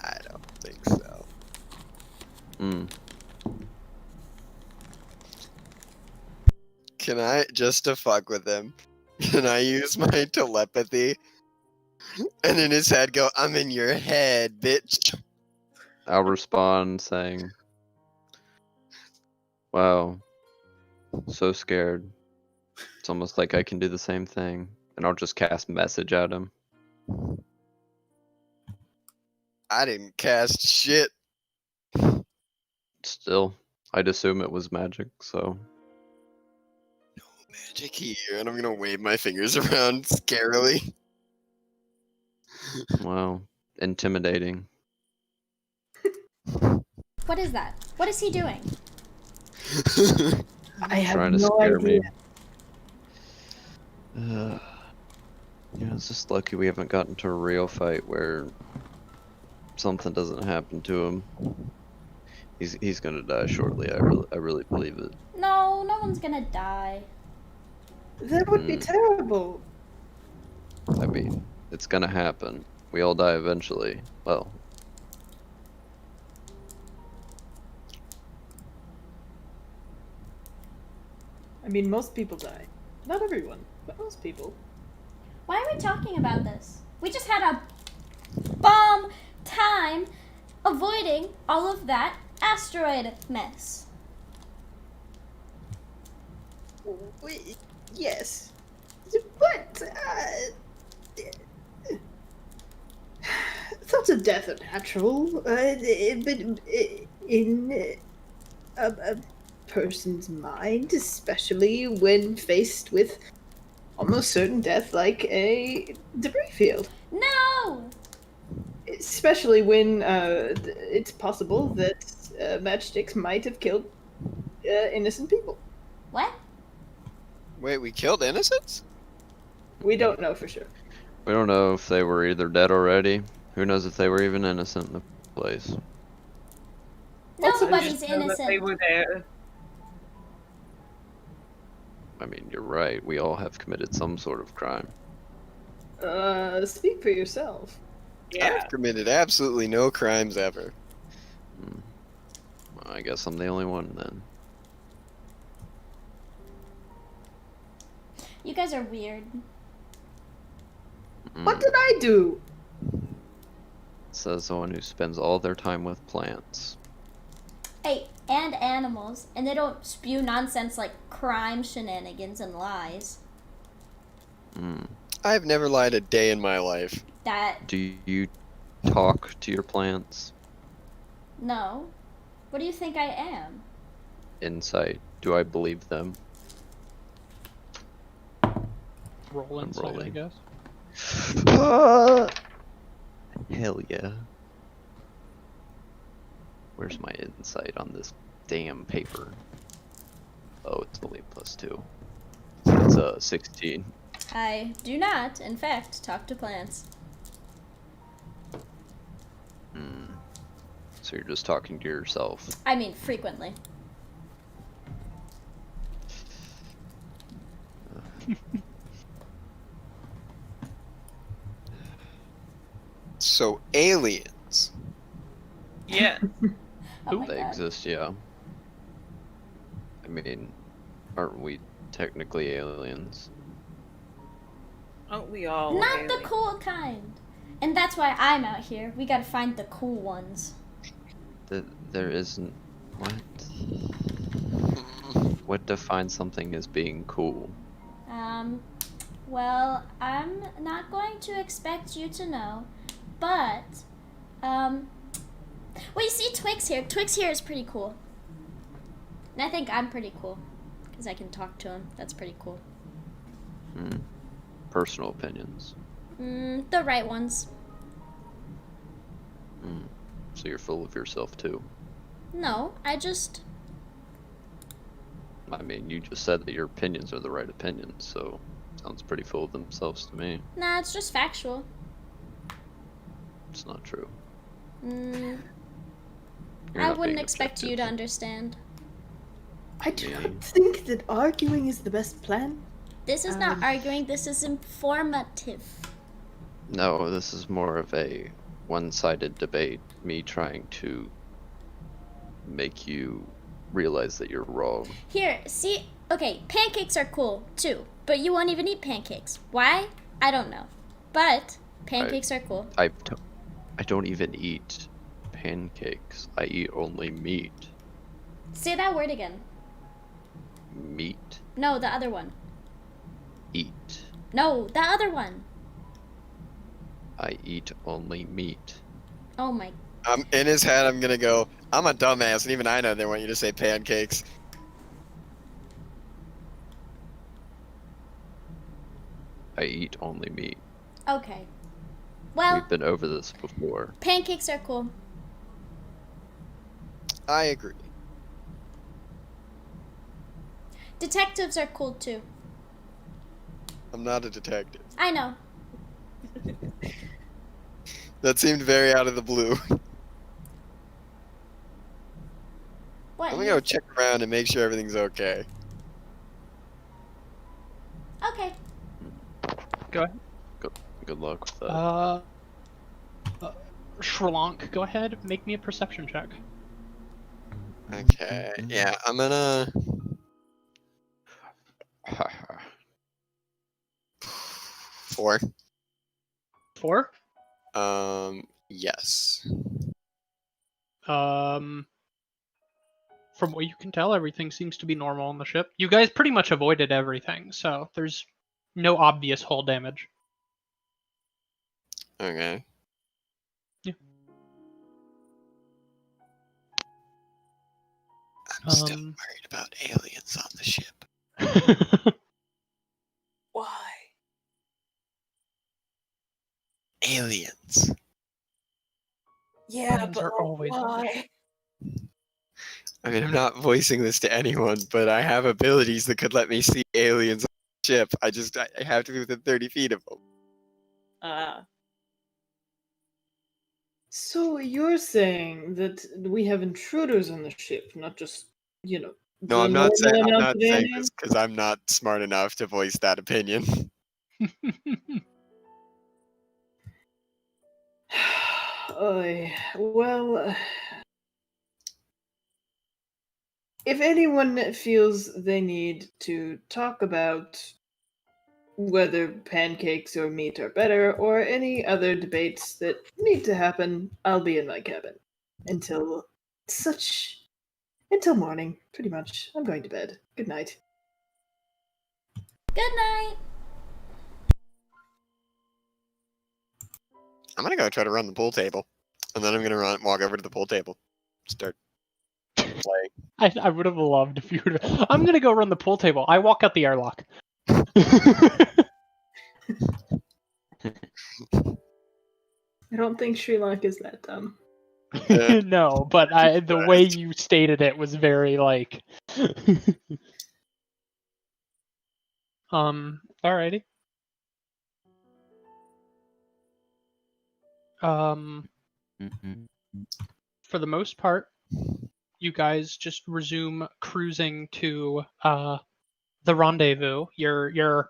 I don't think so. Hmm. Can I, just to fuck with him, can I use my telepathy? And in his head go, I'm in your head, bitch. I'll respond saying, wow, so scared. It's almost like I can do the same thing. And I'll just cast message at him. I didn't cast shit. Still, I'd assume it was magic, so. Magic here, and I'm gonna wave my fingers around scarily. Wow. Intimidating. What is that? What is he doing? I have Trying to no scare idea. me. It's just lucky we haven't gotten to a real fight where something doesn't happen to him. He's gonna die shortly. I really believe it. No, no one's gonna die. That would be terrible. I mean, it's gonna happen. We all die eventually. Well, I mean, most people die. Not everyone, but most people. Why are we talking about this? We just had a bomb time avoiding all of that asteroid mess. Yes. But, thoughts of death are natural, but in a person's mind, especially when faced with almost certain death like a debris field. No! Especially when it's possible that matchsticks might have killed innocent people. What? Wait, we killed innocents? We don't know for sure. we don't know if they were either dead already. Who knows if they were even innocent in the place. Nobody's Just know that innocent. They were there. I mean, you're right. We all have committed some sort of crime. Speak for yourself. Yeah. I've committed absolutely no crimes ever. Hmm. Well, I guess I'm the only one then. You guys are weird. What did I do? Says the one who spends all their time with plants. Hey, and animals. And they don't spew nonsense like crime shenanigans and lies. Hmm. I've never lied a day in my life. That, Do you talk to your plants? no. What do you think I am? Insight. Do I believe them? Roll insight, I rolling. guess. Hell yeah. Where's my insight on this damn paper? Oh, it's only +2. So it's 16. I do not, in fact, talk to plants. Hmm. So you're just talking to yourself. I mean, frequently. So aliens. Yeah. Oh my They god. exist, yeah. I mean, aren't we technically aliens? Aren't we all? Not the alien? cool kind. And that's why I'm out here. We gotta find the cool ones. There isn't. What? What defines something as being cool? Well, I'm not going to expect you to know, but, well, you see Twix here. Twix here is pretty cool. And I think I'm pretty cool, because I can talk to him. That's pretty cool. Hmm. Personal opinions. The right ones. Hmm. So you're full of yourself too. No, I just, I mean, you just said that your opinions are the right opinions, so sounds pretty full of themselves to me. nah, it's just factual. It's not true. Mm, You're I not wouldn't being expect you to objective. understand. I do Yeah. not think that arguing is the best plan. This is not arguing, this is informative. No, this is more of a one-sided debate. Me trying to make you realize that you're wrong. Here, see, okay, pancakes are cool too, but you won't even eat pancakes. Why? I don't know. But pancakes are cool. I don't even eat pancakes. I eat only meat. Say that word again. Meat. No, the other one. Eat. No, the other one. I eat only meat. Oh my. In his head, I'm gonna go, I'm a dumbass, and even I know they want you to say pancakes. I eat only meat. Okay. Well, We've been over this before. pancakes are cool. I agree. Detectives are cool too. I'm not a detective. I know. That seemed very out of the blue. What? I'm gonna go check around and make sure everything's okay. Okay. Go ahead. Good luck with that. Shrlank, go ahead, make me a perception check. Okay. Yeah, I'm gonna. 4. 4. Yes. From what you can tell, everything seems to be normal on the ship. You guys pretty much avoided everything, so there's no obvious hull damage. Okay. Yeah. I'm still worried about aliens on the ship. Why? Aliens. Yeah, Aliens but are like, always on the why? I mean, I'm not voicing this to anyone, but I have abilities that could let me see aliens on the ship. I have to be within 30 feet of them. So you're saying that we have intruders on the ship, not just, No, the I'm not saying normal I'm amount not of saying aliens? this because I'm not smart enough to voice that opinion. Well, if anyone feels they need to talk about whether pancakes or meat are better, or any other debates that need to happen, I'll be in my cabin. Until morning, pretty much. I'm going to bed. Good night. Good night. I'm gonna go try to run the pool table, and then I'm gonna walk over to the pool table, start playing. I would have loved if you would have... I'm gonna go run the pool table. I walk out the airlock. I don't think Sri Lanka is that dumb. No, but the way you stated it was very like... Alrighty. For the most part, you guys just resume cruising to the rendezvous. You're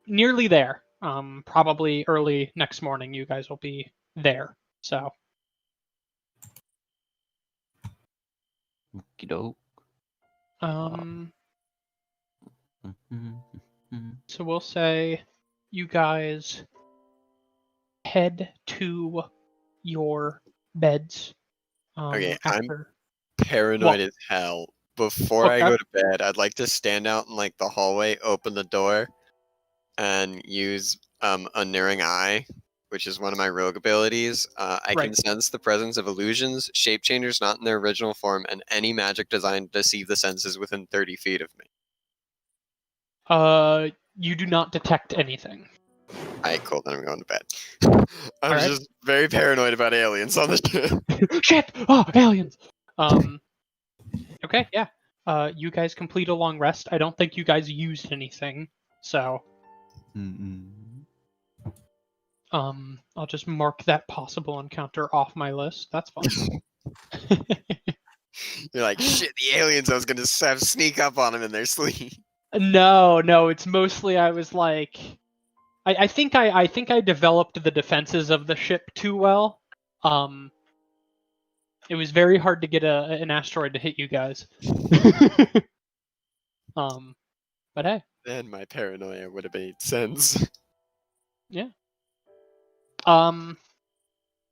nearly there. Probably early next morning you guys will be there. So Okey-doke. So we'll say you guys head to your beds. Okay, After... I'm paranoid as hell. Before I Okay. go to bed, I'd like to stand out in like the hallway, open the door, and use Unerring Eye, which is one of my rogue abilities. I can Right. sense the presence of illusions, shape changers not in their original form, and any magic designed to deceive the senses within 30 feet of me. You do not detect anything. Alright, cool, then I'm going to bed. I'm Alright. just very paranoid about aliens on the ship. Shit! Oh, aliens! Okay, yeah. You guys complete a long rest. I don't think you guys used anything, so I'll just mark that possible encounter off my list. That's fine. You're like, shit, the aliens, I was gonna sneak up on them in their sleep. No, it's mostly I was like, I think I developed the defenses of the ship too well. It was very hard to get an asteroid to hit you guys. But hey. Then my paranoia would have made sense. Yeah.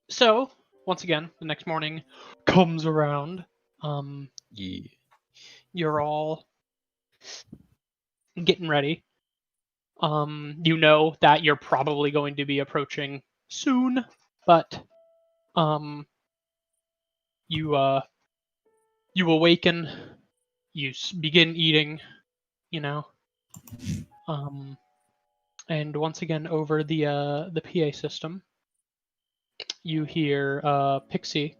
So once again, the next morning comes around. Yeah. You're all getting ready. You know that you're probably going to be approaching soon, but you awaken, you begin eating, and once again over the PA system, you hear Pixie.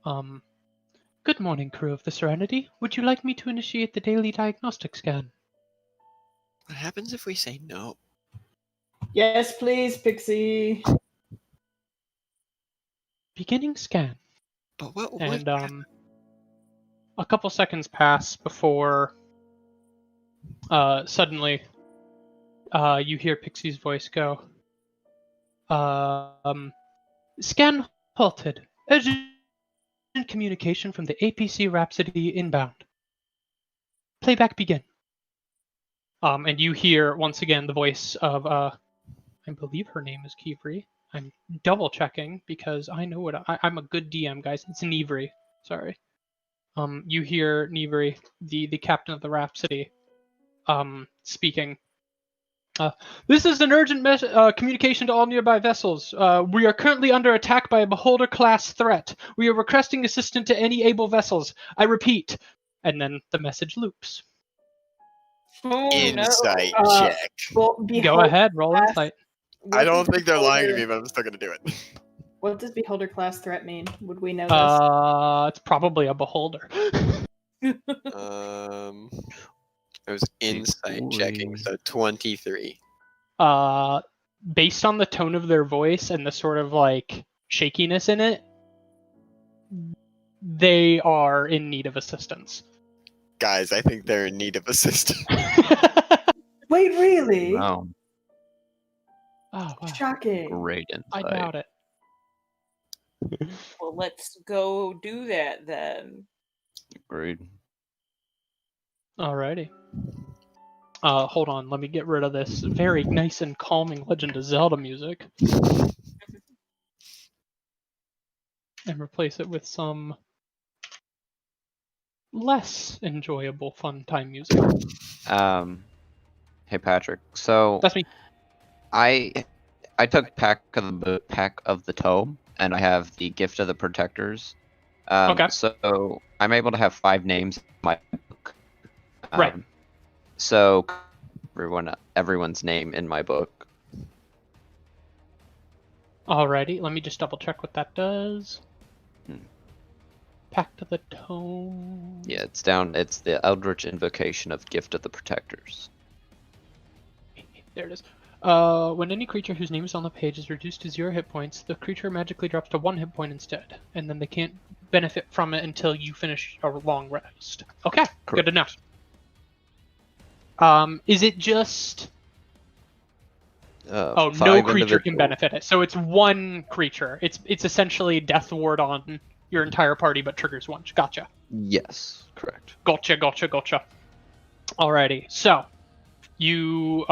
Good morning, crew of the Serenity. Would you like me to initiate the daily diagnostic scan? What happens if we say no? Yes, please, Pixie. Beginning scan. But what would And a couple seconds pass before suddenly You hear Pixie's voice go. Scan halted. Urgent communication from the APC Rhapsody inbound. Playback begin. And you hear once again the voice of I believe her name is Kivri. I'm double checking because I know what I'm a good DM, guys. It's Nivri. Sorry. You hear Nivri, the captain of the Rhapsody, speaking. This is an urgent communication to all nearby vessels. We are currently under attack by a Beholder-class threat. We are requesting assistance to any able vessels. I repeat. And then the message loops. Oh Insight no. check. Well, Go ahead, roll class- insight. I don't think they're lying to Beholder- me, but I'm still gonna do it. What does beholder class threat mean? Would we know this? It's probably a beholder. I was insight checking, so 23. Based on the tone of their voice and the sort of like shakiness in it, they are in need of assistance. Guys, I think they're in need of assistance. Wait, really? Wow. Oh, wow. Shocking. Great I insight. doubt it. Well, let's go do that then. Agreed. Alrighty. Hold on, let me get rid of this very nice and calming Legend of Zelda music. And replace it with some less enjoyable fun time music. Hey Patrick. So That's me. I took Pack of the Tome, and I have the Gift of the Protectors. Okay. So I'm able to have 5 names in my book. Right. So everyone's name in my book. Alrighty, let me just double check what that does. Hmm. Pact of the Tome. Yeah, it's down. It's the Eldritch Invocation of Gift of the Protectors. There it is. When any creature whose name is on the page is reduced to 0 hit points, the creature magically drops to 1 hit point instead, and then they can't benefit from it until you finish a long rest. Okay, good to know. Is it just... no 5 creature can individual- benefit it. So it's one creature. It's essentially Death Ward on your entire party, but triggers once. Gotcha. Yes, correct. Gotcha. Alrighty, so you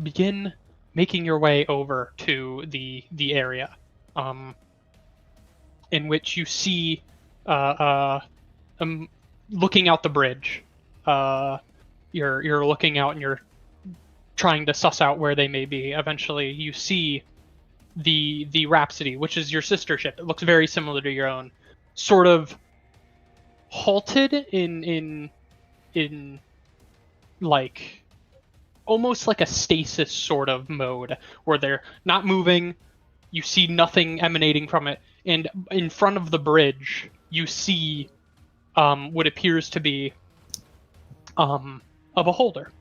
begin making your way over to the area, in which you see, looking out the bridge. You're looking out and you're trying to suss out where they may be. Eventually, you see the Rhapsody, which is your sister ship. It looks very similar to your own, sort of halted in like almost like a stasis sort of mode where they're not moving. You see nothing emanating from it, and in front of the bridge you see what appears to be a beholder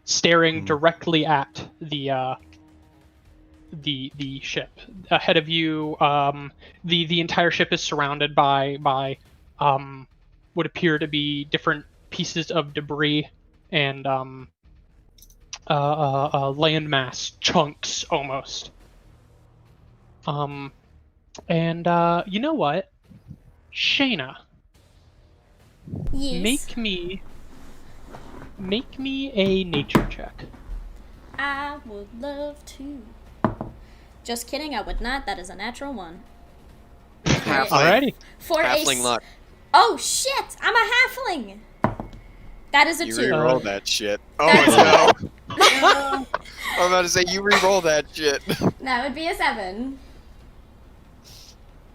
staring directly at the ship. Ahead of you, the entire ship is surrounded by what appear to be different pieces of debris and landmass chunks almost. And you know what, Shayna, Yes. make me a nature check. I would love to. Just kidding, I would not. That is a natural 1. Alrighty. For Halfling luck. Oh shit! I'm a halfling. That is a You 2. re-roll that shit. Oh That's- no! I'm about to say you re-roll that shit. That would be a 7.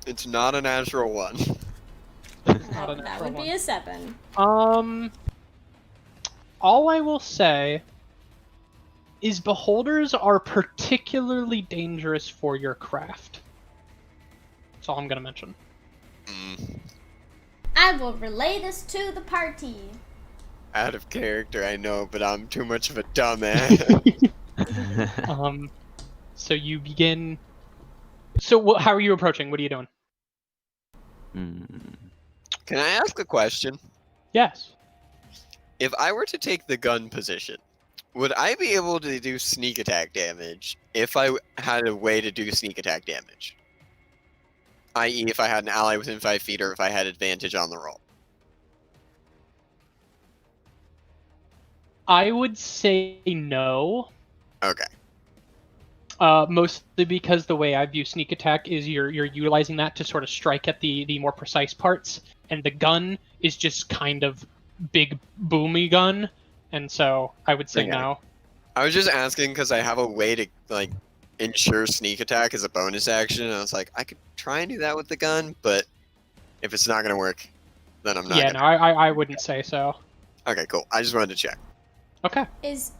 It's not a natural 1. Not a That natural would be one. a 7. All I will say is beholders are particularly dangerous for your craft. That's all I'm gonna mention. I will relay this to the party. Out of character, I know, but I'm too much of a dumbass. So you begin. So how are you approaching? What are you doing? Can I ask a question? Yes. If I were to take the gun position, Would I be able to do sneak attack damage if I had a way to do sneak attack damage? I.e., if I had an ally within 5 feet or if I had advantage on the roll. I would say no. Okay. Mostly because the way I view sneak attack is you're utilizing that to sort of strike at the more precise parts, and the gun is just kind of big boomy gun, and so I would say Okay. no. I was just asking because I have a way to like ensure sneak attack as a bonus action. And I was like, I could try and do that with the gun, but if it's not gonna work, then I'm not. Yeah, gonna... no, I wouldn't say so. Okay, cool. I just wanted to check. Okay. Is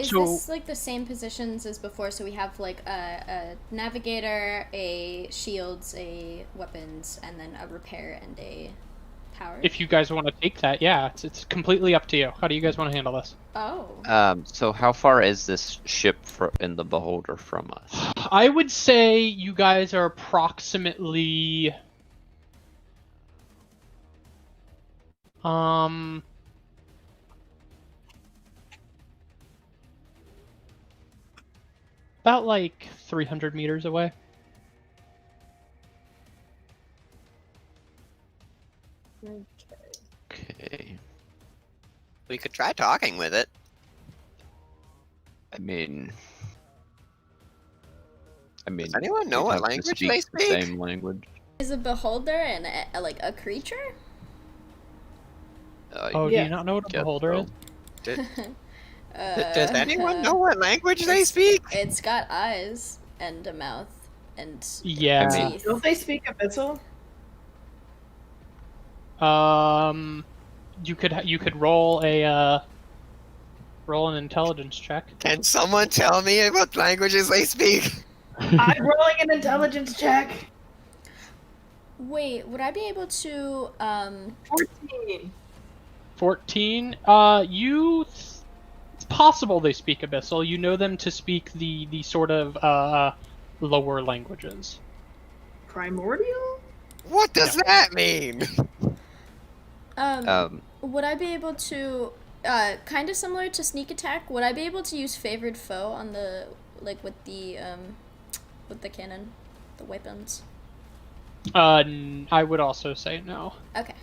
So- this like the same positions as before? So we have like a navigator, a shields, a weapons, and then a repair and a power. If you guys want to take that, yeah, it's completely up to you. How do you guys want to handle this? Oh. So how far is this ship in the Beholder from us? I would say you guys are approximately about like 300 meters away. Okay. We could try talking with it. I mean, Does anyone know we'd what have to language speak they the speak? same language. Is a beholder and like a creature? Oh, do Yeah. you not know what a Guess beholder so. is? Does anyone know what language they speak? It's got eyes and a mouth and Yeah. I mean- teeth. Don't they speak Abyssal? You could roll an intelligence check. Can someone tell me what languages they speak? I'm rolling an intelligence check. Wait, would I be able to 14. 14. It's possible they speak Abyssal. You know them to speak the sort of lower languages. Primordial? What does that mean? would I be able to kind of similar to sneak attack, would I be able to use favored foe on the with the cannon, the weapons? I would also say no. Okay.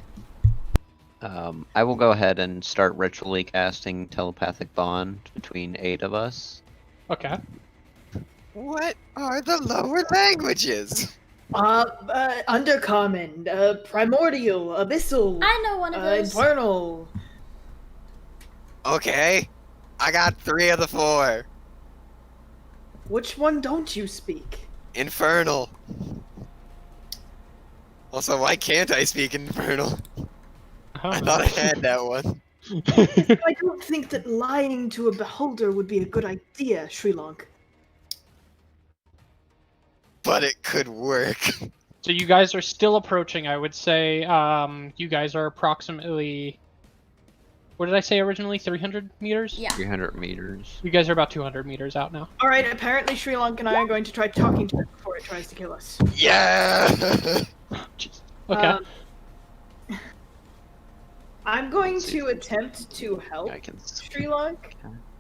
I will go ahead and start ritually casting telepathic bond between 8 of us. Okay. What are the lower languages? Undercommon, primordial, abyssal, I know one of those. infernal. Okay, I got 3 of the 4. Which one don't you speak? Infernal. Also, why can't I speak Infernal? I thought I had that one. I don't think that lying to a beholder would be a good idea, Sri-Lank. But it could work. So you guys are still approaching. I would say you guys are approximately. What did I say originally? 300 meters? Yeah. 300 meters. You guys are about 200 meters out now. Alright, apparently Sri-Lank and I are going to try talking to it before it tries to kill us. Yeah! Jeez. Okay. I'm going to attempt to help I can. Sri-Lank.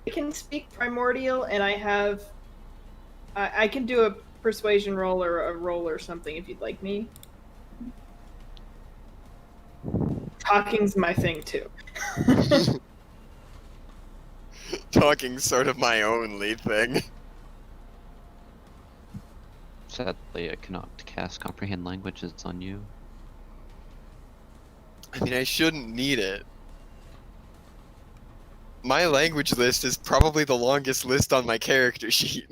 I can speak primordial, and I have... I can do a persuasion roll or a roll or something if you'd like me. Talking's my thing, too. Talking's sort of my only thing. Sadly, I cannot cast comprehend languages on you. I mean, I shouldn't need it. My language list is probably the longest list on my character sheet.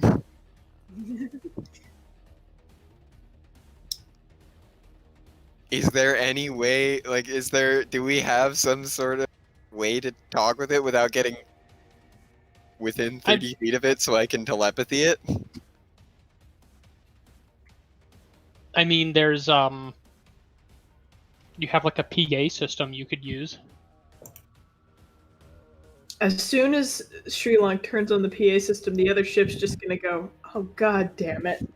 Is there any way, do we have some sort of way to talk with it without getting within 30 feet of it so I can telepathy it? I mean, there's you have like a PA system you could use. As soon as Sri-Lank turns on the PA system, the other ship's just gonna go, oh god damn it.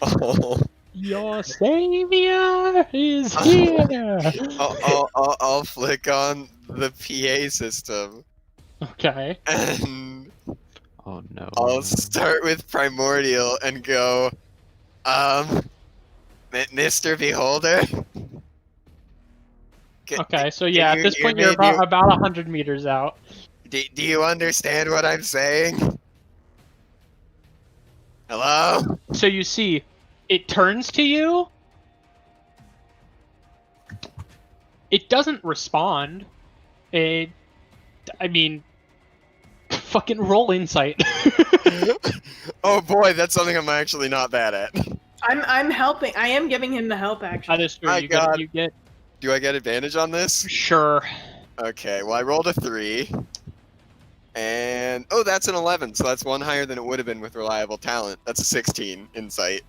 Oh. Your savior is here. I'll flick on the PA system. Okay. And Oh no. I'll start with Primordial and go, Mr. Beholder? Okay, so do yeah, you at this hear point me? you're Do you- about 100 meters out. Do you understand what I'm saying? Hello? So you see, it turns to you. It doesn't respond. I mean, fucking roll insight. Oh boy, that's something I'm actually not bad at. I'm helping. I am giving him the help action. That is true. My You God. get Do I get advantage on this? sure. Okay, well I rolled a 3. And, oh, that's an 11, so that's one higher than it would have been with reliable talent. That's a 16 insight.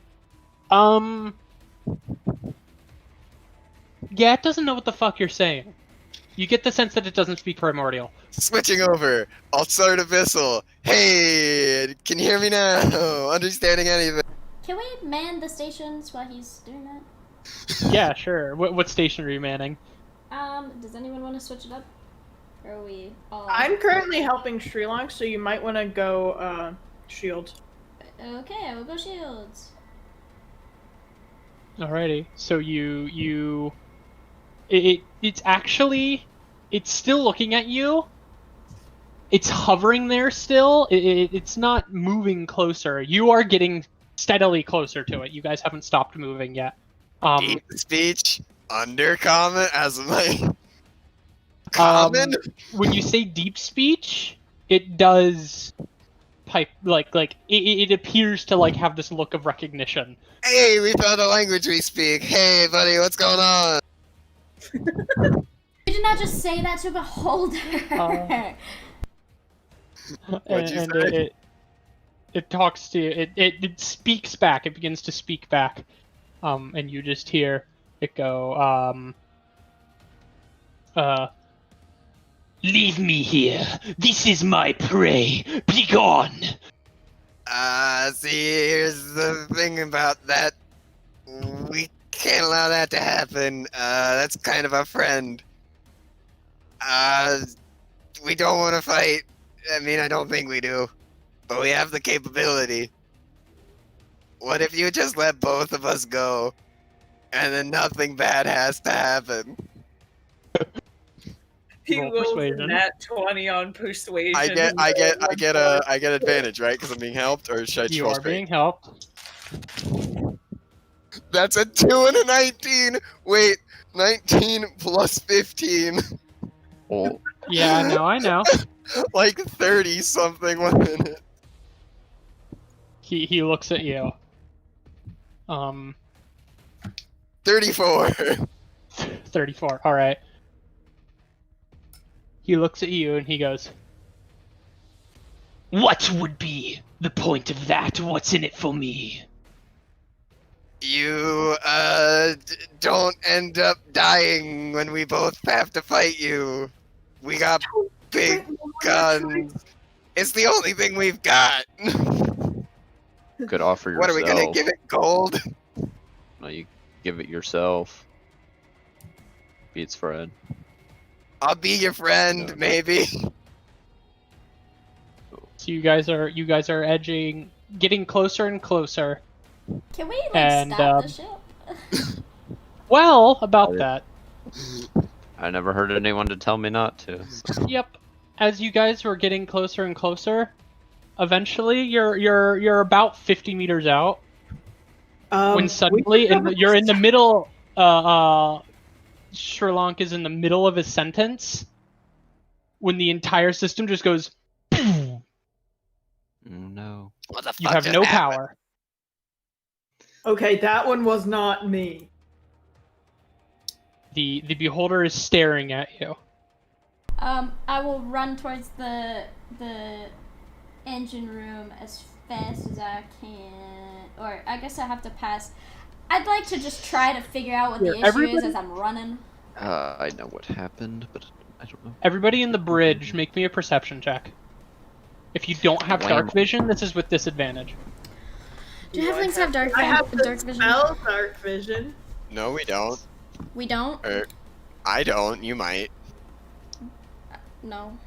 Yeah, it doesn't know what the fuck you're saying. You get the sense that it doesn't speak primordial. Switching over, I'll start Abyssal. Hey, can you hear me now? Understanding anything? Can we man the stations while he's doing that? Yeah, sure. What station are you manning? Does anyone want to switch it up? Or are we all... I'm currently helping Srilong, so you might want to go shield. Okay, I will go shields. Alrighty. So it's actually, it's still looking at you. It's hovering there still. It's not moving closer. You are getting steadily closer to it. You guys haven't stopped moving yet. Deep speech, undercommon, as my common? When you say deep speech, it does pipe it appears to like have this look of recognition. Hey, we found a language we speak. Hey, buddy, what's going on? You did not just say that to a beholder. What'd you and say? it talks to you. It speaks back. It begins to speak back. And you just hear it go, leave me here. This is my prey. Be gone. See, here's the thing about that. We can't allow that to happen. That's kind of our friend. We don't want to fight. I mean, I don't think we do. But we have the capability. What if you just let both of us go? And then nothing bad has to happen. He Roll rolls persuasion. that 20 on persuasion. I get advantage, right? Because I'm being helped, or should I just You roll are straight? being helped. That's a 2 and a 19. Wait, 19 plus 15, Oh, Yeah, no, I know. like 30 something. 1 minute. He looks at you. 34. 34. All right. He looks at you and he goes, "What would be the point of that? What's in it for me?" You don't end up dying when we both have to fight you. We got big guns. It's the only thing we've got. could offer yourself. What are we gonna give it? Gold? No, you give it yourself. Beats Fred. I'll be your friend, No. maybe. So you guys are edging, getting closer and closer. Can we like And, stop the ship? Well, about Oh, that. I never heard anyone to tell me not to. so. Yep. As you guys were getting closer and closer, eventually you're about 50 meters out when suddenly you're in the middle. Sri Lanka is in the middle of his sentence when the entire system just goes. Oh, no. What the fuck You have just no happened? power. Okay, that one was not me. The beholder is staring at you. I will run towards the engine room as fast as I can. Or I guess I have to pass. I'd like to just try to figure out what the Here, issue everybody- is as I'm running. I know what happened, but I don't know. Everybody in the bridge, make me a perception check. If you don't have dark Wham. vision, this is with disadvantage. Do halflings have dark, I have dark to vision? spell dark vision. No, we don't. We don't? Or, I don't. You might. No.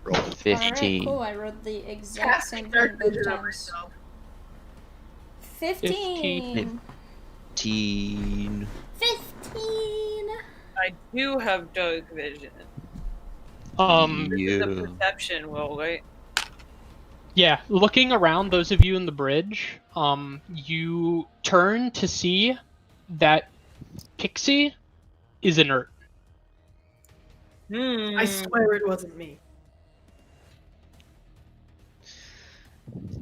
rolled a 15. Alright, cool. I rolled the exact same thing both times. 15. 15. 15. I do have dark vision. Um, This is a Yeah. perception roll, right? yeah, looking around, those of you in the bridge, you turn to see that Pixie is inert. I swear it wasn't me.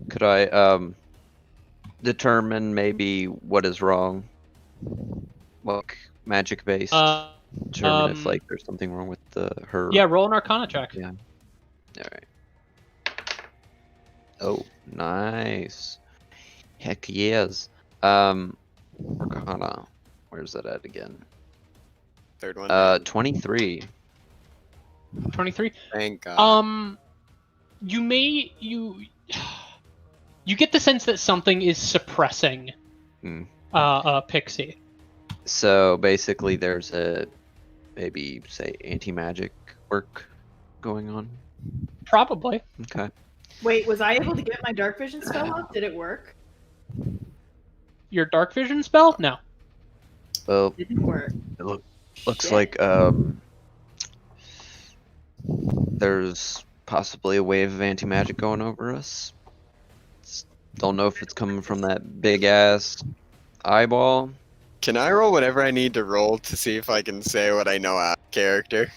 Could I determine maybe what is wrong? Like magic based. Determine if like there's something wrong with her. Yeah, roll an Arcana check. Yeah. All right. Oh, nice. Heck yes. Arcana. Where's that at again? Third one. 23. 23. Thank God. You get the sense that something is suppressing Pixie. So basically, there's a maybe say anti-magic work going on. Probably. Okay. Wait, was I able to get my dark vision spell off? Did it work? Your dark vision spell? No. Well, It didn't work. it looks Shit. like there's possibly a wave of anti-magic going over us. Don't know if it's coming from that big ass eyeball. Can I roll whatever I need to roll to see if I can say what I know out of character?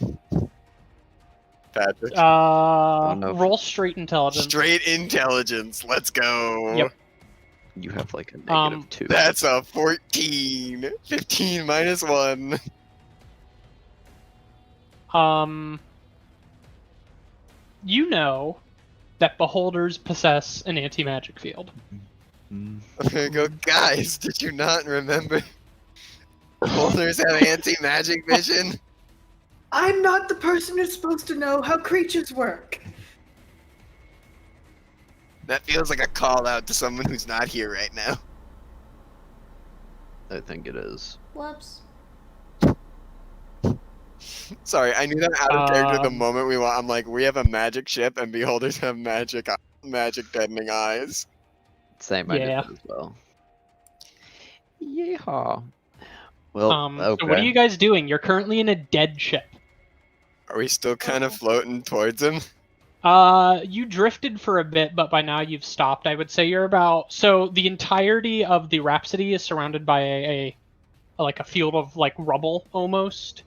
Patrick. know if- Roll straight intelligence. Straight intelligence. Let's go. Yep. You have like a -2. That's a 14. 15 minus 1. You know that beholders possess an anti-magic field. Mm. There you go. Guys, did you not remember? Beholders have anti-magic vision. I'm not the person who's supposed to know how creatures work. That feels like a call out to someone who's not here right now. I think it is. Whoops. Sorry, I knew that out of character the Um, moment we want. I'm like, we have a magic ship and beholders have magic deadening eyes. Same, I did Yeah. that as well. Yeehaw. Well, okay. So what are you guys doing? You're currently in a dead ship. Are we still kind of floating towards him? You drifted for a bit, but by now you've stopped. I would say you're about. So the entirety of the Rhapsody is surrounded by a field of like rubble almost.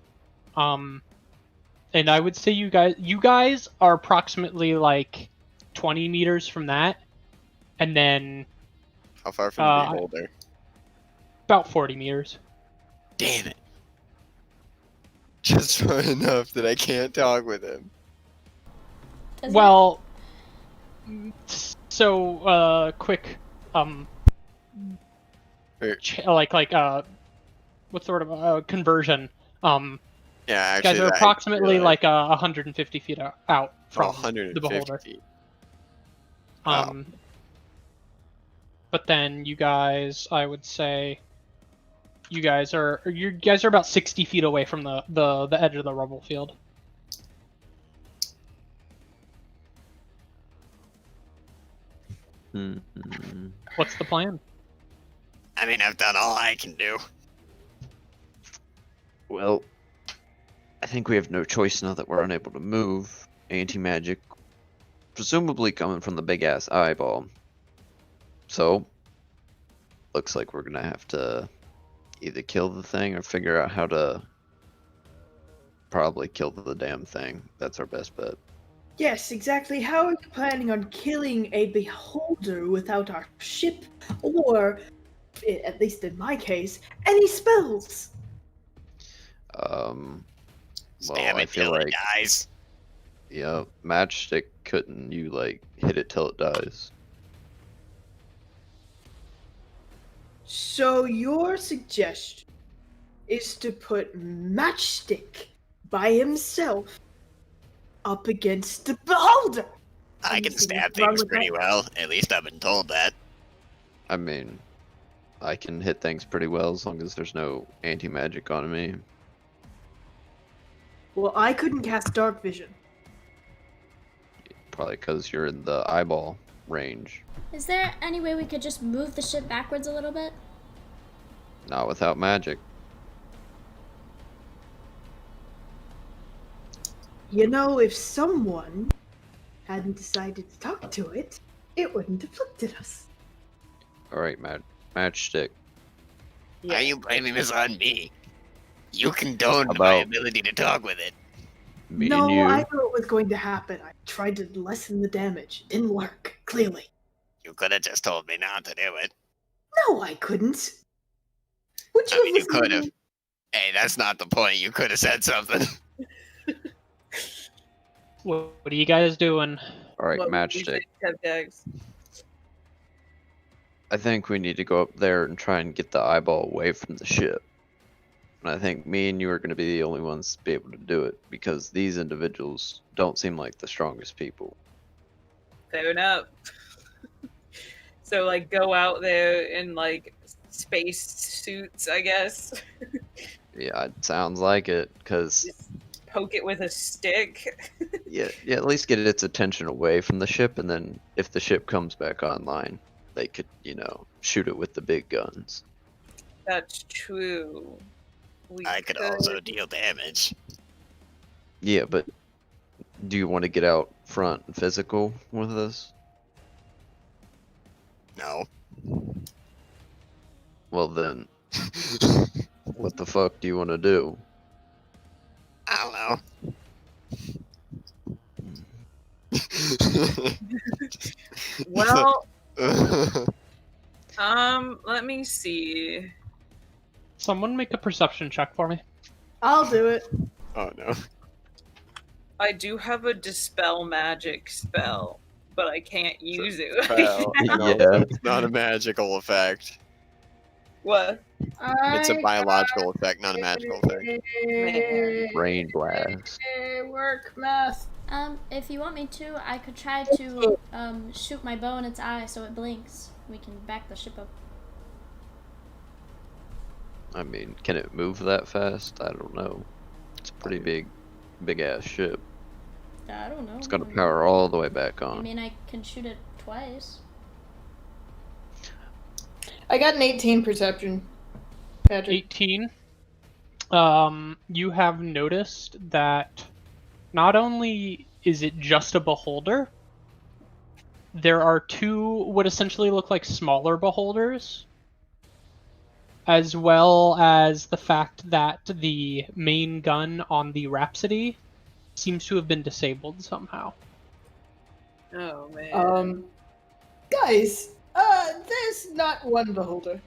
And I would say you guys are approximately like 20 meters from that, and then How far from the beholder? about 40 meters. Damn it. Just far enough that I can't talk with him. Does Well, so quick what sort of conversion? Yeah, You actually, guys are that- approximately yeah, like 150 feet out from 150 the beholder. feet. But then you guys, I would say, you guys are about 60 feet away from the edge of the rubble field. Mm-hmm. What's the plan? I mean, I've done all I can do. Well, I think we have no choice now that we're unable to move. Anti-magic, presumably coming from the big-ass eyeball. So, looks like we're gonna have to either kill the thing or figure out how to probably kill the damn thing. That's our best bet. Yes, exactly. How are you planning on killing a beholder without our ship, or, at least in my case, any spells? Well, Stab I it feel till it like, dies. yeah, matchstick couldn't you like hit it till it dies? So your suggestion is to put Matchstick by himself up against the beholder. I You can see stab what's wrong things with pretty that? well. At least I've been told that. I mean, I can hit things pretty well as long as there's no anti-magic on me. Well, I couldn't cast Dark Vision. Probably because you're in the eyeball range. Is there any way we could just move the ship backwards a little bit? Not without magic. You know, if someone hadn't decided to talk to it, it wouldn't have looked at us. Alright, matchstick. Why are you blaming this on me? You condoned my About- ability to talk with it. Me no, and you. I knew it was going to happen. I tried to lessen the damage. Didn't work, clearly. You could have just told me not to do it. No, I couldn't. Would you I mean, you listened to could have. me? Hey, that's not the point. You could have said something. What are you guys doing? Alright, What, we matchstick. should have dags. I think we need to go up there and try and get the eyeball away from the ship. And I think me and you are going to be the only ones to be able to do it, because these individuals don't seem like the strongest people. Fair enough. So, like, go out there in, like, space suits, I guess. Yeah, it sounds like it, because Just poke it with a stick. yeah, at least get its attention away from the ship, and then if the ship comes back online, they could, shoot it with the big guns. That's true. I could also deal damage. Yeah, but do you want to get out front and physical with this? No. Well then, what the fuck do you want to do? I Well, don't know. let me see. Someone make a perception check for me. I'll do it. Oh no. I do have a dispel magic spell, but I can't use it. Well, no, Yeah. it's not a magical effect. What? It's a biological effect, not a magical effect. Rain blast. Work math. If you want me to, I could try to shoot my bow in its eye so it blinks. We can back the ship up. I mean, can it move that fast? I don't know. It's a pretty big ass ship. I don't know. It's got to power all the way back I on. mean, I can shoot it twice. I got an 18 perception. Patrick. 18. You have noticed that not only is it just a beholder, there are two what essentially look like smaller beholders, as well as the fact that the main gun on the Rhapsody seems to have been disabled somehow. Oh man. Guys, there's not one beholder.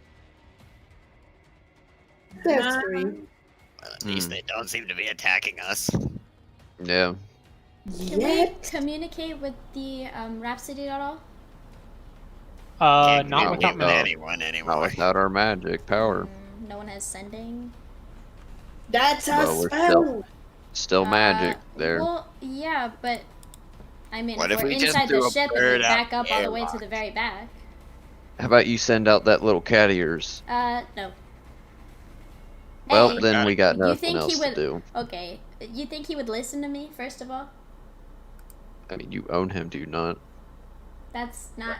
There's three. Well, at least they don't seem to be attacking us. Yeah. Can we Yet. communicate with the Rhapsody at all? Can't Not communicate without with magic. anyone Not anymore. without our magic power. No one has sending. That's a Well, we're spell. Still magic there. Well, yeah, but I mean, What if if we're we just inside threw the a ship and we bird out back up all the way to airlock? the very back. How about you send out that little cat of yours? No. Well, Hey, then we got you nothing think he else would? to do. Okay, you think he would listen to me first of all? I mean, you own him, do you not? That's not.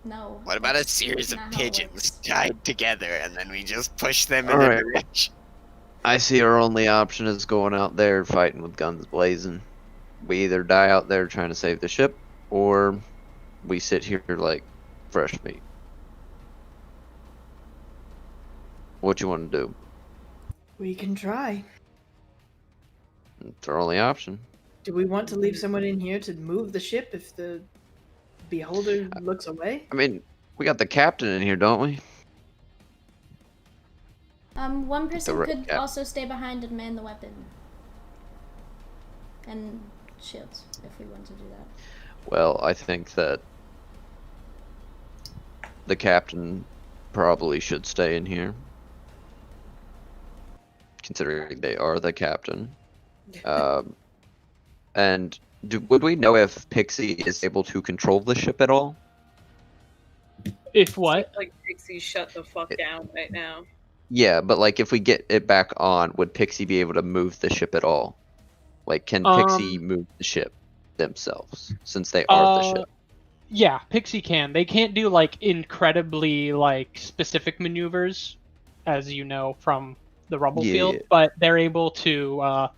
No. What about a series of Not how it pigeons works. tied together and then we just push them in All a right. direction? I see our only option is going out there fighting with guns blazing. We either die out there trying to save the ship, or we sit here like fresh meat. What you want to do? We can try. It's our only option. Do we want to leave someone in here to move the ship if the beholder looks away? I mean, we got the captain in here, don't we? One person right could cap. also stay behind and man the weapon. And shields, if we want to do that. Well, I think that the captain probably should stay in here, considering they are the captain. And would we know if Pixie is able to control the ship at all? If what? Like Pixie, shut the fuck down right now. Yeah, but like if we get it back on, would Pixie be able to move the ship at all? Like, can Pixie move the ship? themselves, since they are the ship. Yeah, Pixie can. They can't do like incredibly like specific maneuvers, as you know from the rubble field, but they're able to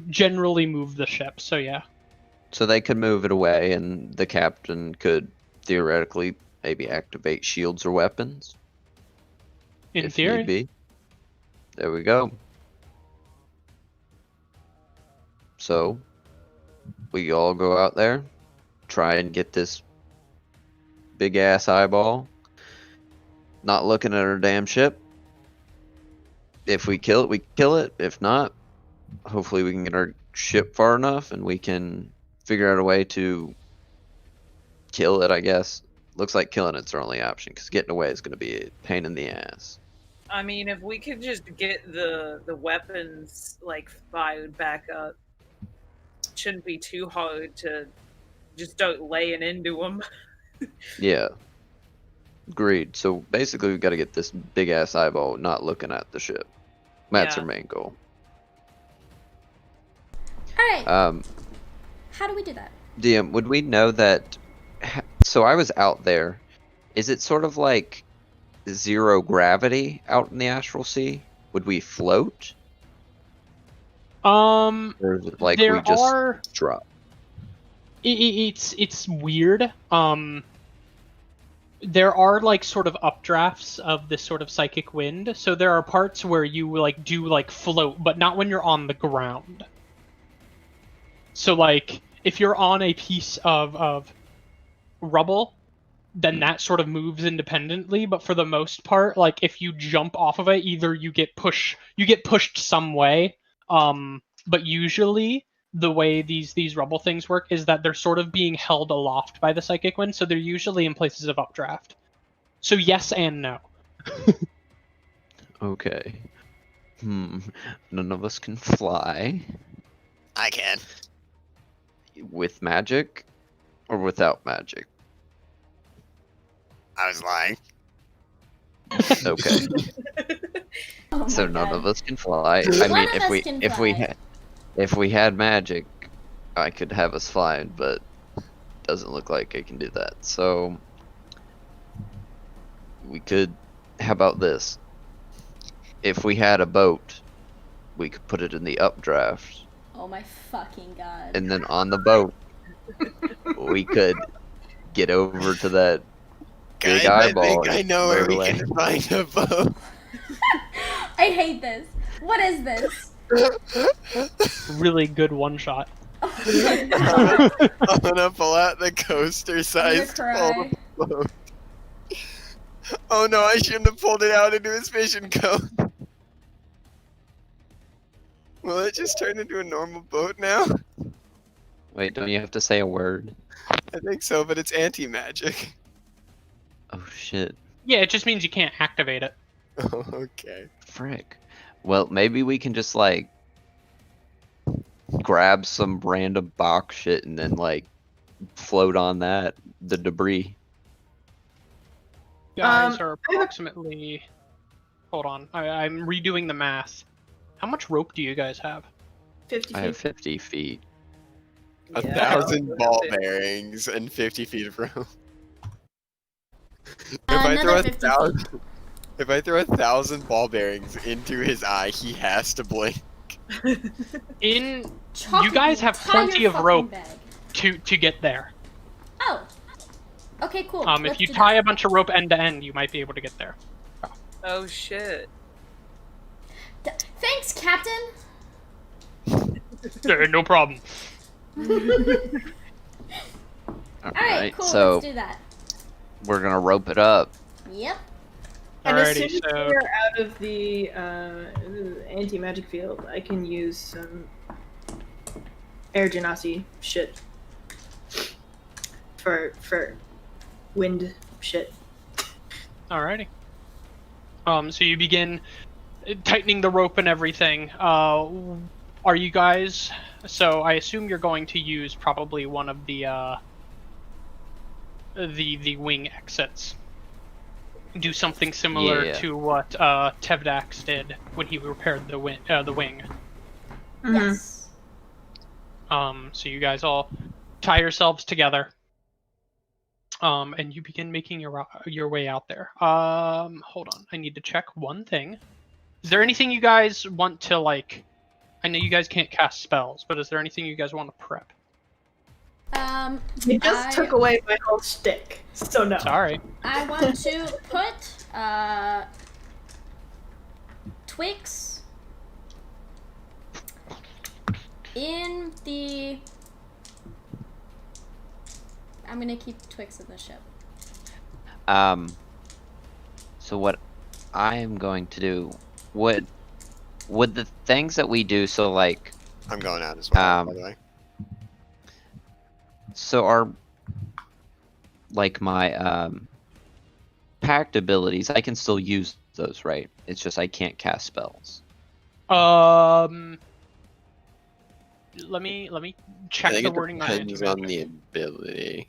generally move the ship. So yeah. So they could move it away, and the captain could theoretically maybe activate shields or weapons. In if theory. Need be. There we go. So we all go out there, try and get this big ass eyeball. Not looking at our damn ship. If we kill it, we kill it. If not, hopefully we can get our ship far enough and we can figure out a way to kill it, I guess. Looks like killing it's our only option, because getting away is going to be a pain in the ass. I mean, if we could just get the weapons like fired back up, shouldn't be too hard to just start laying into them. Yeah. Agreed. So basically we've got to get this big ass eyeball not looking at the ship. That's our main goal. Alright. How do we do that? DM, would we know that... So I was out there. Is it sort of like zero gravity out in the astral sea? Would we float? Or is it like we just drop? It's weird. There are like sort of updrafts of this sort of psychic wind, so there are parts where you like do like float, but not when you're on the ground. So like if you're on a piece of rubble, then that sort of moves independently, but for the most part, like if you jump off of it, either you get pushed some way, but usually the way these rubble things work is that they're sort of being held aloft by the psychic wind, so they're usually in places of updraft. So yes and no. Okay. None of us can fly. I can. With magic or without magic? I was lying. Okay. Oh So my none God. of us can fly. I One mean, of us can fly. if we had magic, I could have us flying, but doesn't look like I can do that. So we could. How about this? If we had a boat, we could put it in the updraft, Oh my fucking God. and then on the boat, we could get over to that big Guys, eyeball. I think I know where we motorway. can find a boat. I hate this. What is this? Really good one shot. Oh my God. I'm gonna pull out the coaster I'm gonna sized cry. boat. Oh no, I shouldn't have pulled it out into his fishing cone. Will it just turn into a normal boat now? Wait, don't you have to say a word? I think so, but it's anti-magic. Oh shit. Yeah, it just means you can't activate it. Oh, okay. Frick. Well, maybe we can just like grab some random box shit and then like float on that, the debris. Guys are approximately... Hold on, I'm redoing the math. How much rope do you guys have? 50 I have feet. 50 feet. 1,000 ball bearings and 50 feet of rope. Another 50 If I throw 1,000 ball bearings into his eye, he has to blink. You Chalk guys the have entire plenty of fucking rope bag. to get there. Oh. Okay, cool. If Let's you do tie that. a bunch of rope end to end, you might be able to get there. Oh shit. Thanks, Captain. No problem. Alright, cool. so Let's do that. we're gonna rope it up. Yep. And as Alrighty, soon as so- we are out of the anti-magic field, I can use some air genasi shit for wind shit. Alrighty. So you begin tightening the rope and everything. Are you guys? So I assume you're going to use probably one of the wing exits. Do something similar Yeah. to what Tevdax did when he repaired the wing. Mhm. Yes. So you guys all tie yourselves together. And you begin making your way out there. Hold on. I need to check one thing. Is there anything you guys want to, like... I know you guys can't cast spells, but is there anything you guys want to prep? You just took away my whole shtick, so no. Sorry. I want to put Twix in the... I'm gonna keep Twix in the ship. So what I am going to do, would the things that we do, so like, I'm going out as well, by the way. so our, like my, pact abilities, I can still use those, right? It's just I can't cast spells. Let me check I think the it wording on depends on anti-magic. the ability.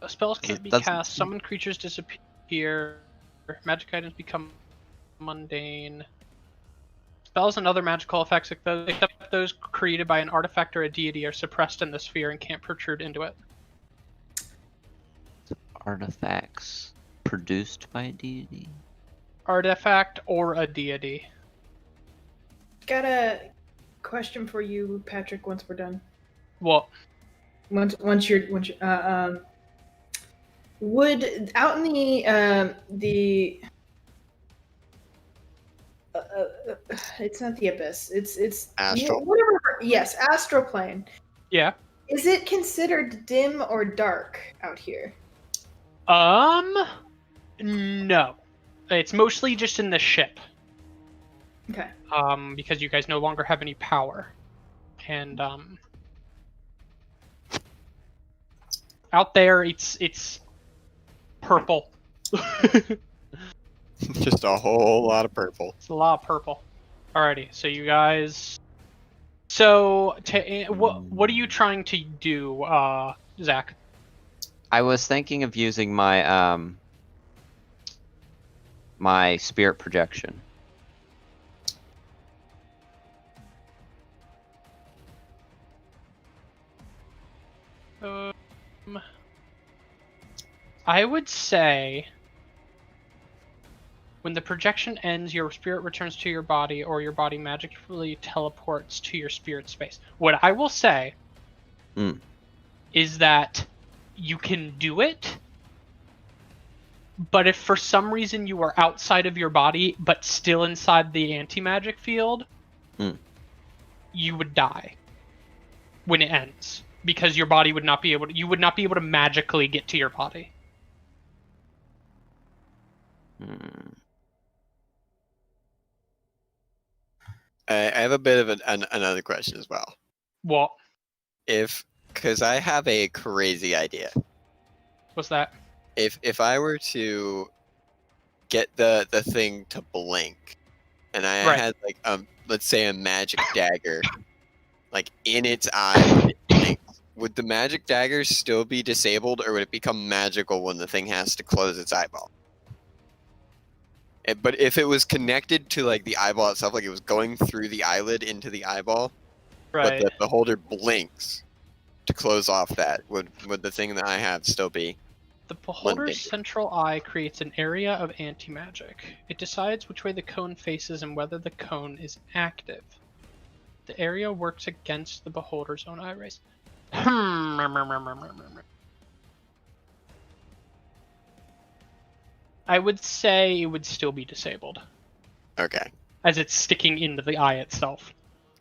Spells can't be That's- cast. Summon creatures disappear. Magic items become mundane. Spells and other magical effects, except those created by an artifact or a deity, are suppressed in the sphere and can't protrude into it. Artifacts produced by a deity? Artifact or a deity. Got a question for you, Patrick. Once we're done, What? once you're would out in the it's not the abyss. It's Astral? Whatever. Yes, astral plane. Yeah. Is it considered dim or dark out here? No. It's mostly just in the ship. Okay. Because you guys no longer have any power. And, out there, it's purple. Just a whole lot of purple. It's a lot of purple. Alrighty, so you guys... So, what are you trying to do, Zach? I was thinking of using my, my spirit projection. I would say when the projection ends, your spirit returns to your body, or your body magically teleports to your spirit space. What I will say is that you can do it, but if for some reason you are outside of your body but still inside the anti-magic field, you would die when it ends, because your body would not be able to, you would not be able to magically get to your body. I have a bit of another question as well. What? Because I have a crazy idea. What's that? If I were to get the thing to blink, and I Right. had like let's say a magic dagger, like in its eye when it blinks, would the magic dagger still be disabled, or would it become magical when the thing has to close its eyeball? But if it was connected to like the eyeball itself, like it was going through the eyelid into the eyeball, Right. but the beholder blinks to close off that, would the thing that I have still be? The beholder's Monday. central eye creates an area of anti-magic. It decides which way the cone faces and whether the cone is active. The area works against the beholder's own eye rays. I would say it would still be disabled, Okay, as it's sticking into the eye itself.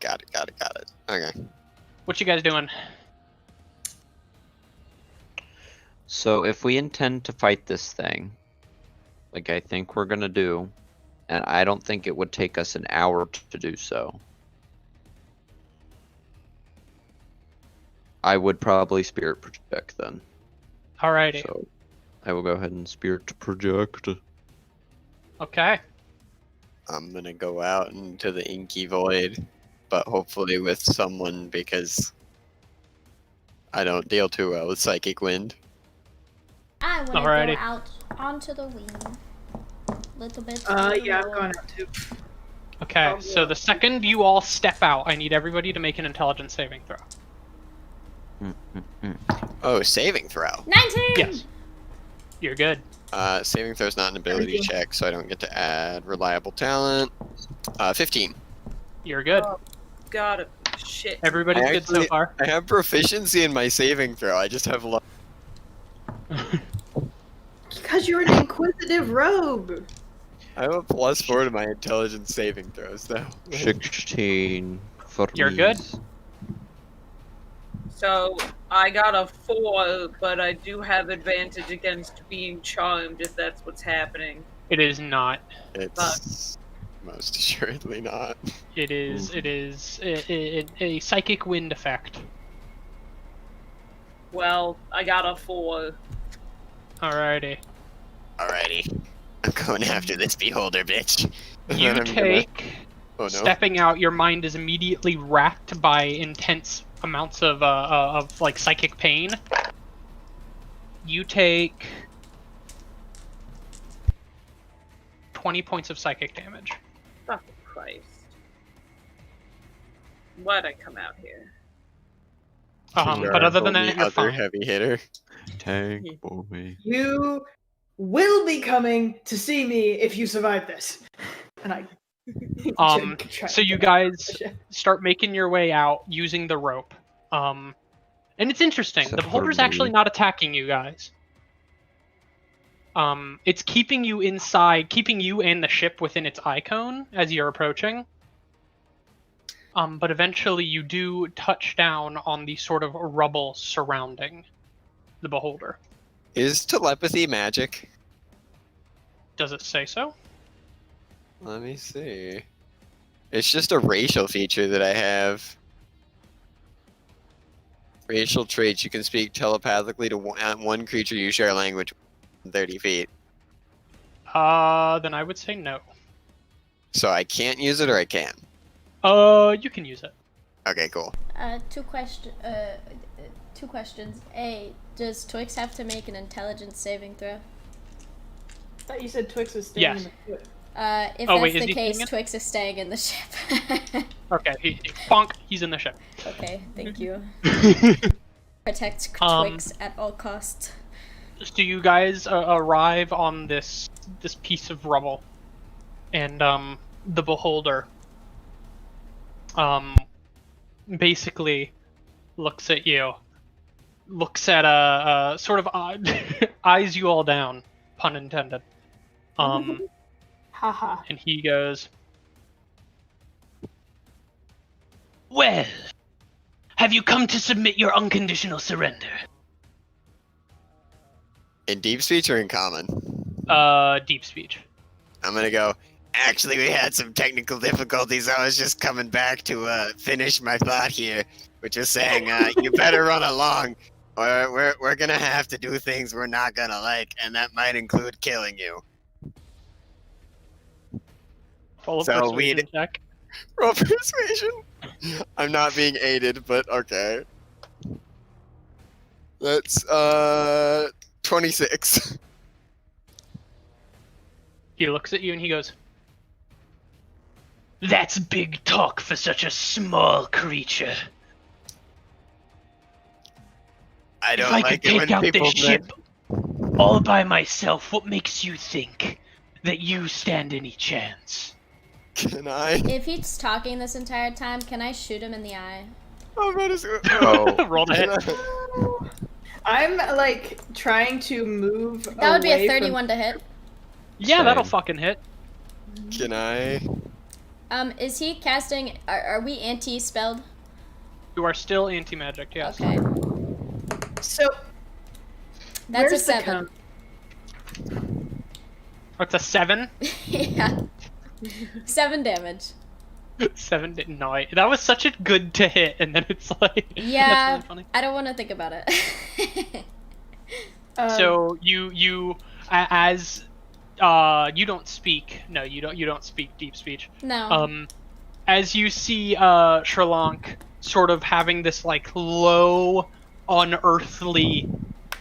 got it. Okay. What you guys doing? So if we intend to fight this thing, like I think we're gonna do, and I don't think it would take us an hour to do so, I would probably spirit project then. Alrighty. So I will go ahead and spirit project. Okay. I'm gonna go out into the inky void, but hopefully with someone, because I don't deal too well with psychic wind. I want to Alrighty. go out onto the wing. Little bit. Yeah, I'm going out too. Okay, so the second you all step out, I need everybody to make an intelligence saving throw. Oh, saving throw. 19. Yes. You're good. Saving throw's not an ability check, so I don't get to add reliable talent. 15. You're good. Oh, God, shit. Everybody's good so far. I have proficiency in my saving throw. I just have luck. Because you're an inquisitive rogue. I have a +4 to my intelligence saving throws, though. 16 for You're good? these. So, I got a 4, but I do have advantage against being charmed if that's what's happening. It is not. It's most assuredly not. It is a psychic wind effect. Well, I got a 4. Alrighty. Alrighty. I'm going after this beholder bitch. And You then I'm take... Oh no. Stepping out, your mind is immediately racked by intense amounts of like psychic pain. You take 20 points of psychic damage. Fucking Christ. Why'd I come out here? But other than that, you're other fine. heavy hitter. Tank boy. You will be coming to see me if you survive this. And I. So you guys start making your way out using the rope. And it's interesting. Except The beholder's for me. actually not attacking you guys. It's keeping you inside, keeping you and the ship within its eye cone as you're approaching. But eventually you do touch down on the sort of rubble surrounding the beholder. Is telepathy magic? Does it say so? Let me see. It's just a racial feature that I have. Racial traits. You can speak telepathically to one creature you share language within 30 feet. Then I would say no. So I can't use it or I can? You can use it. Okay, cool. Two questions. A, does Twix have to make an intelligence saving throw? I thought you said Twix was staying Yes. in the ship. If Oh, that's wait, is the he case, doing it? Twix is staying in the ship. Okay, bonk, he's in the ship. Okay, thank you. Protect Um, Twix at all costs. Do you guys arrive on this piece of rubble, and the beholder basically looks at you, looks at sort of eyes you all down, pun intended, Haha. and he goes, "Well, have you come to submit your unconditional surrender?" In deep speech or in common? Deep speech. I'm gonna go. Actually, we had some technical difficulties. I was just coming back to finish my thought here, which is saying you better run along, or we're gonna have to do things we're not gonna like, and that might include killing you. Roll a So persuasion check. Roll persuasion. I'm not being aided, but okay. That's 26. He looks at you and he goes, "That's big talk for such a small creature. I don't If I like could it take when out people this ship all by myself, what makes you think that you stand any chance?" Can I? If he's talking this entire time, can I shoot him in the eye? Oh, that is. Roll to hit. I'm like trying to move. That would be a away from- 31 to hit. Yeah, that'll Same. fucking hit. Can I? Is he casting? Are we anti-spelled? You are still anti-magic, yes. Okay, So that's a where's the 7. count? Oh, it's a 7? Yeah, 7 damage. 7 didn't know. That was such a good to hit, and then it's like... Yeah, That's really funny. I don't want to think about it. So you as you don't speak. No, you don't speak deep speech. No. As you see Sherlank sort of having this like low, unearthly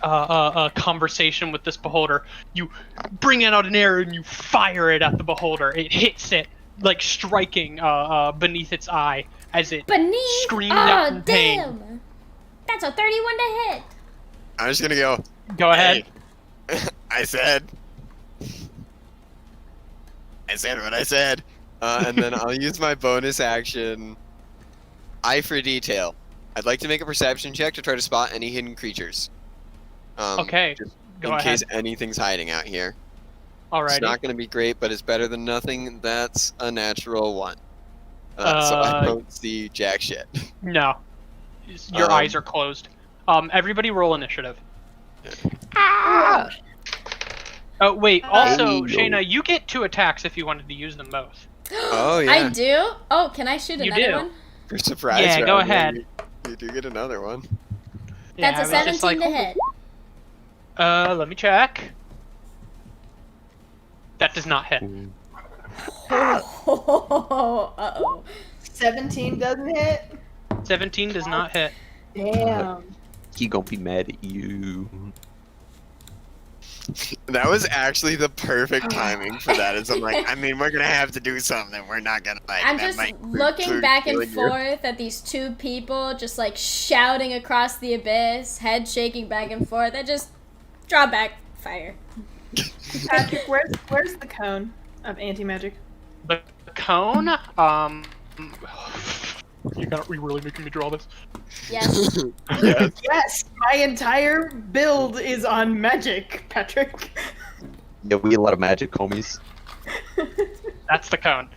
conversation with this beholder, you bring out an arrow and you fire it at the beholder. It hits it, like striking beneath its eye as it Beneath. screams out Oh in pain. damn! That's a 31 to hit. I'm just gonna go. Go ahead. Hey, I said what I said. And then I'll use my bonus action. Eye for detail. I'd like to make a perception check to try to spot any hidden creatures. Okay, just go in ahead. case anything's hiding out here. It's Alrighty. not going to be great, but it's better than nothing. That's a natural 1. So I don't see jack shit. No. Your eyes are closed. Everybody roll initiative. Ah! Oh, wait. Also, Hey, yo. Shayna, you get 2 attacks if you wanted to use them both. Oh, yeah. I do? Oh, can I shoot You another do. one? For surprise Yeah, go round, ahead. You do get another one. That's I a was 17 just like, to hit. Let me check. That does not hit. Uh-oh. 17 doesn't hit? 17 does not hit. Damn. He gonna be mad at you. That was actually the perfect timing for that. It's I'm like, I mean, we're gonna have to do something. We're not gonna like. I'm that just might looking include back and killing you. forth at these 2 people just like shouting across the abyss, head shaking back and forth. I just draw back fire. Patrick, where's the cone of anti-magic? The cone, you're really making me draw this. Yes. Yes. Yes, my entire build is on magic, Patrick. Yeah, we get a lot of magic, homies. That's the cone.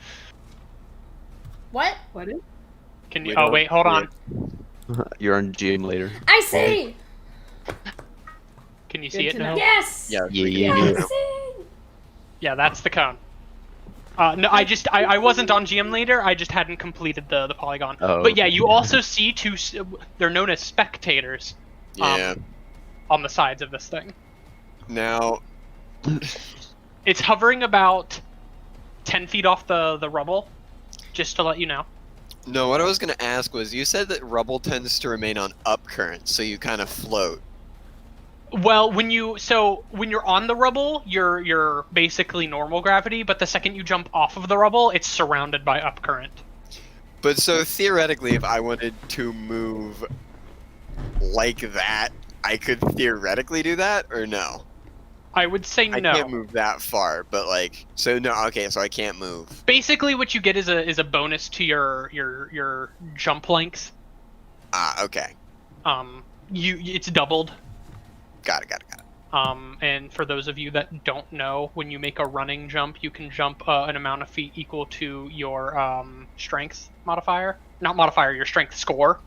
What? What is? Can you? We Oh don't- wait, hold on. You're on GM later. I see! Can you Good see it to now? know. Yes! Yeah. Yeah. I see! Yeah, that's the cone. No, I wasn't on GM later. I just hadn't completed the polygon. Oh, But yeah, okay. you also see 2. They're known as spectators. Yeah. On the sides of this thing. Now, It's hovering about 10 feet off the rubble. Just to let you know. no. What I was gonna ask was, you said that rubble tends to remain on up current, so you kind of float. Well, when you're on the rubble, you're basically normal gravity, but the second you jump off of the rubble, it's surrounded by upcurrent. But so theoretically, if I wanted to move like that, I could theoretically do that, or no? I would say I no. can't move that far, but like, so no. Okay, so I can't move. Basically, what you get is a bonus to your jump length. Ah, okay. It's doubled. Got it. And for those of you that don't know, when you make a running jump, you can jump an amount of feet equal to your strength modifier. Not modifier, your strength score.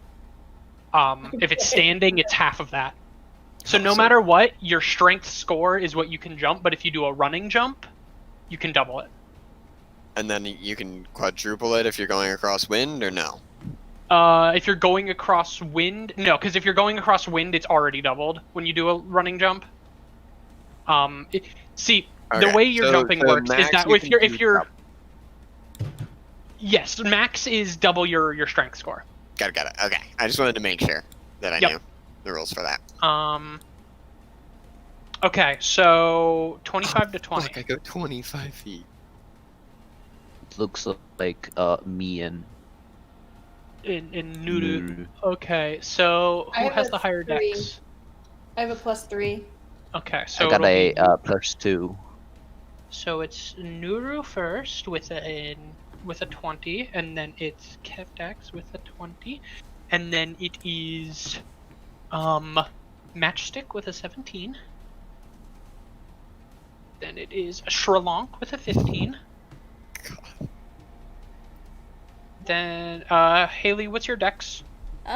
If it's standing, it's half of that. So no matter what, your strength score is what you can jump, but if you do a running jump, you can double it. And then you can quadruple it if you're going across wind, or no? If you're going across wind, no, because if you're going across wind, it's already doubled when you do a running jump. The Okay, way your so- jumping so works is max that you if can you're do yes, max is double your strength score. Got it. Okay, I just wanted to make sure that I Yep. knew the rules for that. Okay, so 25 to 20. Fuck, I go 25 feet. Looks like me and In Nuru. Nuru. Okay, so I who have has a the higher 3. dex? I have a +3. Okay, so I got it'll a be- +2. So it's Nuru first with a 20, and then it's Kevdax with a 20, and then it is Matchstick with a 17. Then it is Shrelonk with a 15. God. Then Haley, what's your dex? 4.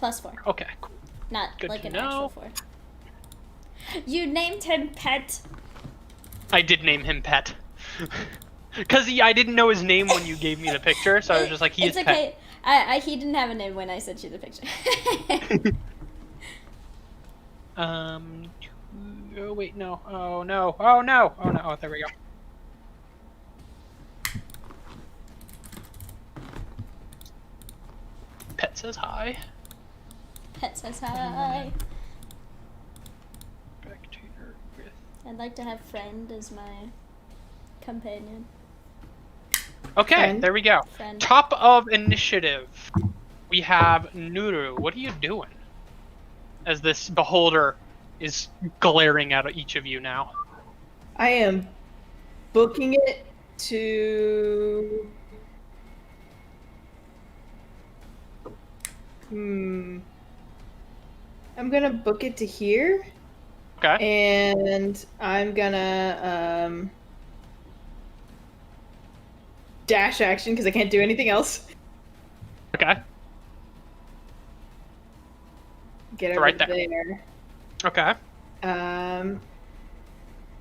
+4. Okay, cool. Not Good like to an know. actual 4. You named him Pet. I did name him Pet. Because I didn't know his name when you gave me the picture, so I was just like, he It's is okay. Pet. He didn't have a name when I sent you the picture. Oh wait, no. Oh no. Oh no. Oh no. Oh, there we go. Pet says hi. Pet says hi. Spectator with. I'd like to have friend as my companion. Okay, Friend. there we go. Friend. Top of initiative, we have Nuru. What are you doing? As this beholder is glaring at each of you now. I am booking it to. I'm gonna book it to here, Okay. and I'm gonna dash action because I can't do anything else. Okay. Get So over right there. there. Okay.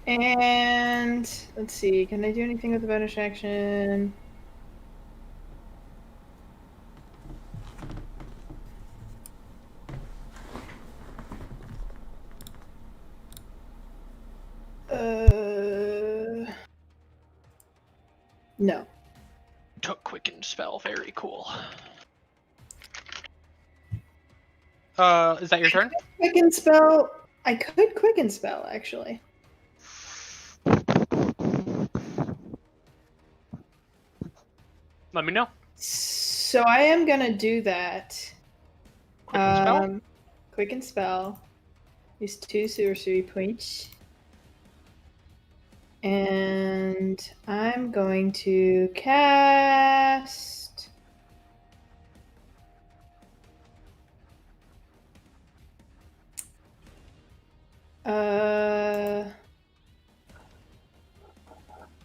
And let's see, can I do anything with the bonus action? No. Took quicken spell. Very cool. Is that your turn? Quicken spell. I could quicken spell actually. Let me know. So I am gonna do that. Quicken spell. Quicken spell. Use 2 sorcery points. And I'm going to cast.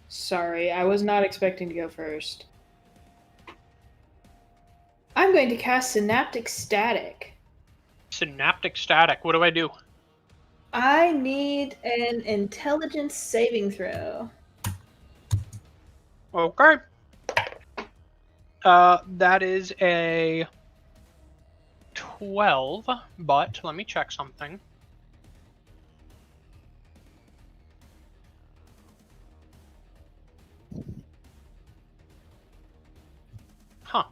Sorry, I was not expecting to go first. I'm going to cast Synaptic Static. Synaptic static. What do I do? I need an intelligence saving throw. Okay. That is a 12, but let me check something. Huh.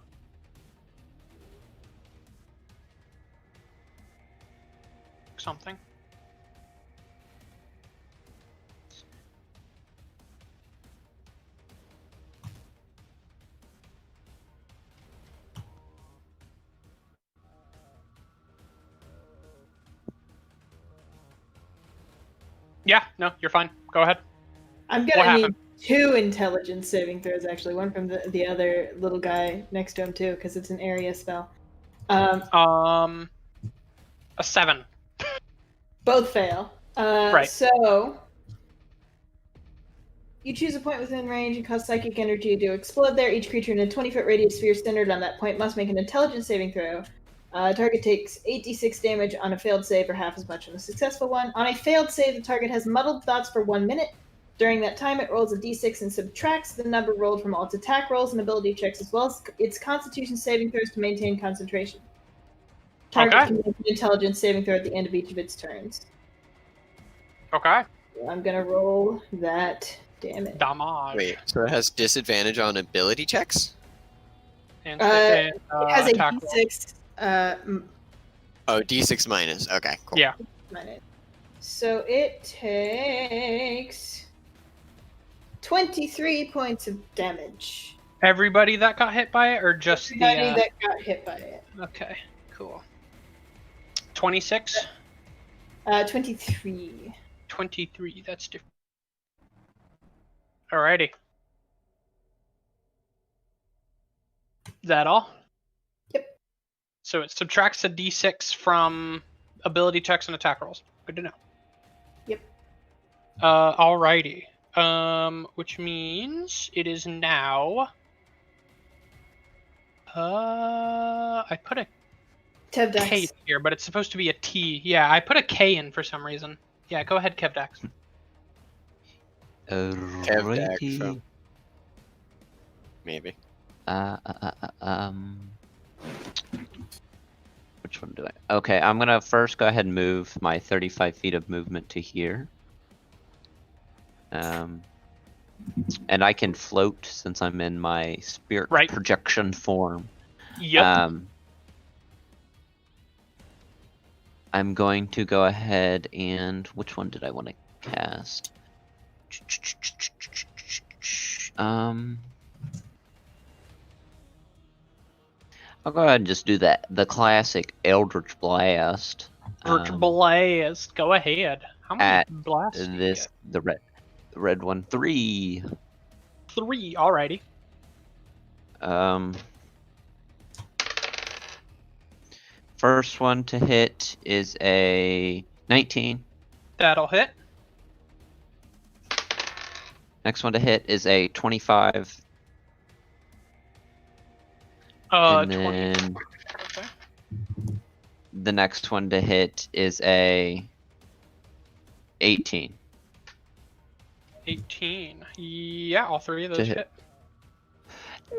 Something. Yeah, no, you're fine. Go ahead. I'm What gonna need happened? 2 intelligence saving throws, actually. One from the other little guy next to him, too, because it's an area spell. A 7. Both fail. Right. So, you choose a point within range and cause psychic energy to explode there. Each creature in a 20-foot radius sphere centered on that point must make an intelligence saving throw. Target takes 8d6 damage on a failed save or half as much on a successful one. On a failed save, the target has muddled thoughts for 1 minute. During that time, it rolls a d6 and subtracts the number rolled from all its attack rolls and ability checks, as well as its constitution saving throws to maintain concentration. Target Okay. can make an intelligence saving throw at the end of each of its turns. Okay. So I'm gonna roll that damage. Damage. Wait, so it has disadvantage on ability checks? And, It has a attack roll. d6 Oh, d6 minus. Okay, cool. Yeah. minute. So it takes 23 points of damage. Everybody that got hit by it, or just Everybody the? that got hit by it. Okay. Cool. 26. 23. 23. That's different. Alrighty. Is that all? Yep. So it subtracts a d6 from ability checks and attack rolls. Good to know. Yep. Alrighty. Which means it is now. I put a Tevdex. K here, but it's supposed to be a T. Yeah, I put a K in for some reason. Yeah, go ahead, Kevdax. Kevdak, so maybe. Which one do I? Okay, I'm gonna first go ahead and move my 35 feet of movement to here. And I can float since I'm in my spirit Right. projection form. Yep. I'm going to go ahead and which one did I want to cast? I'll go ahead and just do the classic Eldritch Blast. Eldritch Blast. Go ahead. How many At blasts do you this get? the red one 3. 3. Alrighty. First one to hit is a 19. That'll hit. Next one to hit is a 25. And 20. then Okay. the next one to hit is a 18. 18. Yeah, all 3 of those hit. hit.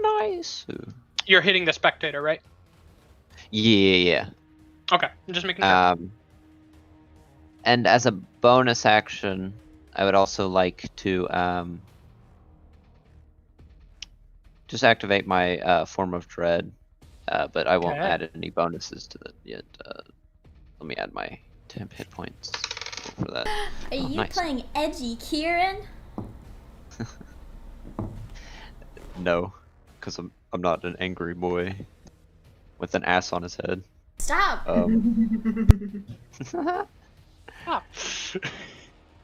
Nice. You're hitting the spectator, right? Yeah. Okay, I'm just making sure. And as a bonus action, I would also like to just activate my form of dread, but I won't Okay. add any bonuses to that yet. Let me add my temp hit points for that. Are you nice. playing edgy, Kieran? No, because I'm not an angry boy with an ass on his head. Stop. Ah.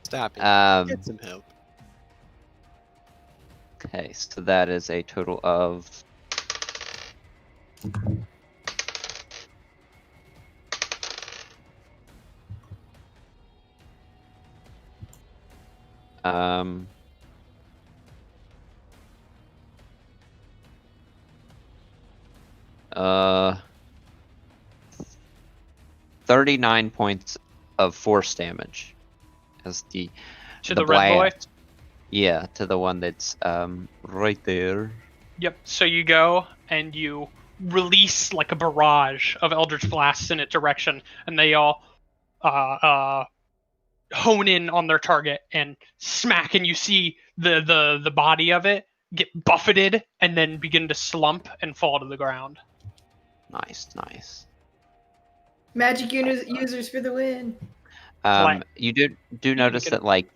Stop it. Get some help. Okay, so that is a total of 39 points of force damage as the To the red boy? blast. Yeah, to the one that's right there. Yep. So you go and you release like a barrage of Eldritch Blasts in its direction, and they all hone in on their target and smack, and you see the body of it get buffeted and then begin to slump and fall to the ground. Nice. Magic users for the win. You do notice that like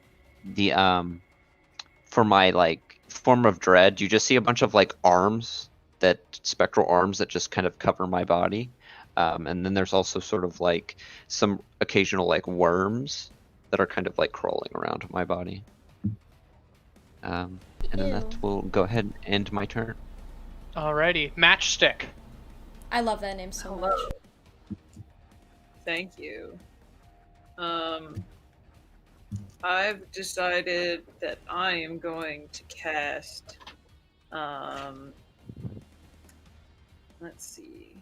the for my like form of dread, you just see a bunch of like arms, that spectral arms that just kind of cover my body, and then there's also sort of like some occasional like worms that are kind of like crawling around my body. And then that Ew. will go ahead and end my turn. Alrighty, Matchstick. I love that name so Hello. much. Thank you. I've decided that I am going to cast, let's see,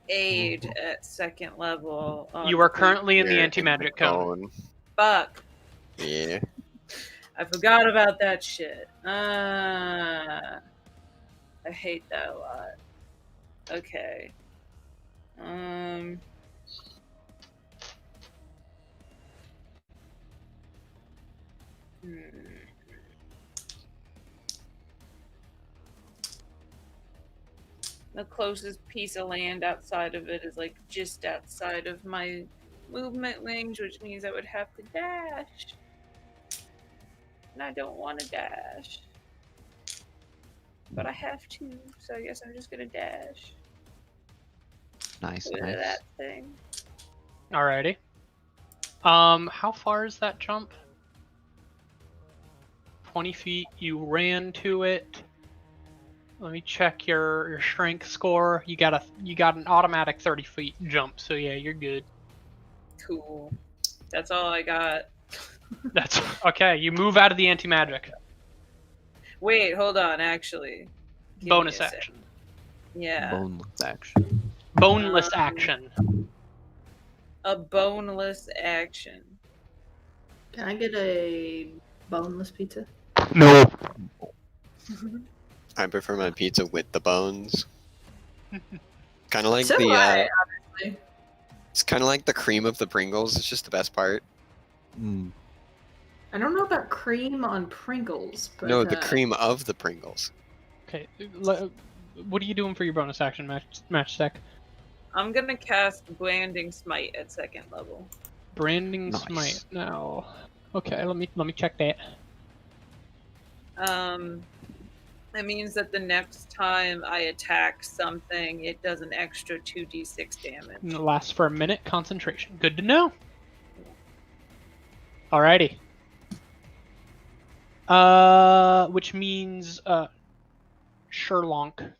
Aid at 2nd level. On You are currently in the You're anti-magic cone. Cone. Fuck. Yeah. I forgot about that shit. I hate that a lot. Okay. The closest piece of land outside of it is like just outside of my movement range, which means I would have to dash. And I don't want to dash. But I have to, so I guess I'm just gonna dash. Nice. Look at that thing. Alrighty. How far is that jump? 20 feet. You ran to it. Let me check your strength score. You got an automatic 30 feet jump, so yeah, you're good. Cool. That's all I got. That's okay. You move out of the anti-magic. Wait, hold on, actually. Give me Bonus a sec. action. Yeah. Boneless action. Boneless action. A boneless action. Can I get a boneless pizza? No. I prefer my pizza with the bones. Kind of like So the do I, honestly. it's kind of like the cream of the Pringles. It's just the best part. Mm. I don't know about cream on Pringles, but No, the cream of the Pringles. Okay. What are you doing for your bonus action, Matchstick? I'm gonna cast Branding Smite at 2nd level. Branding Nice. Smite. Now. Okay. Let me check that. That means that the next time I attack something, it does an extra 2d6 damage. And it lasts for a minute. Concentration. Good to know. Alrighty. Which means Sri Lanka.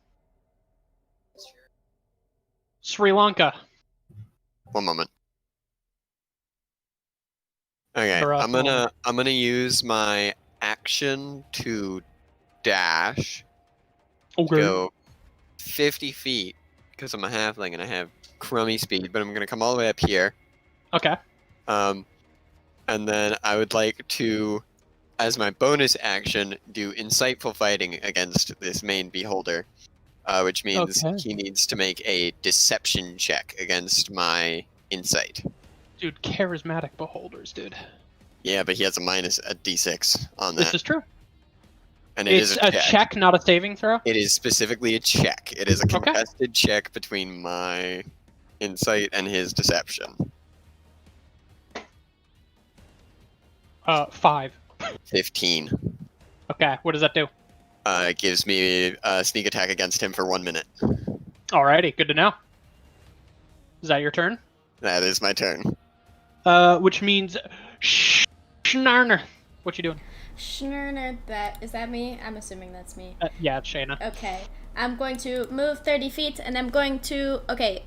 Sri Lanka. One moment. Okay, Or, I'm gonna use my action to dash. Okay. Go 50 feet because I'm a halfling and I have crummy speed, but I'm gonna come all the way up here. Okay. And then I would like to, as my bonus action, do insightful fighting against this main beholder, which means Okay. he needs to make a deception check against my insight. Dude, charismatic beholders, dude. Yeah, but he has a d6 on This that, is true. and it It's is a check, not a saving throw. It is specifically a check. It is a Okay. contested check between my insight and his deception. 5. 15. Okay, what does that do? It gives me a sneak attack against him for 1 minute. Alrighty, good to know. Is that your turn? That is my turn. Which means Schnarner. What you doing? Schnurner, is that me? I'm assuming that's me. Yeah, it's Shayna. Okay. I'm going to move 30 feet, and I'm going to... Okay,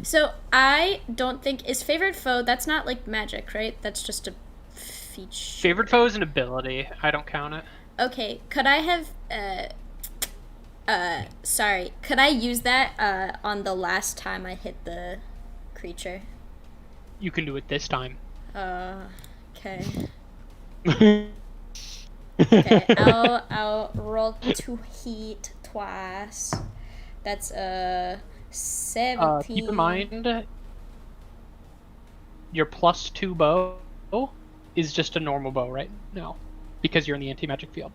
So, I don't think... Is Favored Foe... That's not, like, magic, right? That's just a feature. Favored foe is an ability. I don't count it. Okay, could I have... Sorry. Could I use that, on the last time I hit the creature? You can do it this time. Okay. Okay, I'll roll to hit twice. That's 17. Keep in mind, your +2 bow is just a normal bow right now, because you're in the anti-magic field.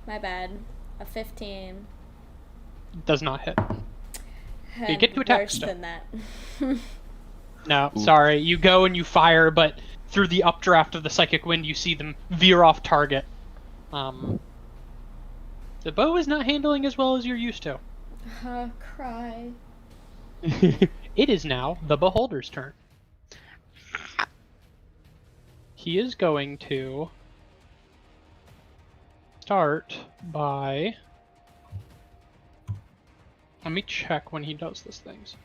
My bad. A 15. Does not hit. Had get to attack worse still. than that. No, sorry. You go and you fire, but through the updraft of the psychic wind, you see them veer off target. The bow is not handling as well as you're used to. Cry. It is now the beholder's turn. He is going to start by... Let me check when he does these things.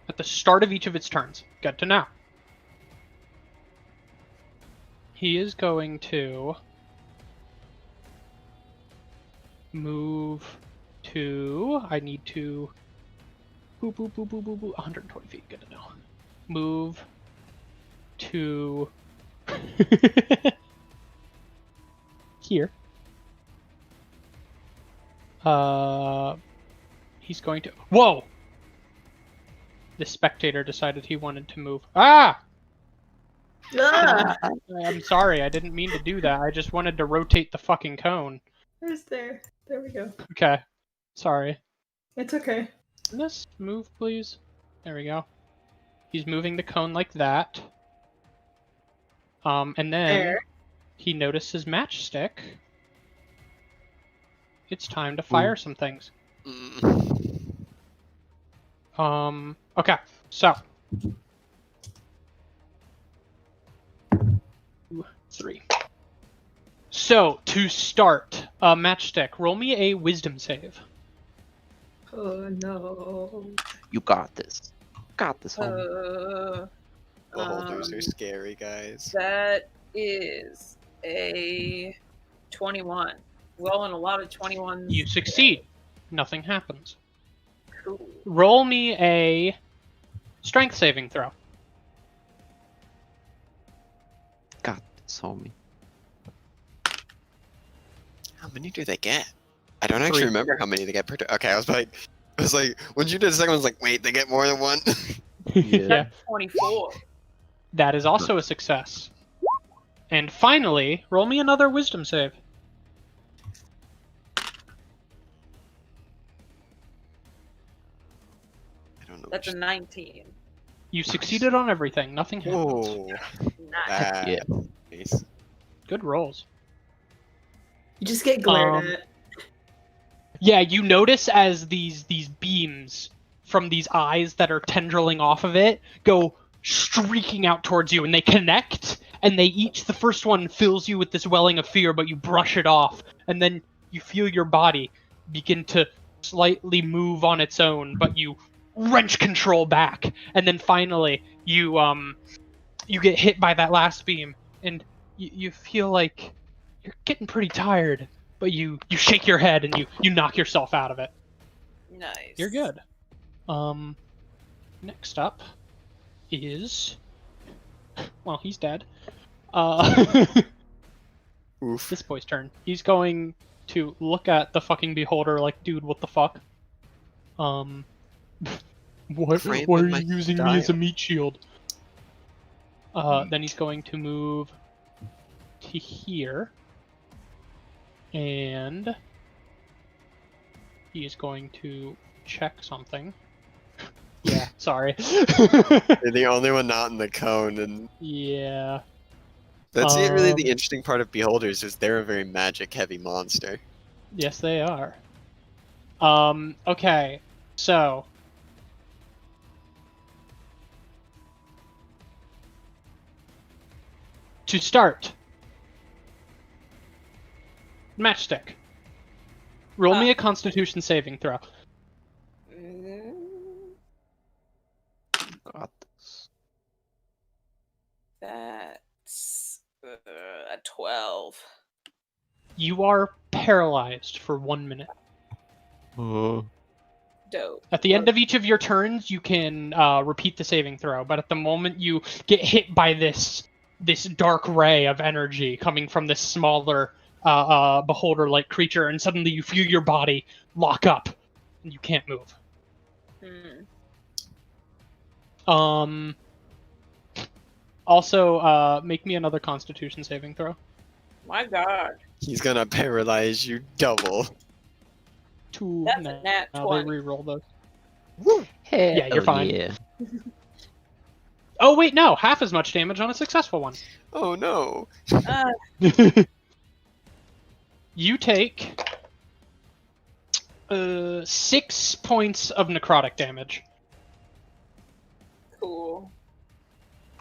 At the start of each of its turns. Good to know. He is going to move to... I need to... 120 feet. Good to know. Move to... here. He's going to... Whoa! The spectator decided he wanted to move. Ah! Ah, I'm sorry, I didn't mean to do that. I just wanted to rotate the fucking cone. where's there? There we go. Okay. Sorry. It's okay. Can this move, please? There we go. He's moving the cone like that. And then There. he notices matchstick. It's time to fire some things. Okay, so 2, 3. So to start, matchstick, roll me a wisdom save. Oh no. You got this. Got this, homie. Beholders are scary, guys. That is a 21. Rolling a lot of 21s. You succeed. Nothing happens. Cool. Roll me a strength saving throw. Got this, homie. How many do they get? I don't actually 3. remember how many they get per turn. Okay, I was like, when you did the second one, I was like, wait, they get more than one? Yeah. 24. That is also a success. And finally, roll me another wisdom save. I don't know. That's a 19. You succeeded on everything. Nothing happens. Whoa. Nice. Yeah. Nice. Good rolls. You just get glared at. Yeah, you notice as these beams from these eyes that are tendriling off of it go streaking out towards you, and they connect, and the first one fills you with this welling of fear, but you brush it off, and then you feel your body begin to slightly move on its own, but you wrench control back, and then finally you get hit by that last beam, and you feel like you're getting pretty tired, but you shake your head and you knock yourself out of it. Nice. You're good. Next up is, well, he's dead. Oof. This boy's turn. He's going to look at the fucking beholder like, dude, what the fuck? Why Frame are in you my using me as a style. meat shield? Then he's going to move to here. And he is going to check something. Yeah, sorry. You're the only one not in the cone, and Yeah. that's really the interesting part of Beholders is they're a very magic-heavy monster. Yes, they are. Okay, so to start, Matchstick. Roll me a Constitution saving throw. Got this. That's a 12. You are paralyzed for 1 minute. Dope. At the end of each of your turns, you can repeat the saving throw, but at the moment you get hit by this dark ray of energy coming from this smaller beholder-like creature, and suddenly you feel your body lock up, and you can't move. Also, make me another Constitution saving throw. My God. He's gonna paralyze you double. That's a nat Now 20. they re-roll those. Hell Yeah, you're fine. Yeah. Oh wait, no, half as much damage on a successful one. Oh no. You take 6 points of necrotic damage Cool.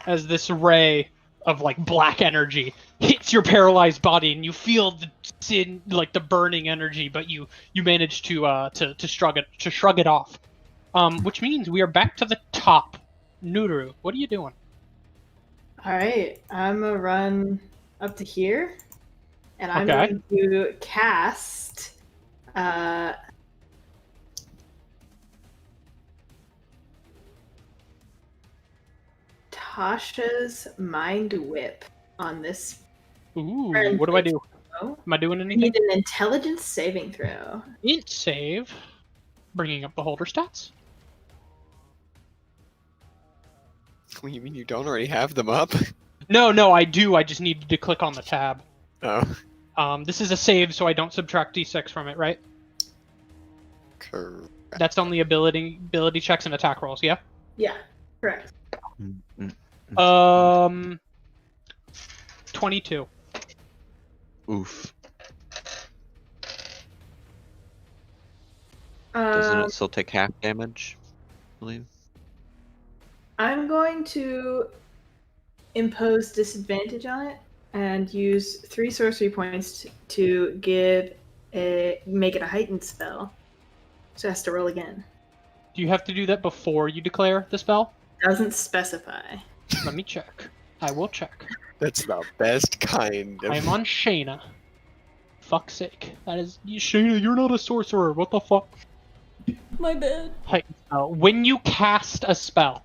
as this ray of like black energy hits your paralyzed body, and you feel the burning energy, but you manage to shrug it off. Which means we are back to the top. Nuru, what are you doing? Alright, I'm gonna run up to here. And I'm Okay. going to cast Tasha's Mind Whip on this. Ooh, Friend, what do I do? Oh, Am I doing I anything? need an intelligence saving throw. Int save. Bringing up beholder stats. What do you mean you don't already have them up? No, I do. I just needed to click on the tab. Oh. This is a save, so I don't subtract d6 from it, right? Correct. That's only ability checks and attack rolls, yeah? Yeah, correct. 22. Oof. Doesn't it still take half damage? I believe. I'm going to impose disadvantage on it and use 3 sorcery points to make it a heightened spell. So it has to roll again. Do you have to do that before you declare the spell? Doesn't specify. Let me check. I will check. That's the best kind of... I am on Shayna. Fuck's sake. That is... Shayna, you're not a sorcerer. What the fuck? My bad. Heightened spell. When you cast a spell,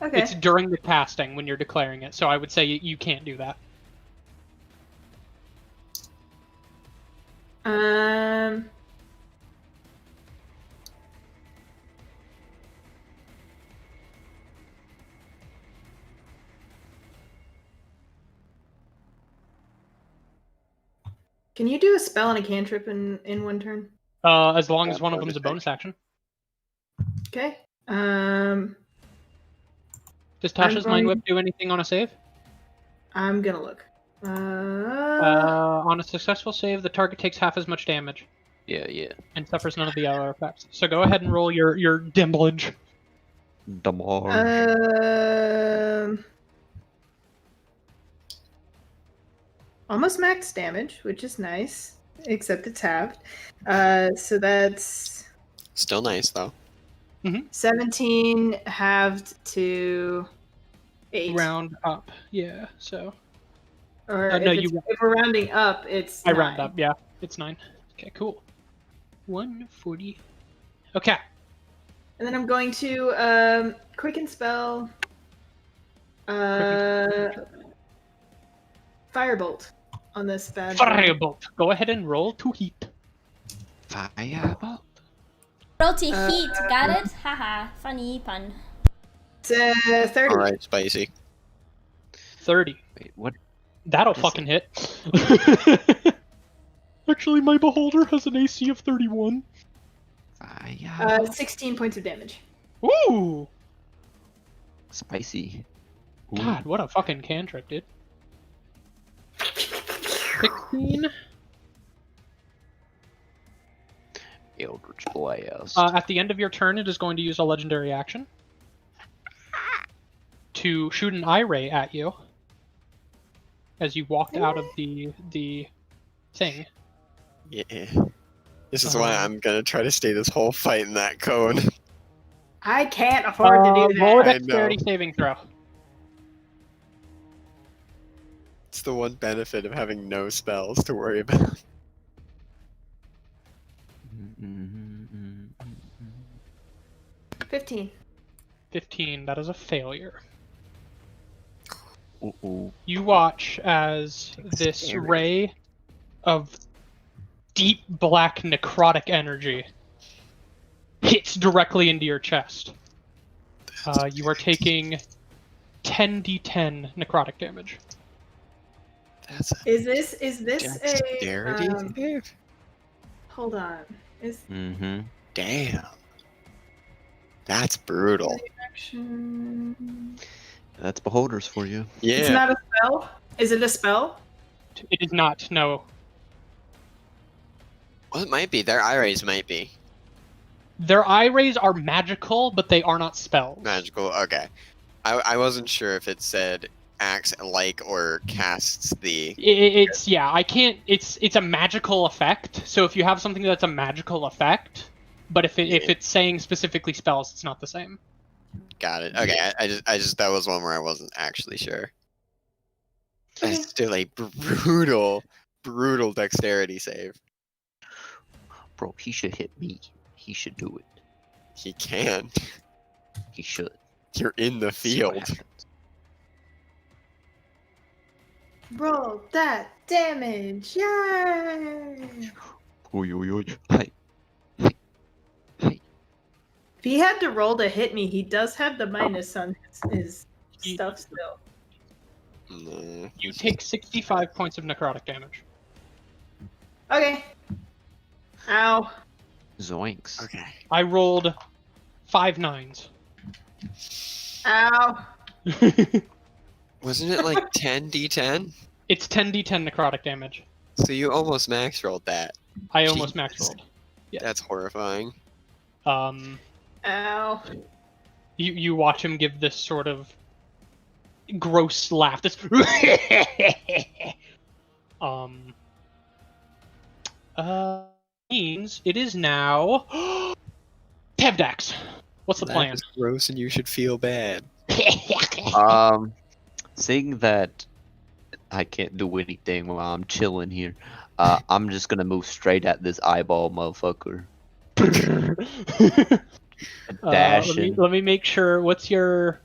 Okay. it's during the casting when you're declaring it, so I would say you can't do that. Can you do a spell and a cantrip in one turn? As long as one of them's a bonus action. Okay. Does Tasha's I'm Mind going- Whip do anything on a save? I'm gonna look. On a successful save, the target takes half as much damage Yeah. and suffers none of the other effects. So go ahead and roll your damage. Damage. Almost max damage, which is nice, except it's halved. So that's Still nice though. 17 halved to 8. Round up, yeah. So Or no, if we're rounding up, it's I 9. round up, yeah. It's 9. Okay, cool. 140. Okay. And then I'm going to quicken spell Firebolt on this bad boy. Firebolt. Go ahead and roll to heat. Firebolt. Roll to heat, got it? Haha, funny pun. It's 30. All right, spicy. 30. Wait, what? That'll Is fucking hit. Actually, my beholder has an AC of 31. 16 points of damage. Ooh! Spicy. Ooh. God, what a fucking cantrip, dude. 16. Eldritch Blast. At the end of your turn, it is going to use a legendary action to shoot an eye ray at you as you walked out of the thing. Yeah. This is why I'm gonna try to stay this whole fight in that cone. I can't afford to do Roll a that. dexterity saving throw. It's the one benefit of having no spells to worry about. 15. 15. That is a failure. Ooh. You watch as this ray of deep black necrotic energy hits directly into your chest. You are taking 10d10 necrotic damage. That's a Is this dexterity a save? hold on. Is Damn. That's brutal. action That's beholders for you. It's Yeah. not a spell? Is it a spell? It is not, no. Well, it might be. Their eye rays might be. Their eye rays are magical, but they are not spells. Magical. Okay. I wasn't sure if it said acts like or casts the. It's yeah, I can't. It's a magical effect. So if you have something that's a magical effect, but if it's saying specifically spells, it's not the same. Got it. Okay. I just that was one where I wasn't actually sure. That's still a brutal dexterity save. Bro, he should hit me. He should do it. He can. He should. You're in the See what field. happens. Roll that damage! Yay! Oy. Hi. If he had to roll to hit me, he does have the minus on his stuff still. Mm. You take 65 points of necrotic damage. Okay. Ow. Zoinks. Okay. I rolled 5 9s. Ow. Wasn't it like 10d10? It's 10d10 necrotic damage. So you almost max rolled that. I almost Jesus. max rolled. Yeah. That's horrifying. Ow. You watch him give this sort of gross laugh. This means it is now Tevdax. What's the plan? That is gross, and you should feel bad. Seeing that I can't do anything while I'm chilling here, I'm just gonna move straight at this eyeball motherfucker. Dashing. Let me make sure. What's your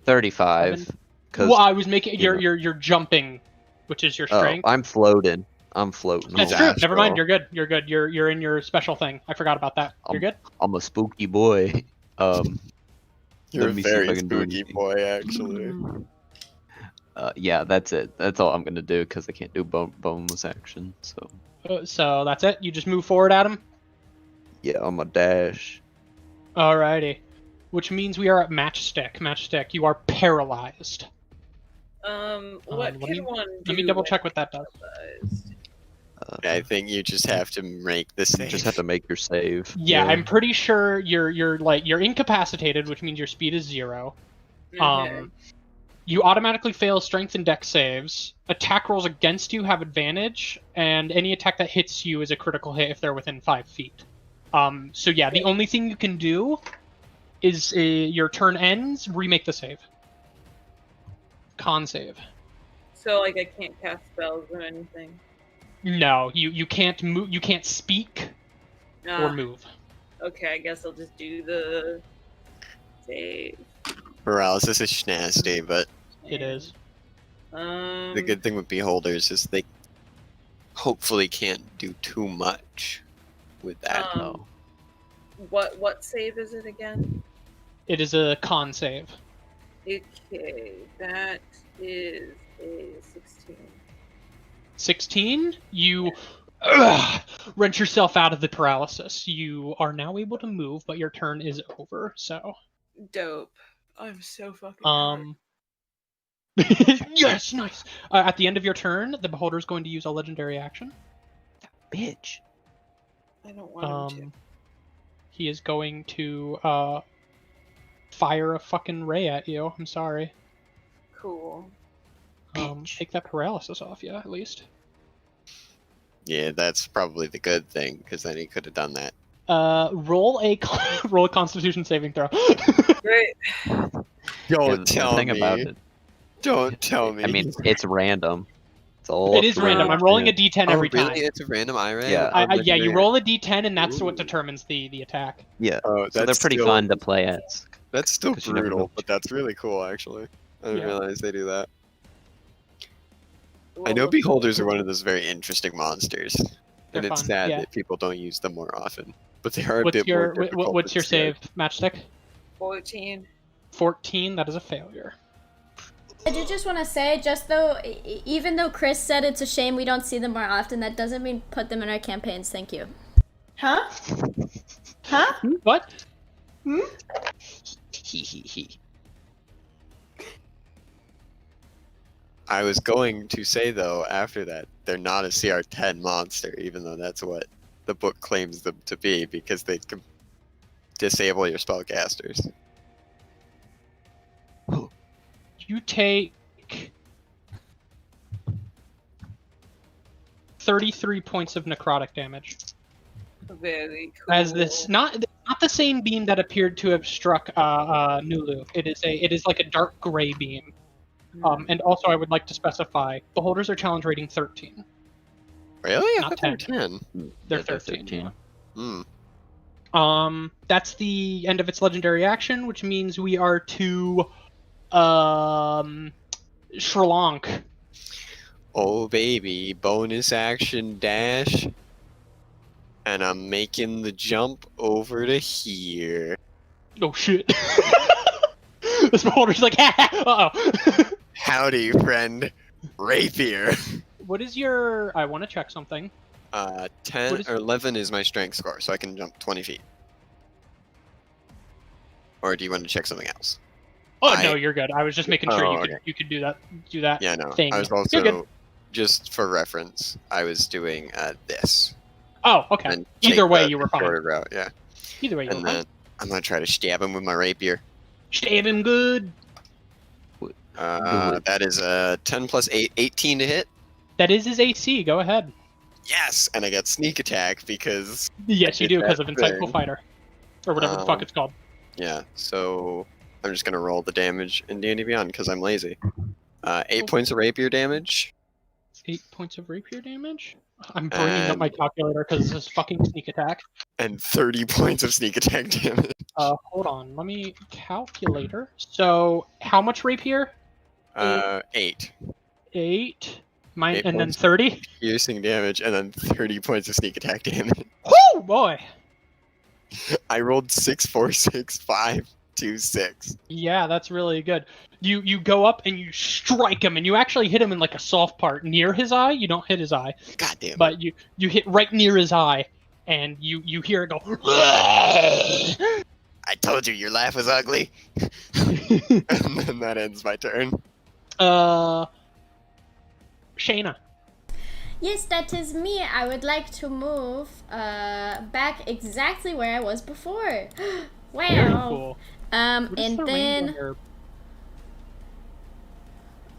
35. Well, I was making you know. you're jumping, which is your Oh, strength. I'm floating. That's Oh, true. Never mind. You're good. You're in your special thing. I forgot about that. You're good. I'm a spooky boy. You're a Let me see if very I can do spooky anything. boy, actually. Yeah, that's it. That's all I'm gonna do because I can't do bonus action. So So that's it. You just move forward at him. yeah, I'm a dash. Alrighty. Which means we are at matchstick. Matchstick, you are paralyzed. What let can me- one do? Let me double when check what that does. paralyzed? I think you just have to make the You save. just have to make your save. Yeah, I'm pretty sure you're incapacitated, which means your speed is 0. Okay. You automatically fail strength and dex saves. Attack rolls against you have advantage, and any attack that hits you is a critical hit if they're within 5 feet. So yeah, the only thing you can do is your turn ends, remake the save. Con save. So like I can't cast spells or anything. No, you can't move. You can't speak or Ah, move. okay, I guess I'll just do the save. Paralysis is nasty, but It is. the good thing with beholders is they hopefully can't do too much with that. Um, what save is it again? It is a con save. Okay, that is a 16. 16. You wrench yourself out of the paralysis. You are now able to move, but your turn is over. So, Dope. I'm so fucking hurt. yes, nice. At the end of your turn, the beholder is going to use a legendary action. Bitch. I don't want him to. He is going to fire a fucking ray at you. I'm sorry. Cool. Take that paralysis off you, at least. Yeah, that's probably the good thing, because then he could have done that. Roll a Constitution saving throw. Great. Don't The tell thing me. about it, Don't tell me. I mean, it's random. It's all. It up is to random. you. I'm rolling a Yeah. d10 oh, every really? time. It's a random IRA? Yeah. Yeah, you roll a d10, and that's Ooh. what determines the attack. Yeah. Oh, So they're that's pretty still, fun to play as. That's still 'cause you never know brutal, what but that's really cool, actually. I didn't Yeah. realize they do that. I Well, know look- beholders are one of those very interesting monsters, and They're it's fun, sad yeah. that people don't use them more often. But they are a What's bit your more difficult. what's than your scary. save, Matchstick? 14. 14. That is a failure. I do just want to say, just though, even though Chris said it's a shame we don't see them more often, that doesn't mean put them in our campaigns. Thank you. Huh? Huh? What? He. I was going to say though, after that, they're not a CR10 monster, even though that's what the book claims them to be, because they can disable your spellcasters. You take 33 points of necrotic damage. Very cool. As this not the same beam that appeared to have struck Nulu. It is like a dark gray beam. And also, I would like to specify, beholders are challenge rating 13. Really? I Not thought they were 10. 10. They're Yeah, 13. Hmm. That's the end of its legendary action, which means we are to Sri Lanka. Oh baby, bonus action dash. And I'm making the jump over to here. Oh shit. This beholder's like, uh-oh. Howdy, friend. Rapier. What is your... I want to check something. 10 What is- or 11 is my strength score, so I can jump 20 feet. Or do you want to check something else? Oh, no, you're good. I was just making sure Oh, you could do that Yeah, no. thing. I was You're good. also, just for reference, I was doing this. Oh, okay. And Either take way, the you were fine. shorter route, yeah. Either way, you were And fine. then I'm gonna try to stab him with my rapier. Stab him good. That is a 10 plus 8, 18 to hit. That is his AC. Go ahead. Yes, and I got sneak attack because Yes, you did do, because that of Insightful thing. Fighter. Or whatever the fuck it's called. yeah. So I'm just gonna roll the damage in D&D Beyond because I'm lazy. 8 points of rapier damage. 8 points of rapier damage? I'm bringing up my calculator because this is fucking sneak attack. And 30 points of sneak attack damage. Hold on. Let me calculator. So, how much rapier? 8 8. 8 And then points. 30? piercing damage, and then 30 points of sneak attack damage. Woo, boy! I rolled 6, 4, 6, 5, 2, 6. Yeah, that's really good. You go up and you strike him, and you actually hit him in like a soft part near his eye. You don't hit his eye, God damn it. but you hit right near his eye, and you hear it go. I told you your laugh was ugly. And then that ends my turn. Shayna. Yes, that is me. I would like to move back exactly where I was before. Wow. Very cool. And What is the range on then your-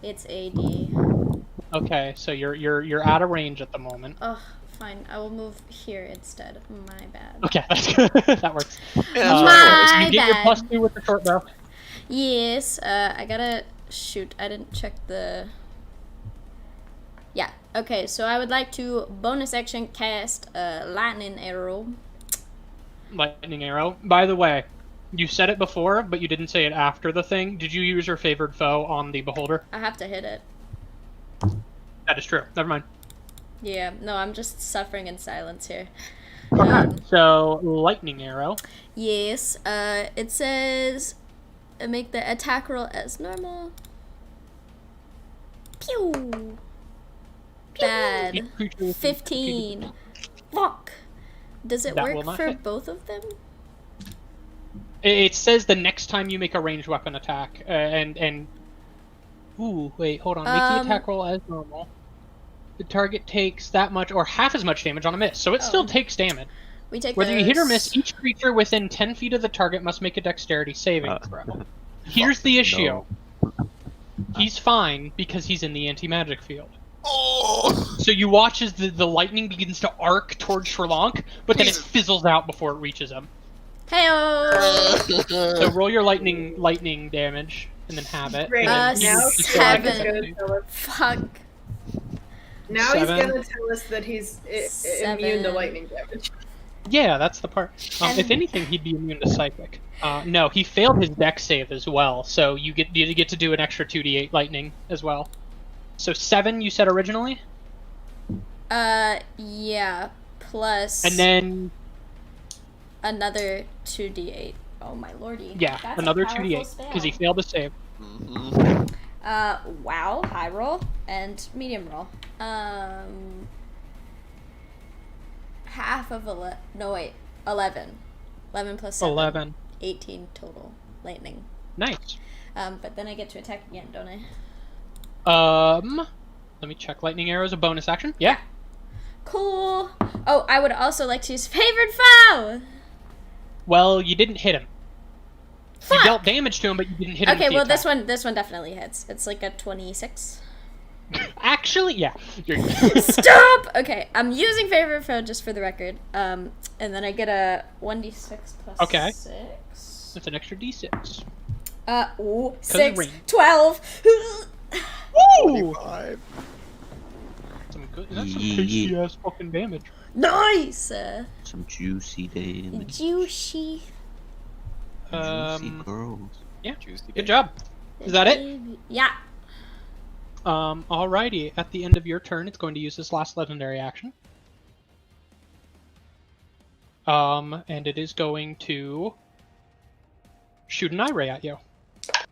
it's AD. Okay, so you're out of range at the moment. Oh, fine. I will move here instead. My bad. Okay, that's good. That works. Yeah, My you get your bad. +2 with the short bow. Yes. I gotta shoot. I didn't check the. Yeah. Okay. So I would like to bonus action cast a lightning arrow. Lightning arrow. By the way, you said it before, but you didn't say it after the thing. Did you use your favored foe on the beholder? I have to hit it. That is true. Never mind. Yeah. No, I'm just suffering in silence here. Okay. So lightning arrow. Yes. It says make the attack roll as normal. Pew. Bad. Each creature within 15. Fuck. Does it That will work not for hit. both of them? It says the next time you make a ranged weapon attack, and. Ooh, wait, hold on. Make the attack roll as normal. The target takes that much or half as much damage on a miss, so it still takes damage. We take Whether you hit or those. miss, each creature within 10 feet of the target must make a dexterity saving throw. Here's the issue. No. He's fine because he's in the anti-magic field. Oh! So you watch as the lightning begins to arc towards Sherlonk, but then it Jesus. fizzles out before it reaches him. Heyo. So roll your lightning damage, and then have it. Great. and then Now you just Sherlock go is ahead gonna and- tell us. Fuck. Now 7. he's gonna tell us that he's immune to 7. lightning damage. Yeah, that's the part. If anything, he'd be immune to psychic. No, he failed his dex save as well, so you get to do an extra 2d8 lightning as well. So 7 you said originally, Yeah. Plus and then another 2d8. Oh my lordy. yeah, That's a another powerful 2d8 because he spell. failed to save. Mhm. Wow, high roll and medium roll. Half of 11. No, wait. 11. 11 plus 7. 11. 18 total lightning. Nice. But then I get to attack again, don't I? Let me check. Lightning arrow is a bonus action. Yeah. Cool. Oh, I would also like to use favored foe. Well, you didn't hit him. You Fuck. dealt damage to him, but you didn't hit him. Okay, with the well attack. this one definitely hits. It's like a 26. Actually, yeah. Stop! Okay, I'm using favorite foe just for the record. And then I get a 1d6 plus Okay. 6. That's an extra d6. Ooh, of 6, range. 12. Woo! 25. That's some tasty ass fucking damage. Nice! Some juicy damage. Juicy. Juicy girls. Yeah. Juicy Good job. Is that it? Yeah. Alrighty. At the end of your turn, it's going to use this last legendary action. And it is going to shoot an eye ray at you.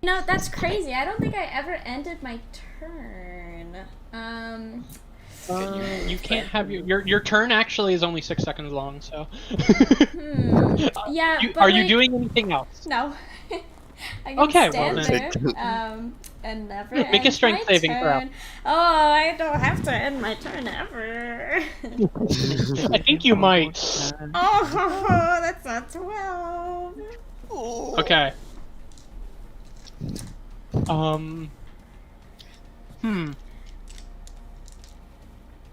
No, that's crazy. I don't think I ever ended my turn. You can't have your turn actually is only 6 seconds long, so. Yeah, but Are you like- doing anything else? No. I can Okay, well stand then. there, and never Make a end strength my saving throw. turn. Oh, I don't have to end my turn ever. I think you might. Oh, that's not 12. Oh. Okay.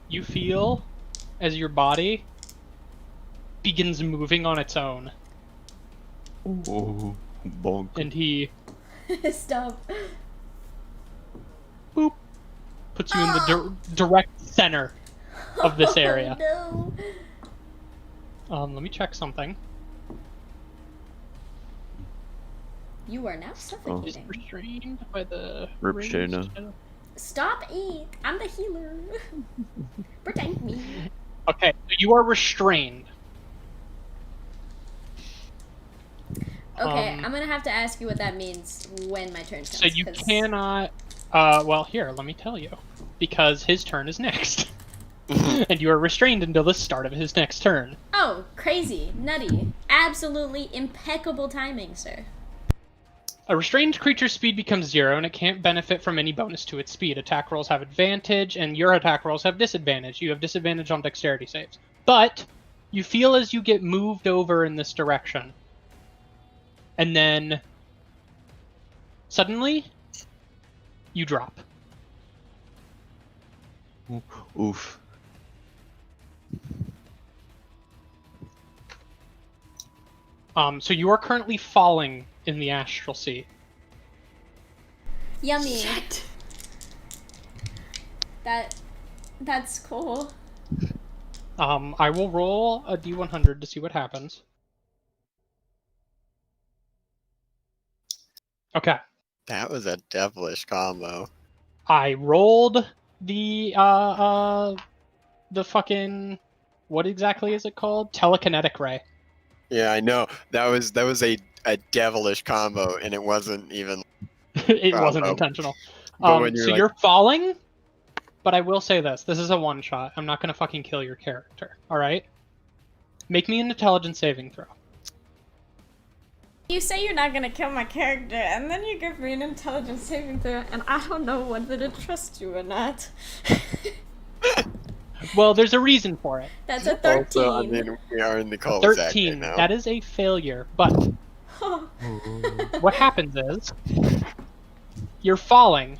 You feel as your body begins moving on its own, Oh, bonk. and he Stop. boop puts you in the direct center of this area. Oh, no. Let me check something. You are now Is suffocating. restrained by the Rip rings? Shayna. Stop it. I'm the healer. Protect me. Okay, so you are restrained. Okay, Um, I'm gonna have to ask you what that means when my turn comes. So you 'cause- cannot. Well, here, let me tell you, because his turn is next, and you are restrained until the start of his next turn. Oh, crazy, nutty, absolutely impeccable timing, sir. A restrained creature's speed becomes 0, and it can't benefit from any bonus to its speed. Attack rolls have advantage, and your attack rolls have disadvantage. You have disadvantage on dexterity saves. But you feel as you get moved over in this direction. And then suddenly you drop. Oof. So you are currently falling in the astral sea. Yummy. Shit. That's cool. I will roll a d100 to see what happens. Okay. That was a devilish combo. I rolled the fucking, what exactly is it called? Telekinetic ray. Yeah, I know. That was a devilish combo, and it wasn't even. It wasn't Bravo. intentional. But when you're So like- you're falling, but I will say this. This is a one-shot. I'm not going to fucking kill your character, alright? Make me an intelligence saving throw. You say you're not gonna kill my character, and then you give me an intelligence saving throw, and I don't know whether to trust you or not. Well, there's a reason for it. That's a 13. Also, I mean, we are in the cul-de-sac right 13. now. That is a failure, but what happens is you're falling,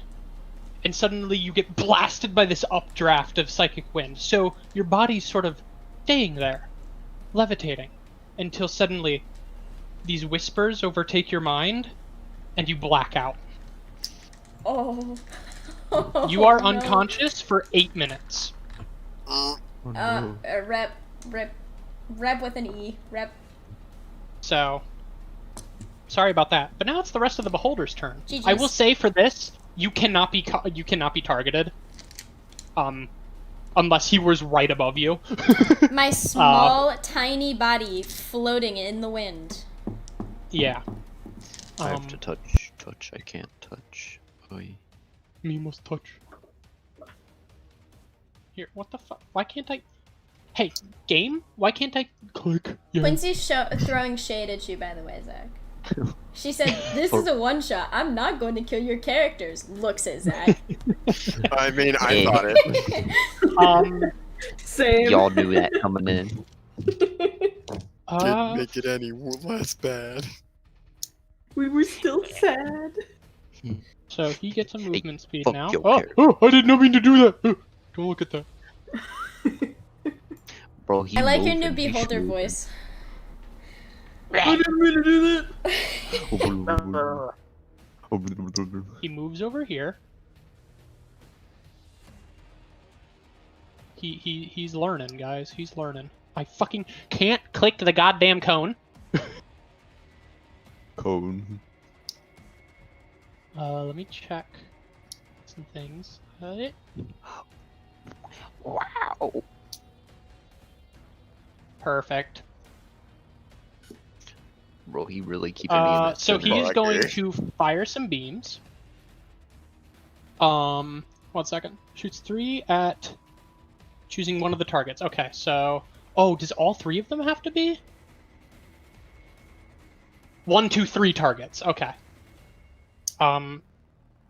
and suddenly you get blasted by this updraft of psychic wind. So your body's sort of staying there, levitating, until suddenly these whispers overtake your mind, and you black out. Oh. You are no. unconscious for 8 minutes. Oh, no. Rep with an E. Rep. So, sorry about that. But now it's the rest of the beholder's turn. GG's. I will say for this, you cannot be targeted. Unless he was right above you. My small, tiny body floating in the wind. Yeah. I have to touch. I can't touch. Oy. Me must touch. Here, what the fuck? Why can't I? Hey, game? Why can't I click? Yeah. Quincy's throwing shade at you, by the way, Zach. She said, "This is a one-shot. I'm not going to kill your characters." Looks at Zach. I mean, I thought it. Same. Y'all knew that coming in. Didn't make it any less bad. We were still sad. So he gets a movement speed fuck now. your Oh, character. oh, I did not mean to do that. Oh, don't look at that. Bro, he I like your moving, new he's beholder moving. voice. I didn't mean to do that. He moves over here. He's learning, guys. He's learning. I fucking can't click the goddamn cone. Cone. Let me check some things. Wow. Perfect. Bro, he really keeping me in that. So center. he is going Okay. to fire some beams. 1 second. Shoots 3 at choosing one of the targets. Okay, so does all 3 of them have to be? 1, 2, 3 targets. Okay.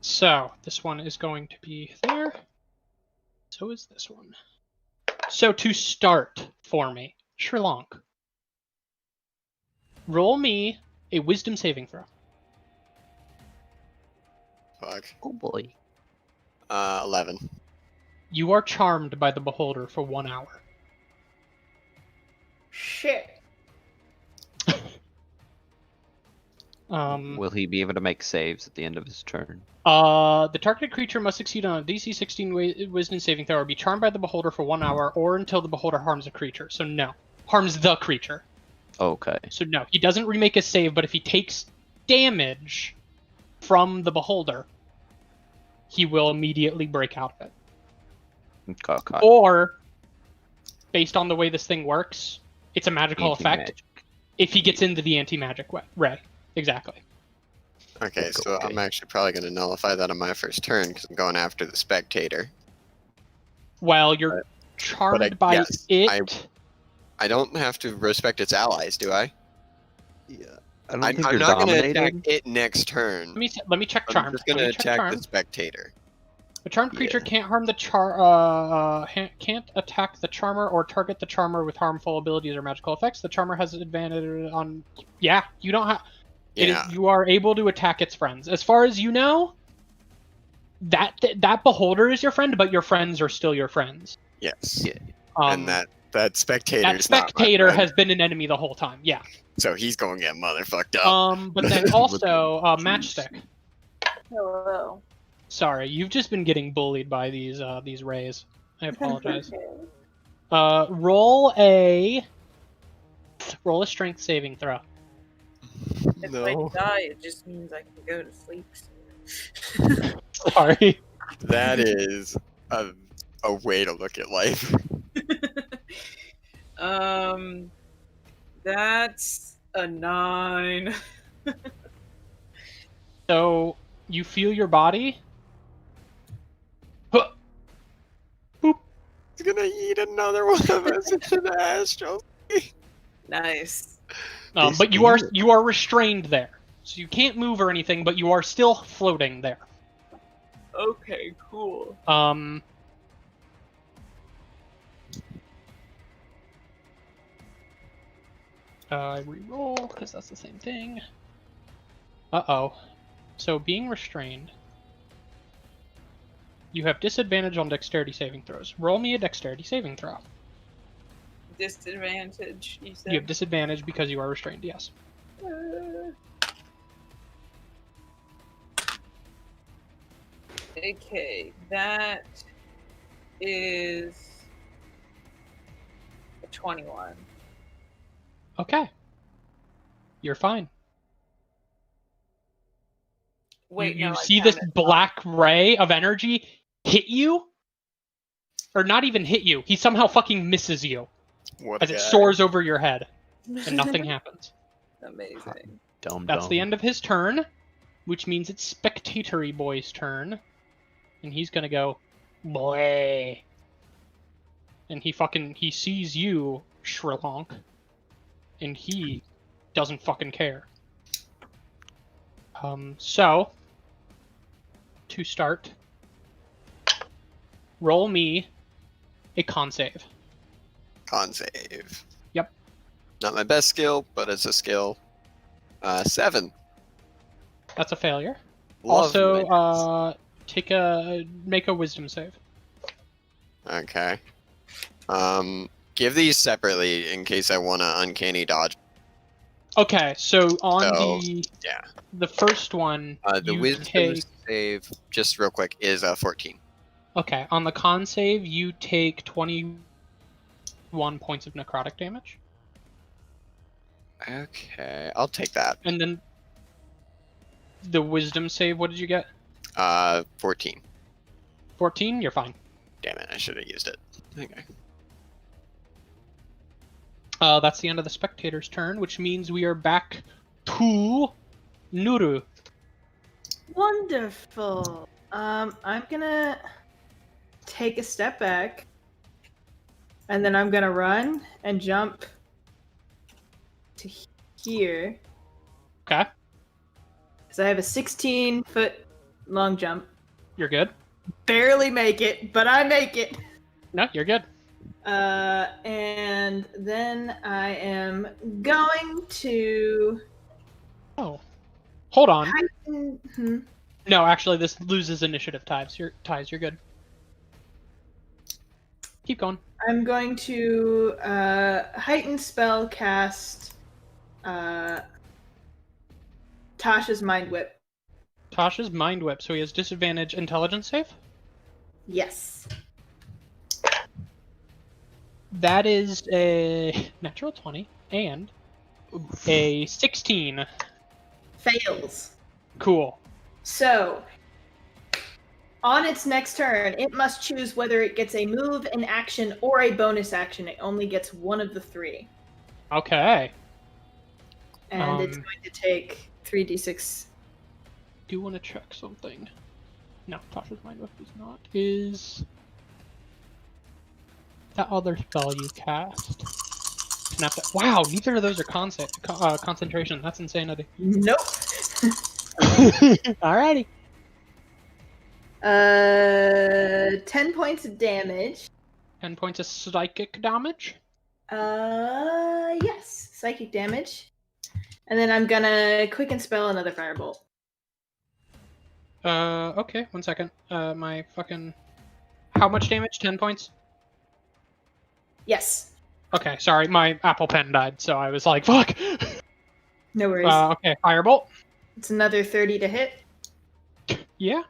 So this one is going to be there. So is this one. So to start for me, Sherlonk, roll me a wisdom saving throw. Fuck. Oh boy. 11. You are charmed by the beholder for 1 hour. Shit. Will he be able to make saves at the end of his turn? The targeted creature must succeed on a DC 16 wisdom saving throw or be charmed by the beholder for 1 hour or until the beholder harms a creature. So no. Harms the creature. Okay. So no. He doesn't remake a save, but if he takes damage from the beholder, he will immediately break out of it. Okay. Or, based on the way this thing works, it's a magical effect Anti-magic. if he gets into the anti-magic ray. Exactly. Okay, so Okay. I'm actually probably going to nullify that on my first turn because I'm going after the spectator. While you're charmed by yes, it... I don't have to respect its allies, do I? Yeah. I don't think I'm you're not gonna attack dominated. it next turn. Let me check I'm charm. just gonna Let me check attack charm. the spectator. A charmed creature Yeah. can't harm the can't attack the charmer or target the charmer with harmful abilities or magical effects. The charmer has advantage on. Yeah, you don't have. Yeah. You are able to attack its friends. As far as you know, that beholder is your friend, but your friends are still your friends. Yes. Yeah. And that spectator. that spectator has been an enemy the whole time. Yeah. So he's gonna get motherfucked up. But then also matchstick. Hello. Sorry, you've just been getting bullied by these rays. I apologize. Okay. Roll a strength saving throw. If No. I die, it just means I can go to sleep. Sorry. That is a way to look at life. That's a 9. So you feel your body. Huh. Boop. He's gonna eat another one of us into the astral. Nice. But you are restrained there, so you can't move or anything. But you are still floating there. Okay, cool. I re-roll because that's the same thing. Uh-oh. So being restrained, you have disadvantage on dexterity saving throws. Roll me a dexterity saving throw. Disadvantage, you said? You have disadvantage because you are restrained, yes. Okay, that is a 21. Okay. You're fine. Wait, you no, I see this counted. black ray of energy hit you? Or not even hit you. He somehow fucking misses you What as a it guy. soars over your head and nothing happens. Amazing. That's the end of his turn, which means it's Spectatory Boy's turn. And he's gonna go, boy. And he sees you, Shrillonk. And he doesn't fucking care. So, to start, roll me a con save. Con save. Yep. Not my best skill, but it's a skill. 7. That's a failure. Lovely. Also, make a wisdom save. Okay. Give these separately in case I want to uncanny dodge. Okay, so on So, the the first one, The you wisdom take save, just real quick, is 14. okay. On the con save, you take 21 points of necrotic damage, Okay, I'll take that. and then the wisdom save. What did you get? 14. 14. You're fine. Damn it, I should have used it. Okay. That's the end of the spectator's turn, which means we are back to Nuru. Wonderful. I'm gonna take a step back, and then I'm gonna run and jump to here. Okay, So I have a 16-foot long jump. you're good. Barely make it, but I make it. No, you're good. And then I am going to. Oh, hold on. Mhm. No, actually, this loses initiative ties. You're good. Keep going. I'm going to heighten spell cast Tasha's Mind Whip. Tasha's mind whip, so he has disadvantage intelligence save. Yes. That is a natural 20 and a 16. Fails. Cool. So, on its next turn, it must choose whether it gets a move, an action, or a bonus action. It only gets one of the 3. Okay. And it's going to take 3d6. Do you want to check something? No, Tasha's mind whip is not. Is that other spell you cast? snap that. Wow, neither of those are concentration. That's insanity. Nope. Alrighty. 10 points of damage. 10 points of psychic damage. Yes, psychic damage. And then I'm gonna quicken spell another firebolt. Okay, 1 second. My fucking... How much damage? 10 points? Yes. Okay, sorry, my Apple Pen died, so I was like, fuck! No worries. Okay, firebolt. It's another 30 to hit. Yeah.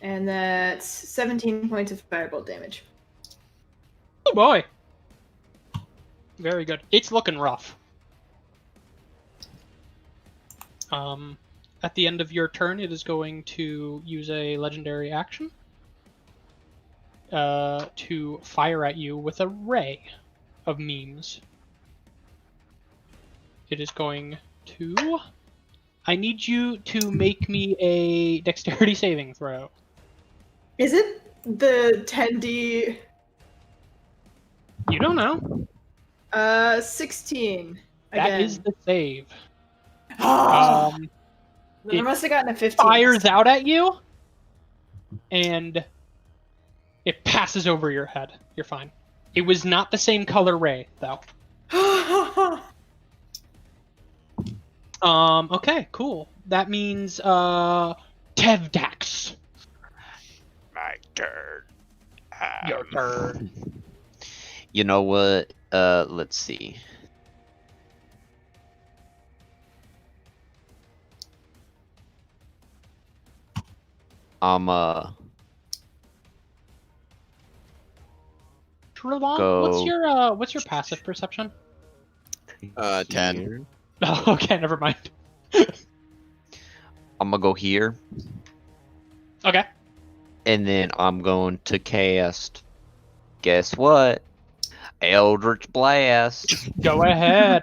And that's 17 points of firebolt damage. Oh boy! Very good. It's looking rough. At the end of your turn, it is going to use a legendary action to fire at you with a ray of memes. It is going to... I need you to make me a dexterity saving throw. Is it the 10D? You don't know. 16. That Again. is the save. I it must have gotten a 15. Fires out at you, and it passes over your head. You're fine. It was not the same color ray, though. Okay, cool. That means, Tevdax. My turn. Your turn. You know what? Let's see. Trelon, Go. what's your passive perception? 10. Here. Oh, okay, never mind. I'm gonna go here, Okay. and then I'm going to cast. Guess what? Eldritch Blast. Go ahead.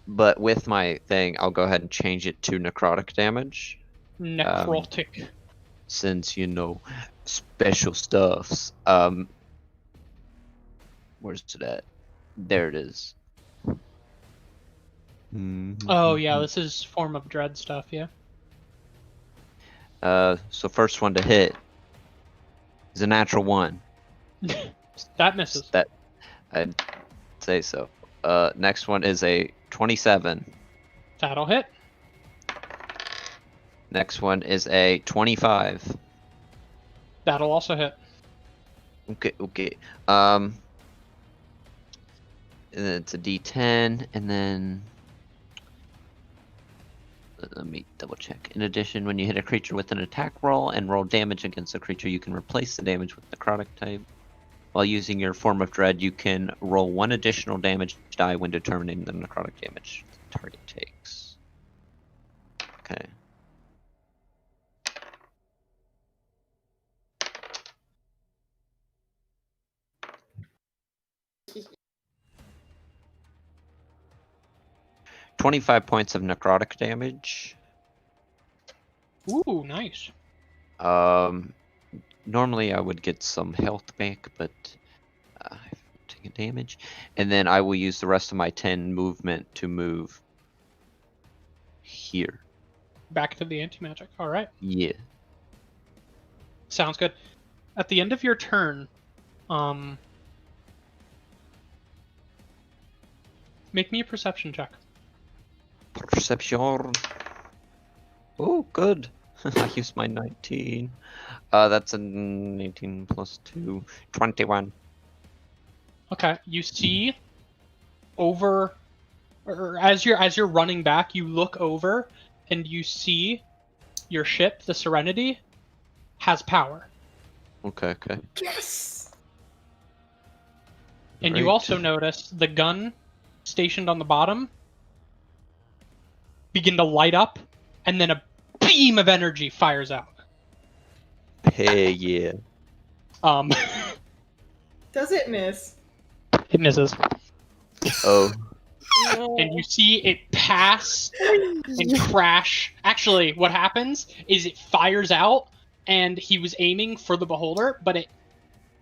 But with my thing, I'll go ahead and change it to necrotic damage. Necrotic. Since, you know, special stuffs. Where's it at? There it is. Oh, yeah, this is Form of Dread stuff, yeah. So first one to hit is a natural 1. That misses. That, I'd say so. Next one is a 27. That'll hit. Next one is a 25. That'll also hit. Okay. And then it's a D10, and then let me double check. In addition, when you hit a creature with an attack roll and roll damage against a creature, you can replace the damage with necrotic type. While using your Form of Dread, you can roll 1 additional damage die when determining the necrotic damage the target takes. Okay. $25 points of necrotic damage. Ooh, nice. Normally I would get some health back, but I've taken damage. And then I will use the rest of my 10 movement to move here. Back to the anti-magic. All right. Yeah. Sounds good. At the end of your turn, make me a perception check. Perception. Oh, good. I used my 19. That's an 18 plus 2. 21. Okay. You see over, or as you're running back, you look over and you see your ship, the Serenity, has power. Okay. Yes! And you Great. also notice the gun stationed on the bottom begin to light up, and then a beam of energy fires out. Hey, yeah. Does it miss? It misses. Oh. And you see it pass and crash. Actually, what happens is it fires out, and he was aiming for the beholder, but it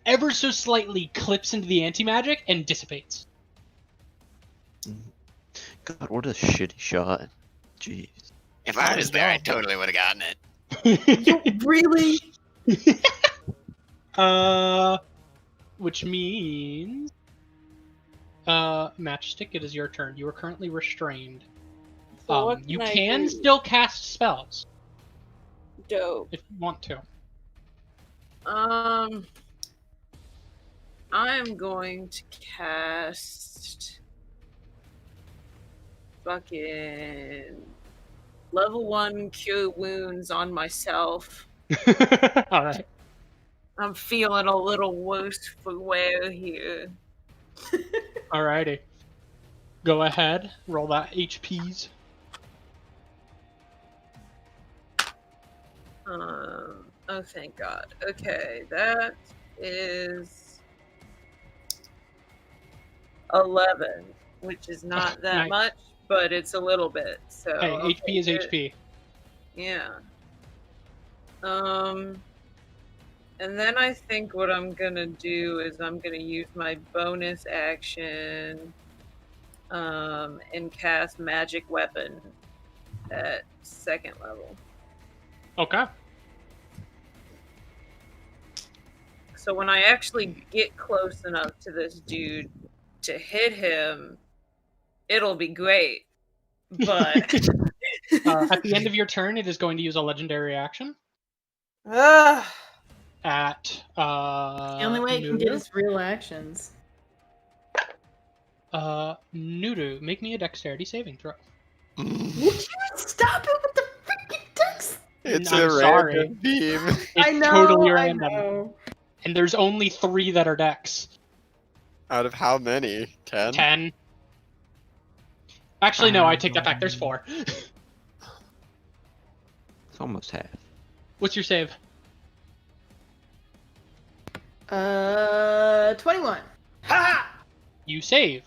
ever so slightly clips into the anti-magic and dissipates. God, what a shitty shot. Jeez. If I was there, I totally would have gotten it. Really? Which means, Matchstick, it is your turn. You are currently restrained. So what You I can do? still cast spells Dope. if you want to. I'm going to cast fucking level 1 cure wounds on myself. All right. I'm feeling a little worse for wear here. Alrighty. Go ahead. Roll that HPs. Oh, thank God. Okay, that is 11, which is not that Nice. much, but it's a little bit. So Hey, I'll HP is take it. HP. Yeah. And then I think what I'm gonna do is I'm gonna use my bonus action, and cast Magic Weapon at 2nd level. Okay. So when I actually get close enough to this dude to hit him, it'll be great. But At the end of your turn, it is going to use a legendary action. At The only way it can get Nudu. is real actions. Nudu, make me a dexterity saving throw. Would you stop it with the freaking text? It's I'm a sorry. random beam. It's I know, totally I random. know. And there's only 3 that are dex. Out of how many? 10? 10. Actually, no, I take that back. There's 4. It's almost half. What's your save? 21. Ha! You save,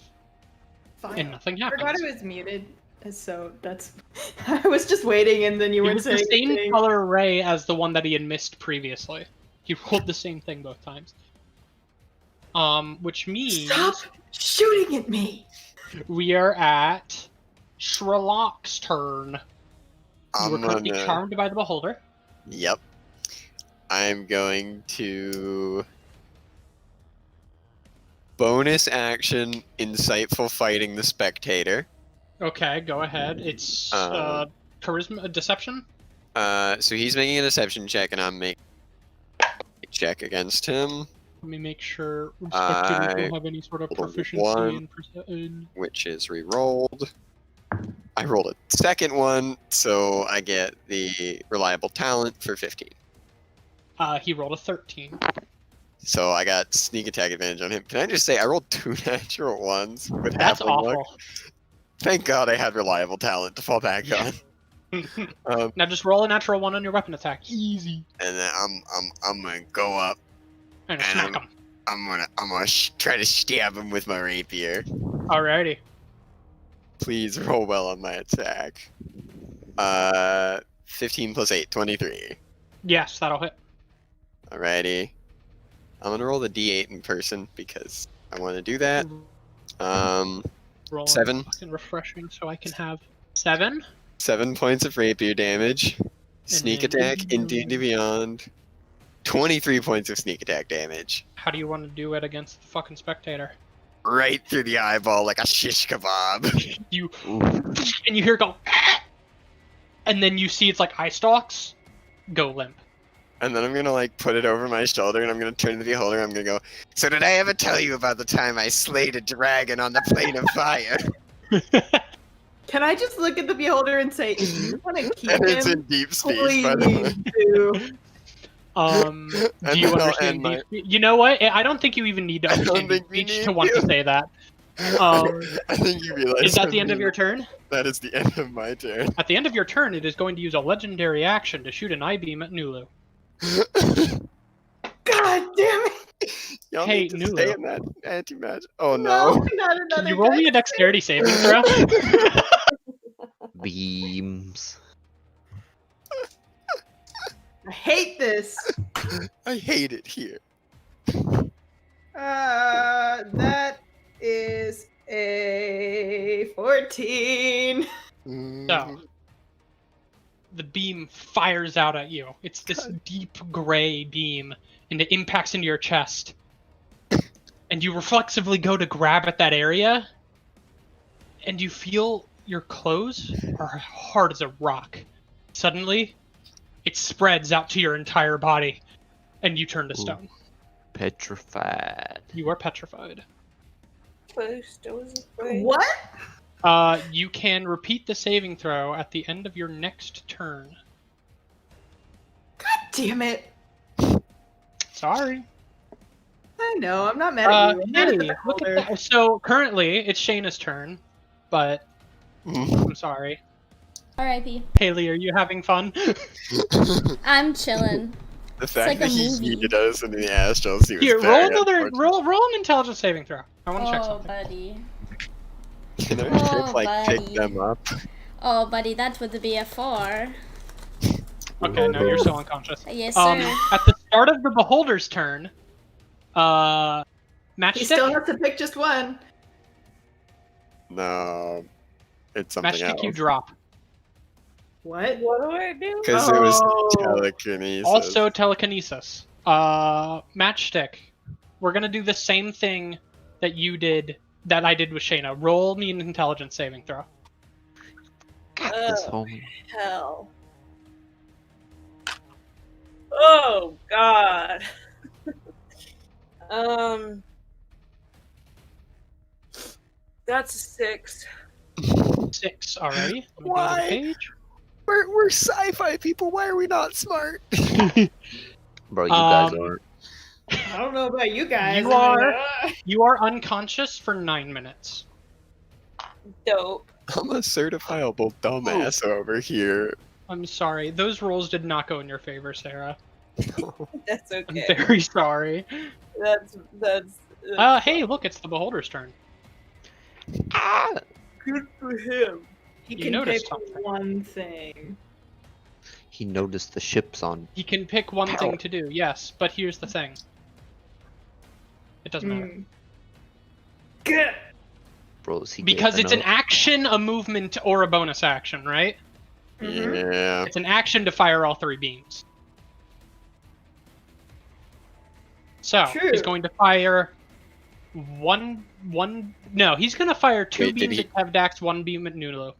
Fine. and nothing I forgot happens. it was muted, so that's. I was just waiting, and then you It weren't was the saying same anything. color array as the one that he had missed previously. He rolled the same thing both times. Which means Stop shooting at me! we are at Sherlock's turn. You I'm are currently gonna... charmed by the beholder. Yep. I'm going to... bonus action, insightful fighting the spectator. Okay, go ahead. It's charisma, deception. So he's making a deception check, and I'm making a check against him, Let me make sure spectators I don't have any sort of rolled a proficiency 1. in. which is re-rolled. I rolled a second one, so I get the reliable talent for 15. He rolled a 13. So I got sneak attack advantage on him. Can I just say I rolled 2 natural ones with That's halfling luck? awful. Thank God I had reliable talent to fall back on. Now just roll a natural 1 on your weapon attack. Easy. And then I'm gonna go up. And And smack him. I'm gonna try to stab him with my rapier. Alrighty. Please roll well on my attack. 15 plus 8, 23. Yes, that'll hit. Alrighty. I'm gonna roll the d8 in person because I want to do that. Roll 7. fucking refreshing so I can have 7. 7 points of rapier damage. Sneak then- attack in D&D Beyond. 23 points of sneak attack damage. How do you want to do it against the fucking spectator? Right through the eyeball like a shish kebab. You and you hear it go, and then you see it's like eye stalks go limp. And then I'm gonna like put it over my shoulder and I'm gonna turn to the beholder and I'm gonna go, so did I ever tell you about the time I slayed a dragon on the plane of fire? Can I just look at the beholder and say, if you want to keep And it's him, in deep speech, by the way. please do. Do And you then I'll understand? end my- You know what? I don't think you even need to I don't understand think we speech need to want to. to say that. I think you realize. Is that I'm the end of being- your turn? That is the end of my turn. At the end of your turn, it is going to use a legendary action to shoot an I-beam at Nulu. God damn it! Y'all Hey, need to Nulu. stay in that anti-match. Oh no. Not another Can you roll me a dice. dexterity saving throw? Beams. I hate this. I hate it here. That is a 14. So, the beam fires out at you. It's this deep gray beam, and it impacts into your chest. And you reflexively go to grab at that area, and you feel your clothes are hard as a rock. Suddenly, it spreads out to your entire body, and you turn to stone. Petrified. You are petrified. First, I was afraid. What? You can repeat the saving throw at the end of your next turn. God damn it. Sorry. I know, I'm not mad at you. I'm mad at the Hey, look beholder. at that. So currently it's Shayna's turn, but I'm sorry. R.I.P. Haley, are you having fun? I'm chilling. The fact like a that he movie. yeeted us into the astrals, he was Here, very roll unfortunate. an intelligence saving throw. I want to check Oh, something. buddy. Can I Oh, just, like, pick buddy. them up? Oh, buddy, that would be a 4. Okay, no, you're still unconscious. Yes, sir. At the start of the beholder's turn, He Matchstick, still has to pick just one. No, it's something Matchstick, you else. drop. What? What do I do? Because it was Oh. telekinesis. Also telekinesis. Matchstick, we're gonna do the same thing that you did, that I did with Shayna. Roll me an intelligence saving throw. This Oh, home. hell. Oh, God. That's a 6. 6 already. Let me go to the Why? page. We're sci-fi people. Why are we not smart? Bro, you guys Um, aren't. I don't know about you guys. You are- You are unconscious for 9 minutes. Dope. I'm a certifiable dumbass over here. I'm sorry. Those rolls did not go in your favor, Sarah. That's I'm okay. very sorry. That's Hey, look, it's the beholder's turn. good for him. He You can noticed pick something. one thing. He noticed the ships on. He can pick one Power. thing to do, yes, but here's the thing. It doesn't matter. Hmm. Good. Bro, is he Because getting it's an up? action, a movement, or a bonus action, right? Mhm. Yeah. It's an action to fire all 3 beams. So, True. he's going to fire no, he's going to fire 2 Wait, did beams he- at Tevdax, 1 beam at Nulu.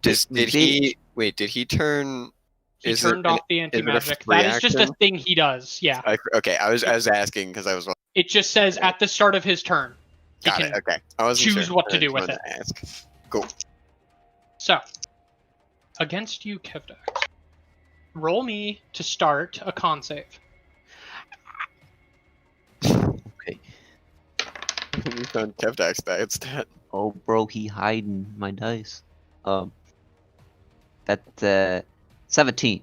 Did he? Wait, did he turn? He Is it turned an- off the it a anti-magic. free That is just a action? thing he does, yeah. Okay, I was asking because I was. It just says at the start of his turn. He Got can it. Okay, I wasn't choose sure. what to I do just with wanted to ask. Cool. So, against you, Kevdax. Roll me to start a con save. Okay. We found Kevdax bad stat. Oh, bro, he hiding my dice. That's 17.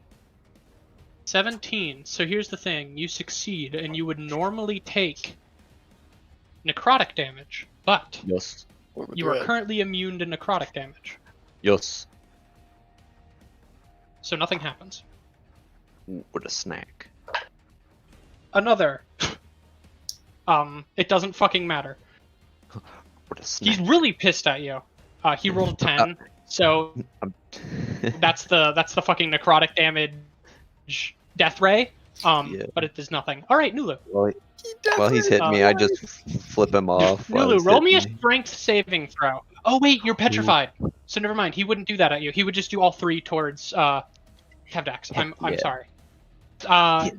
17. So here's the thing. You succeed, and you would normally take necrotic damage, but Yes. you are currently immune to necrotic damage. Yes. So nothing happens. With a snack. Another. It doesn't fucking matter. With a snack. He's really pissed at you. He rolled a 10, so that's the fucking necrotic damage death ray. Yeah. But it does nothing. All right, Nulu. While he's hitting me, I just flip him off. while Nulu, he's roll me a hitting strength saving throw. Oh wait, you're petrified. So never mind. He wouldn't do that at you. He would just do all 3 towards Tevdax. I'm Yeah. sorry.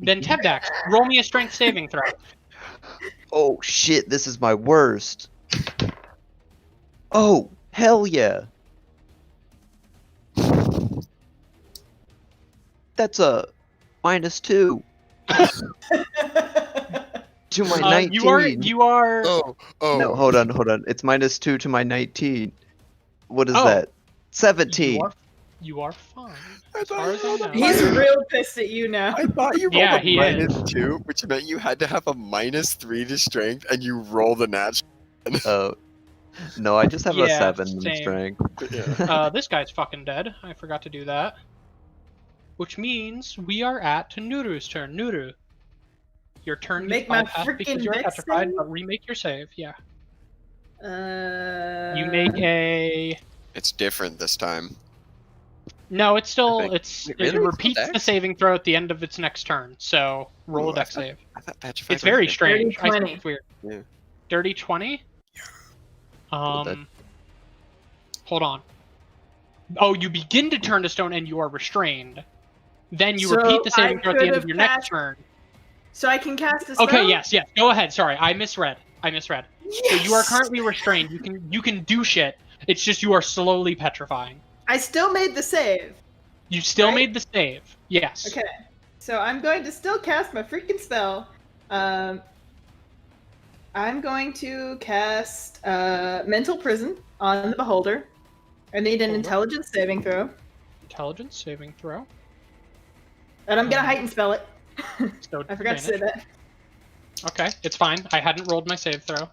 Then Tevdax, roll me a strength saving throw. Oh shit, this is my worst. Oh, hell yeah. That's a -2 to my 19. You are. Oh. No, hold on. It's -2 to my 19. What is Oh. that? 17. You are fine. I As far as I know. He's real pissed at you now. I thought you rolled Yeah, a he is. -2, which meant you had to have a -3 to strength, and you rolled a natural. Oh. No, I just have a Yeah, 7 in same. strength. Yeah. This guy's fucking dead. I forgot to do that. Which means we are at Nuru's turn. Nuru. Your turn Make gets my bypassed because freaking you're dex petrified, save? but remake your save. Yeah. Uh, You make a. It's different this time. No, it's still think- it Really? repeats the Dex? saving throw at the end of its next turn. So roll Ooh, a dex save. I thought petrified. It's very was strange. I 20. think it's weird. Yeah. Dirty 20. that. Hold on. Oh, you begin to turn to stone and you are restrained. Then you So repeat the saving I throw at the end could've of your next cast- turn. So I can cast a spell? Okay, yes. Go ahead. Sorry, I misread. So you are Yes! currently restrained. You can do shit. It's just you are slowly petrifying. I still made the save. You still Right? made the save. Yes. Okay. So I'm going to still cast my freaking spell. I'm going to cast Mental Prison on the Beholder. I need an Beholder. intelligence saving throw. Intelligence saving throw. And I'm going to heighten spell it. So I forgot to say advantage. that. Okay, it's fine. I hadn't rolled my save throw.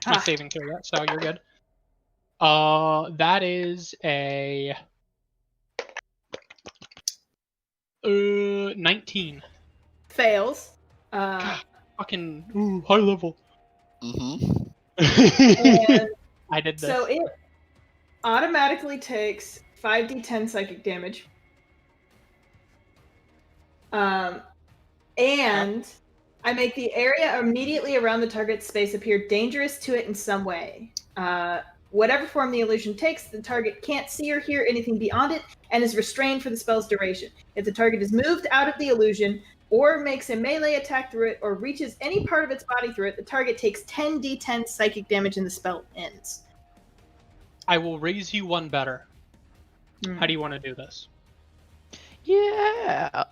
My Ah. saving throw yet, so you're good. That is a 19. Fails. Fucking high level. Mm-hmm. And I did this. so it automatically takes 5d10 psychic damage. And I make the area immediately around the target's space appear dangerous to it in some way. Whatever form the illusion takes, the target can't see or hear anything beyond it and is restrained for the spell's duration. If the target is moved out of the illusion or makes a melee attack through it or reaches any part of its body through it, the target takes 10d10 psychic damage and the spell ends. I will raise you one better. Hmm. How do you want to do this? Yeah.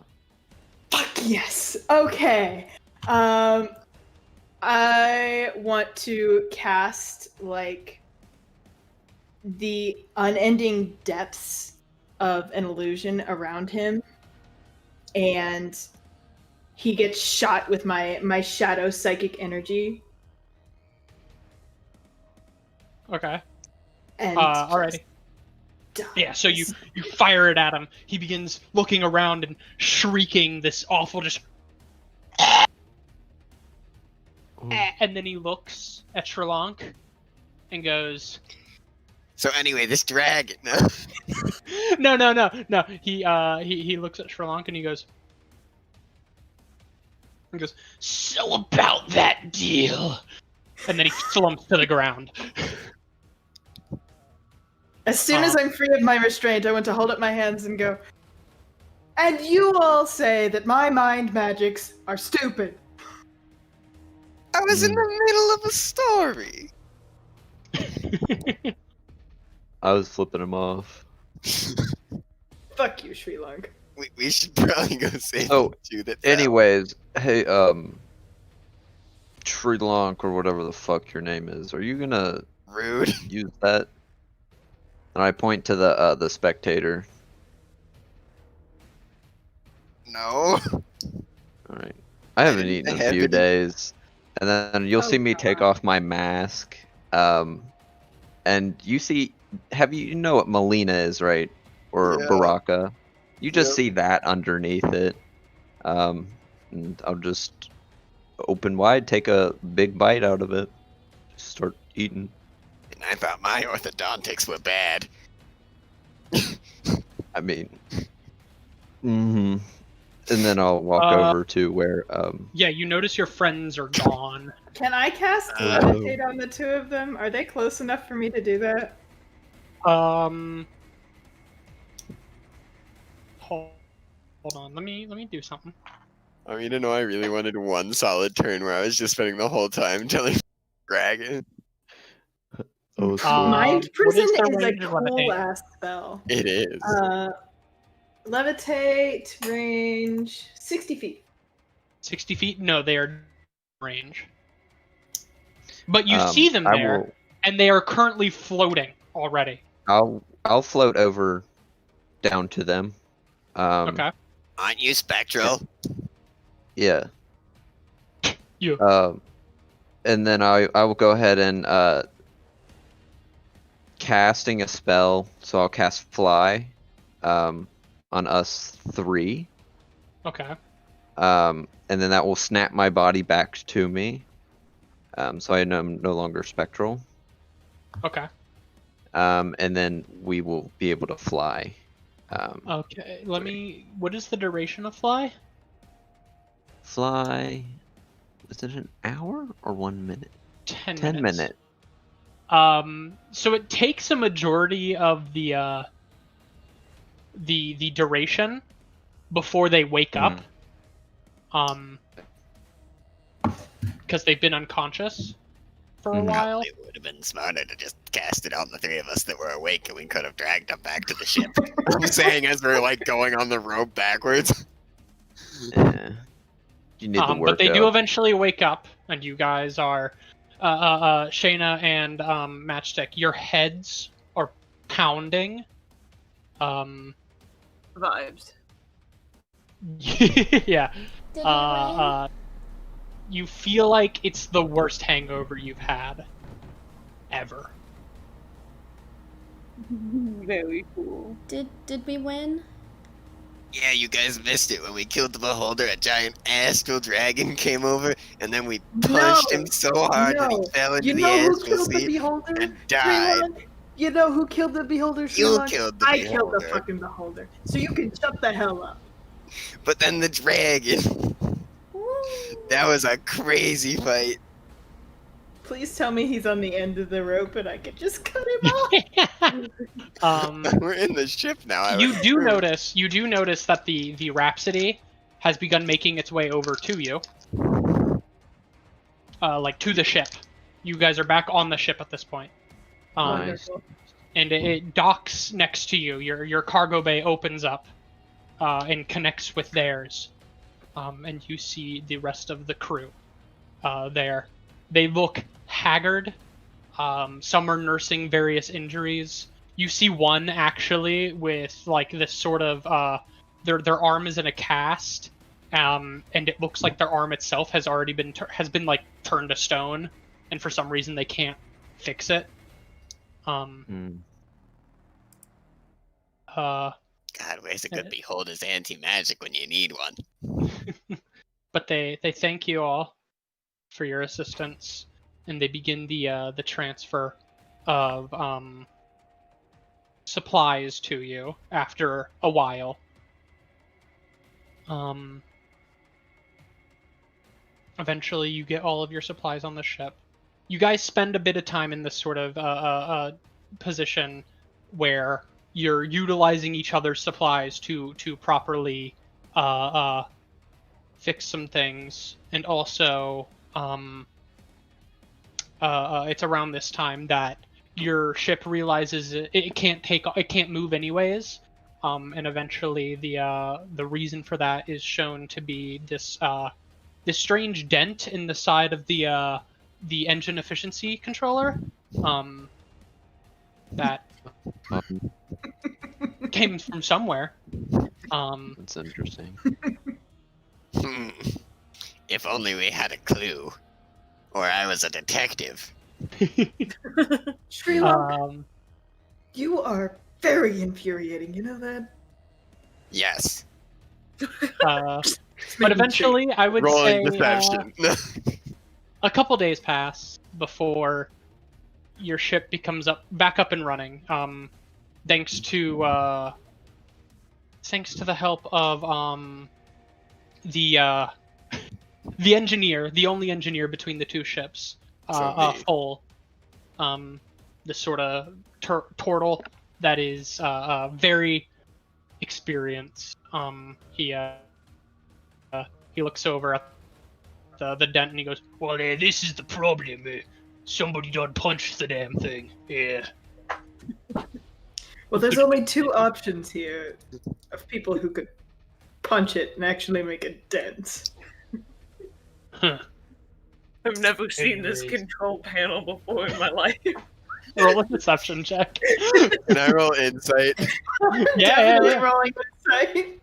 Fuck yes. Okay. I want to cast like the unending depths of an illusion around him, and he gets shot with my shadow psychic energy. Okay. And alrighty. just Yeah, so dies. you fire it at him. He begins looking around and shrieking this awful just and then he looks at Sherlonk and goes, So anyway, this dragon. No. He looks at Sherlonk and he goes, so about that deal. And then he slumps to the ground. As soon as I'm free of my restraint, I want to hold up my hands and go, and you all say that my mind magics are stupid. I was in the middle of a story. I was flipping him off. Fuck you, Sri Lanka. We should probably go say Oh, to that. Anyways, hey, Sri Lanka or whatever the fuck your name is, are you gonna Rude. use that? And I point to the spectator. No. Alright. I haven't eaten in a few Heaven. days. And then you'll see me take off my mask. And you see, you know what Melina is, right? Or Yeah. Baraka. You just Yep. see that underneath it. And I'll just open wide, take a big bite out of it. Just start eating. And I thought my orthodontics were bad. I mean, and then I'll walk over to where Yeah, you notice your friends are gone. Can I cast levitate on the two of them? Are they close enough for me to do that? Hold on. Let me do something. I mean, I know I really wanted one solid turn where I was just spending the whole time telling dragon. oh, sweet. Mind what prison is the is a range of cool levitate? ass spell. It is. Levitate range 60 feet. 60 feet? No, they are range. But you Um, see them I there, will- and they are currently floating already. I'll float over down to them. Okay. Aren't you spectral? Yeah. You. And then I will go ahead and casting a spell. So I'll cast Fly, on us three. Okay. and then that will snap my body back to me. So I am no longer spectral. Okay. And then we will be able to fly. Okay. What is the duration of fly? Fly. Is it an hour or 1 minute? 10 10 minutes. minutes. So it takes a majority of the duration before they wake up. Because they've been unconscious for a while. It would have been smarter to just cast it on the three of us that were awake, and we could have dragged them back to the ship. I'm saying as we're like going on the rope backwards. Yeah. You need the work. But they do eventually wake up, and you guys are, Shayna and Matchstick. Your heads are pounding. Vibes. Did Yeah. we win? You feel like it's the worst hangover you've had ever. Very cool. Did we win? Yeah, you guys missed it when we killed the beholder. A giant astral dragon came over, and then we punched him so hard that he fell into You the know who astral killed the sea beholder? and died. Shrelon? You know who killed the beholder? You Shrelon? killed the I killed the beholder. fucking beholder. So you can shut the hell up. But then the dragon. That was a crazy fight. Please tell me he's on the end of the rope and I can just cut him off. We're in the ship now. You do notice that the Rhapsody has begun making its way over to you. Like to the ship. You guys are back on the ship at this point. Nice. And it docks next to you. Your cargo bay opens up and connects with theirs. And you see the rest of the crew there. They look haggard. Some are nursing various injuries. You see one actually with like this sort of their arm is in a cast, and it looks like their arm itself has already been like turned to stone, and for some reason they can't fix it. God, where's a good beholder's anti-magic when you need one? But they thank you all for your assistance, and they begin the transfer of supplies to you after a while. Eventually, you get all of your supplies on the ship. You guys spend a bit of time in this sort of position where you're utilizing each other's supplies to properly fix some things, and also it's around this time that your ship realizes it can't move anyways, and eventually the reason for that is shown to be this strange dent in the side of the engine efficiency controller that came from somewhere. That's interesting. If only we had a clue. Or I was a detective. Shrelon, you are very infuriating, you know that? Yes. But eventually, I would Rolling say deception. a couple days pass before your ship becomes back up and running. Thanks to the help of the engineer, the only engineer between the two ships, Full, this sort of turtle that is very experienced. He looks over at the dent and he goes, "Well, this is the problem. Somebody done punched the damn thing. Yeah." Well, there's only two options here of people who could punch it and actually make a dent. Huh. I've never seen this Anyways. control panel before in my life. Roll a deception check. Can I roll insight? Yeah. Definitely rolling insight.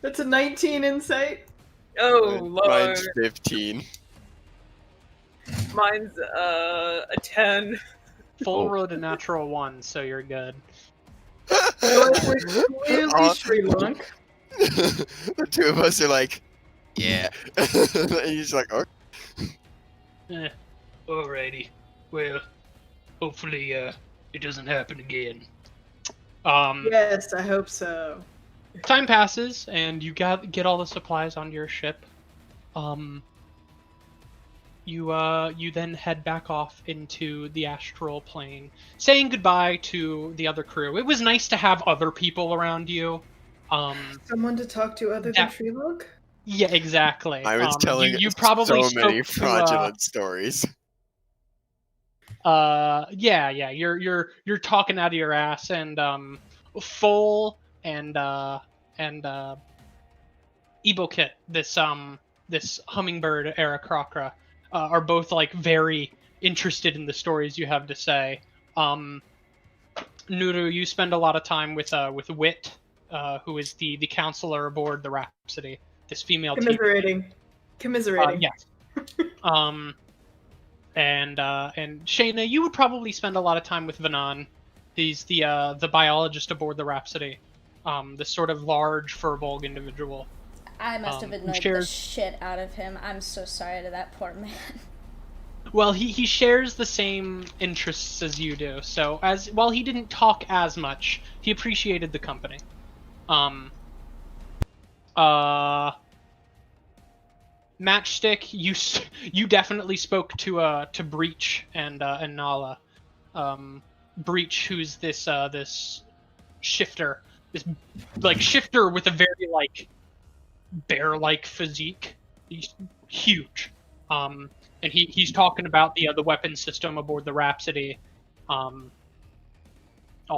That's a 19 insight. Oh lord, Mine's 15. mine's a 10. Full rolled a natural 1, so you're good. We're clearly Uh, Sri Lanka. The two of us are like, yeah. And he's like, okay. Alrighty. Well, hopefully, it doesn't happen again. Yes, I hope so. Time passes, and you get all the supplies onto your ship. You then head back off into the astral plane, saying goodbye to the other crew. It was nice to have other people around you. Someone to talk to other than That- Sri Lanka? Yeah, exactly. I was telling you probably so many spoke to, fraudulent stories. yeah, you're talking out of your ass, and Foal and Ebokit, this hummingbird Aarakocra, are both like very interested in the stories you have to say. Nuru, you spend a lot of time with Wit, who is the counselor aboard the Rhapsody, this female teacher. Commiserating. Yes. And Shayna, you would probably spend a lot of time with Vanan. He's the biologist aboard the Rhapsody. This sort of large furbolg individual. I must have annoyed the shit out of him. I'm so sorry to that poor man. Well, he shares the same interests as you do. So while he didn't talk as much, he appreciated the company. Matchstick, you definitely spoke to Breach and Nala. Breach, who's this shifter, this shifter with a very bear-like physique. He's huge. And he's talking about the weapon system aboard the Rhapsody, all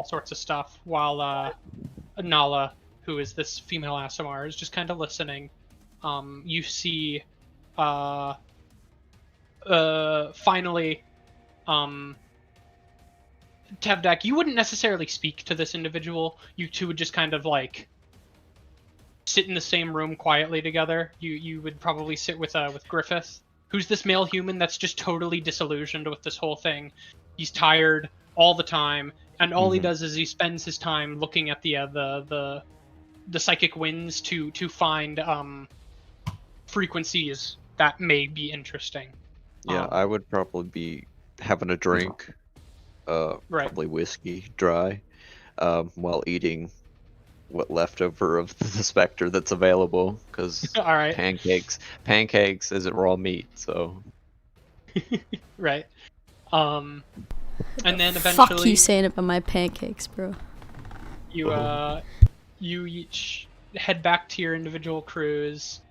sorts of stuff. While Nala, who is this female Asimar, is just kind of listening. You see, finally, Tevdak, you wouldn't necessarily speak to this individual. You two would just kind of sit in the same room quietly together. You would probably sit with Griffith, who's this male human that's just totally disillusioned with this whole thing. He's tired all the time, and all he does is he spends his time looking at the psychic winds to find frequencies that may be interesting. Yeah, I would probably be having a drink, probably whiskey, dry, while eating what leftover of the specter that's available, because all right. pancakes isn't raw meat, so right. And then eventually, Fuck you saying about my pancakes, bro. You each head back to your individual crews.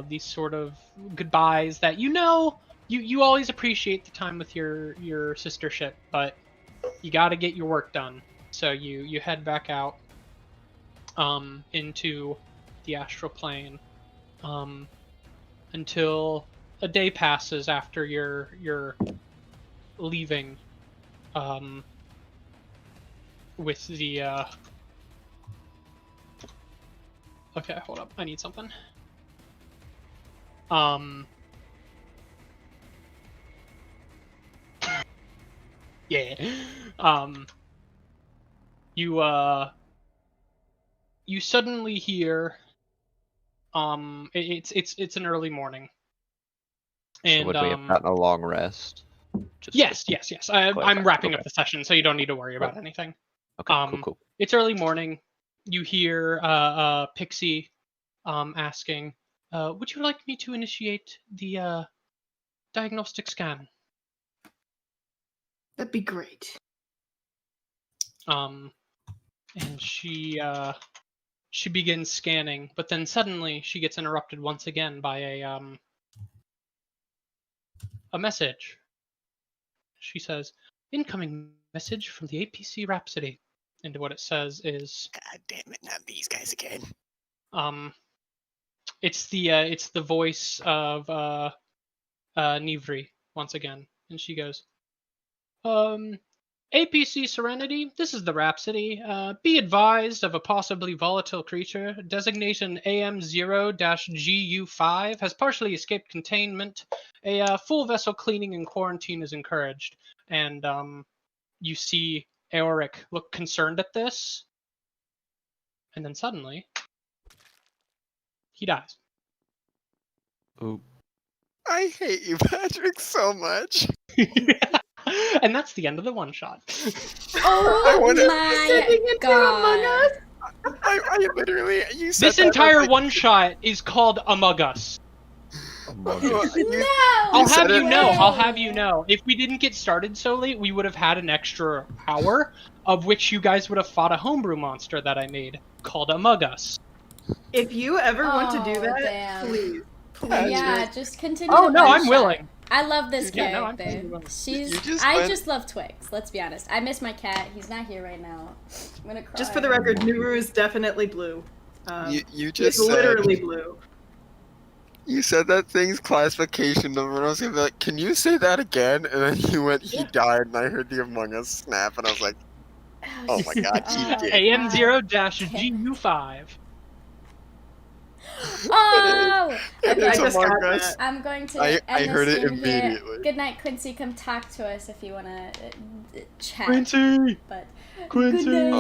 These sort of goodbyes that you always appreciate the time with your sister ship, but you got to get your work done. So you head back out into the astral plane until a day passes after you're leaving with the okay, hold up, I need something. Yeah. You suddenly hear it's an early morning. And so would we have gotten a long rest? Yes. I'm wrapping up the session, so you don't need to worry about anything. Okay, cool. It's early morning. You hear Pixie asking, would you like me to initiate the diagnostic scan? That'd be great. And she begins scanning, but then suddenly she gets interrupted once again by a message. She says, "Incoming message from the APC Rhapsody." And what it says is, God damn it, not these guys again. It's the voice of Nivri once again, and she goes, APC Serenity, this is the Rhapsody. Be advised of a possibly volatile creature. Designation AM0-GU5 has partially escaped containment. A full vessel cleaning and quarantine is encouraged. And you see Eoric look concerned at this, and then suddenly he dies. Ooh. I hate you, Patrick, so much. And that's the end of the one shot. Oh wanna- my god. I literally, you said This that, I was entire like, one shot is called Among Us. Among you- Us. you- No! I'll said have you it. know, I'll way. have you know. If we didn't get started so late, we would have had an extra hour, of which you guys would have fought a homebrew monster that I made called Among Us. If you ever want to do Oh, that, damn. please. Yeah, just continue. Oh the no, I'm one-shot. willing. I love this Yeah, no, I'm character. totally willing. She's. You just I went- just love Twix. Let's be honest. I miss my cat. He's not here right now. I'm gonna cry. Just for the record, Nuru is definitely blue. you It's just said, literally blue. you said that thing's classification number, and I was gonna be like, can you say that again? And then you went, he died, and I heard the Among Us snap, and I was like, oh my god, he Oh, did. AM0-GU5. Oh! It Okay, is I just Among got Us. that. I'm going to I end heard this it stream here. immediately. Good night, Quincy. Come talk to us if you wanna chat. Quincy! But Quincy! good night.